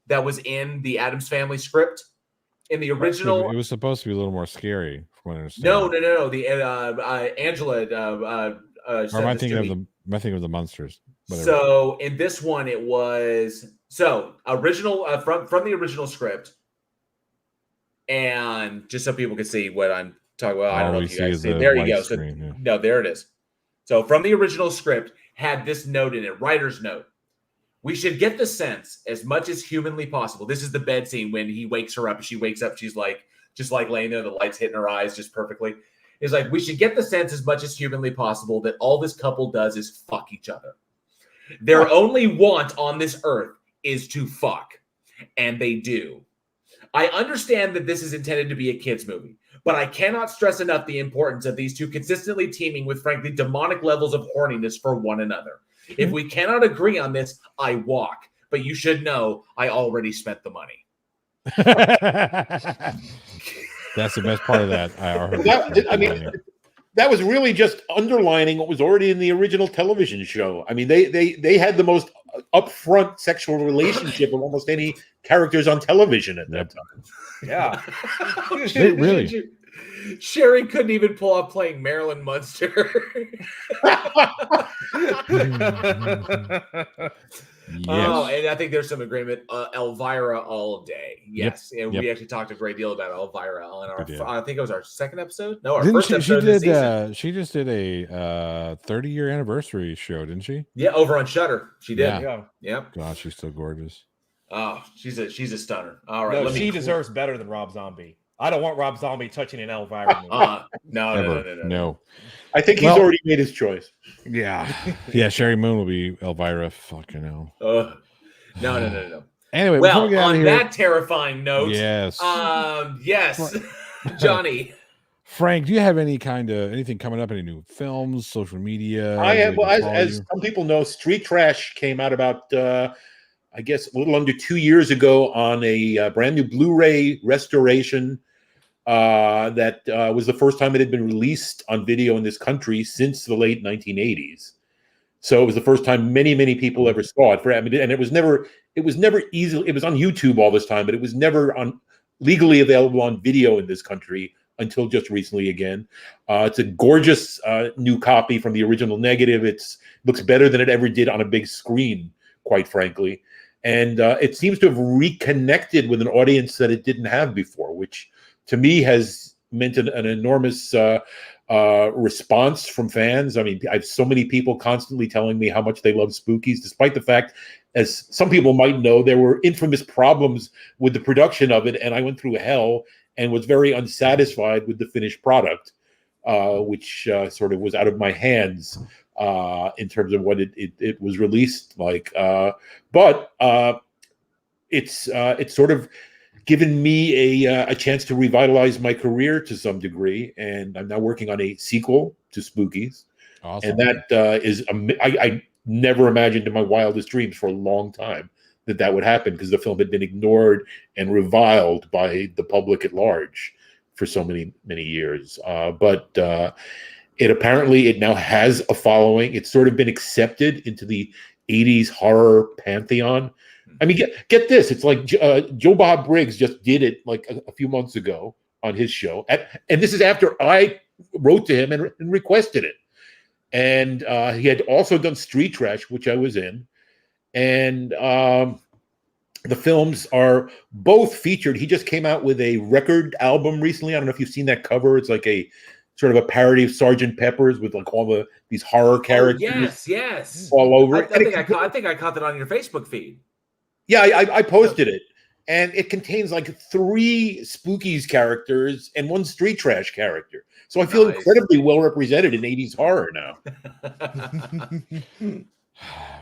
that was in the Addams Family script in the original. It was supposed to be a little more scary. No. The Angela. Or am I thinking of the Munsters? Whatever. So in this one, it was original from the original script, and just so people can see what I'm talking about. I don't know if you guys see. There you go. No, there it is. So from the original script had this note in it, writer's note. We should get the sense as much as humanly possible. This is the bed scene when he wakes her up and she wakes up. She's like just like laying there, the lights hitting her eyes just perfectly. Is like, we should get the sense as much as humanly possible that all this couple does is fuck each other. Their only want on this earth is to fuck, and they do. I understand that this is intended to be a kid's movie, but I cannot stress enough the importance of these two consistently teaming with, frankly, demonic levels of horniness for one another. If we cannot agree on this, I walk. But you should know I already spent the money. That's the best part of that. That was really just underlining what was already in the original television show. I mean, they had the most upfront sexual relationship of almost any characters on television at that time. Yeah. Really? Sherry couldn't even pull off playing Marilyn Munster. Yes. Oh, and I think there's some agreement. Elvira all day. Yes. And we actually talked a great deal about Elvira on our, I think it was our second episode. No, our first episode of the season. She just did a 30-year anniversary show, didn't she? Yeah, over on Shudder. She did. Yeah. Yep. God, she's so gorgeous. Oh, she's a stunner. All right. No, she deserves better than Rob Zombie. I don't want Rob Zombie touching an Elvira movie. No. I think he's already made his choice. Yeah. Yeah, Sherry Moon will be Elvira. Fucking hell. No. Anyway, well, before we get out on of here, that terrifying note, yes, Johnny. Frank, do you have anything coming up? Any new films, social media? I have. Well, as some people know, Street Trash came out about, I guess, a little under 2 years ago on a brand new Blu-ray restoration. That was the first time it had been released on video in this country since the late 1980s. So it was the first time many people ever saw it. And it was never easily. It was on YouTube all this time, but it was never legally available on video in this country until just recently again. It's a gorgeous new copy from the original negative. It looks better than it ever did on a big screen, quite frankly. And it seems to have reconnected with an audience that it didn't have before, which to me has meant an enormous response from fans. I mean, I have so many people constantly telling me how much they love Spookies, despite the fact, as some people might know, there were infamous problems with the production of it, and I went through hell and was very unsatisfied with the finished product, which sort of was out of my hands in terms of what it was released like. But it's sort of given me a chance to revitalize my career to some degree, and I'm now working on a sequel to Spookies. Awesome. And that is I never imagined in my wildest dreams for a long time that would happen, because the film had been ignored and reviled by the public at large for so many years. But it now has a following. It's sort of been accepted into the 80s horror pantheon. I mean, get this. It's like Joe Bob Briggs just did it like a few months ago on his show. And this is after I wrote to him and requested it. And he had also done Street Trash, which I was in. And the films are both featured. He just came out with a record album recently. I don't know if you've seen that cover. It's like a sort of a parody of Sgt. Pepper's with like all these horror characters. Yes. All over. I think I caught that on your Facebook feed. Yeah, I posted it. And it contains like 3 Spookies characters and 1 Street Trash character. So I feel incredibly well represented in 80s horror now.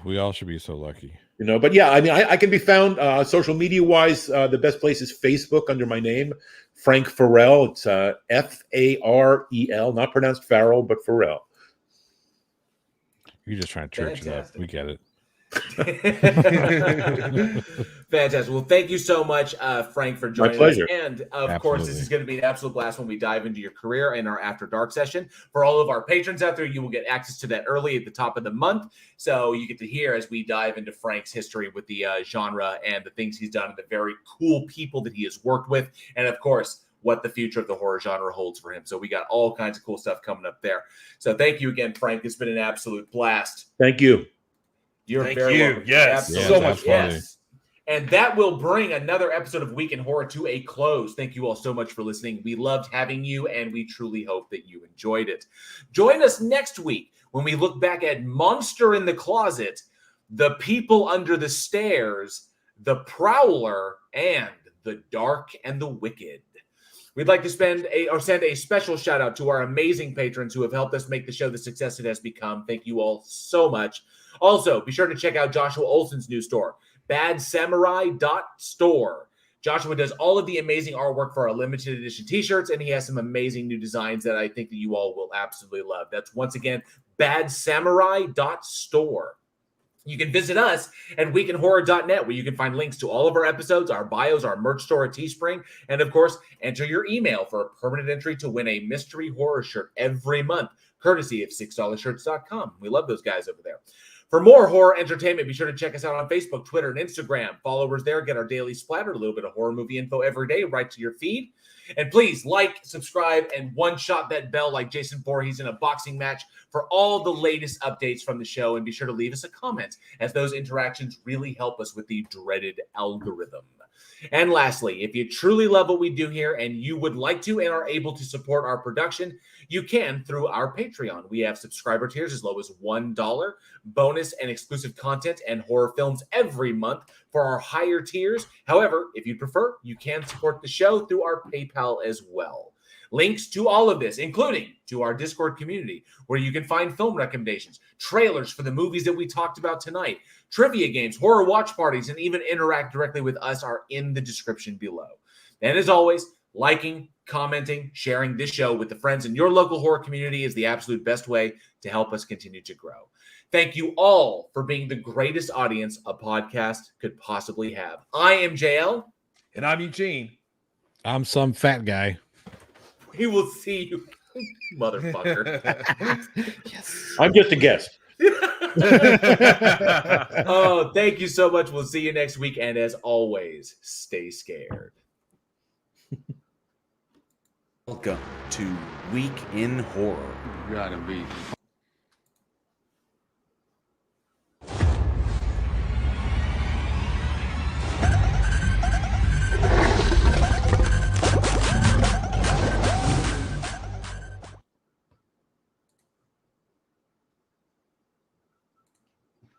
We all should be so lucky. But yeah, I mean, I can be found social media wise. The best place is Facebook under my name, Frank Farel. It's Farel, not pronounced Farrell, but Farel. You're just trying to church it up. We get it. Fantastic. Well, thank you so much, Frank, for joining My pleasure. us. And of course, this is going to be an absolute blast when we dive into your career in our After Dark session. For all of our patrons out there, you will get access to that early at the top of the month. So you get to hear as we dive into Frank's history with the genre and the things he's done and the very cool people that he has worked with. And of course, what the future of the horror genre holds for him. So we got all kinds of cool stuff coming up there. So thank you again, Frank. It's been an absolute blast. Thank you. You're Thank very you. welcome. Yes. So much. Yes. And that will bring another episode of Week in Horror to a close. Thank you all so much for listening. We loved having you, and we truly hope that you enjoyed it. Join us next week when we look back at Monster in the Closet, The People Under the Stairs, The Prowler, and The Dark and the Wicked. We'd like to send a special shout out to our amazing patrons who have helped us make the show the success it has become. Thank you all so much. Also, be sure to check out Joshua Olsen's new store, badsamurai.store. Joshua does all of the amazing artwork for our limited edition t-shirts, and he has some amazing new designs that I think that you all will absolutely love. That's once again, badsamurai.store. You can visit us at weekinhorror.net, where you can find links to all of our episodes, our bios, our merch store at Teespring, and of course, enter your email for a permanent entry to win a mystery horror shirt every month, courtesy of $6shirts.com. We love those guys over there. For more horror entertainment, be sure to check us out on Facebook, Twitter, and Instagram. Followers there get our daily splatter, a little bit of horror movie info every day right to your feed. And please like, subscribe, and one-shot that bell like Jason Voorhees in a boxing match for all the latest updates from the show. And be sure to leave us a comment, as those interactions really help us with the dreaded algorithm. And lastly, if you truly love what we do here and you would like to and are able to support our production, you can through our Patreon. We have subscriber tiers as low as $1, bonus and exclusive content and horror films every month for our higher tiers. However, if you prefer, you can support the show through our PayPal as well. Links to all of this, including to our Discord community, where you can find film recommendations, trailers for the movies that we talked about tonight, trivia games, horror watch parties, and even interact directly with us, are in the description below. And as always, liking, commenting, sharing this show with the friends in your local horror community is the absolute best way to help us continue to grow. Thank you all for being the greatest audience a podcast could possibly have. I am JL. And I'm Eugene. I'm some fat guy. We will see you, motherfucker. Yes. I'm just a guest. Oh, thank you so much. We'll see you next week. And as always, stay scared. Welcome to Week in Horror. You gotta be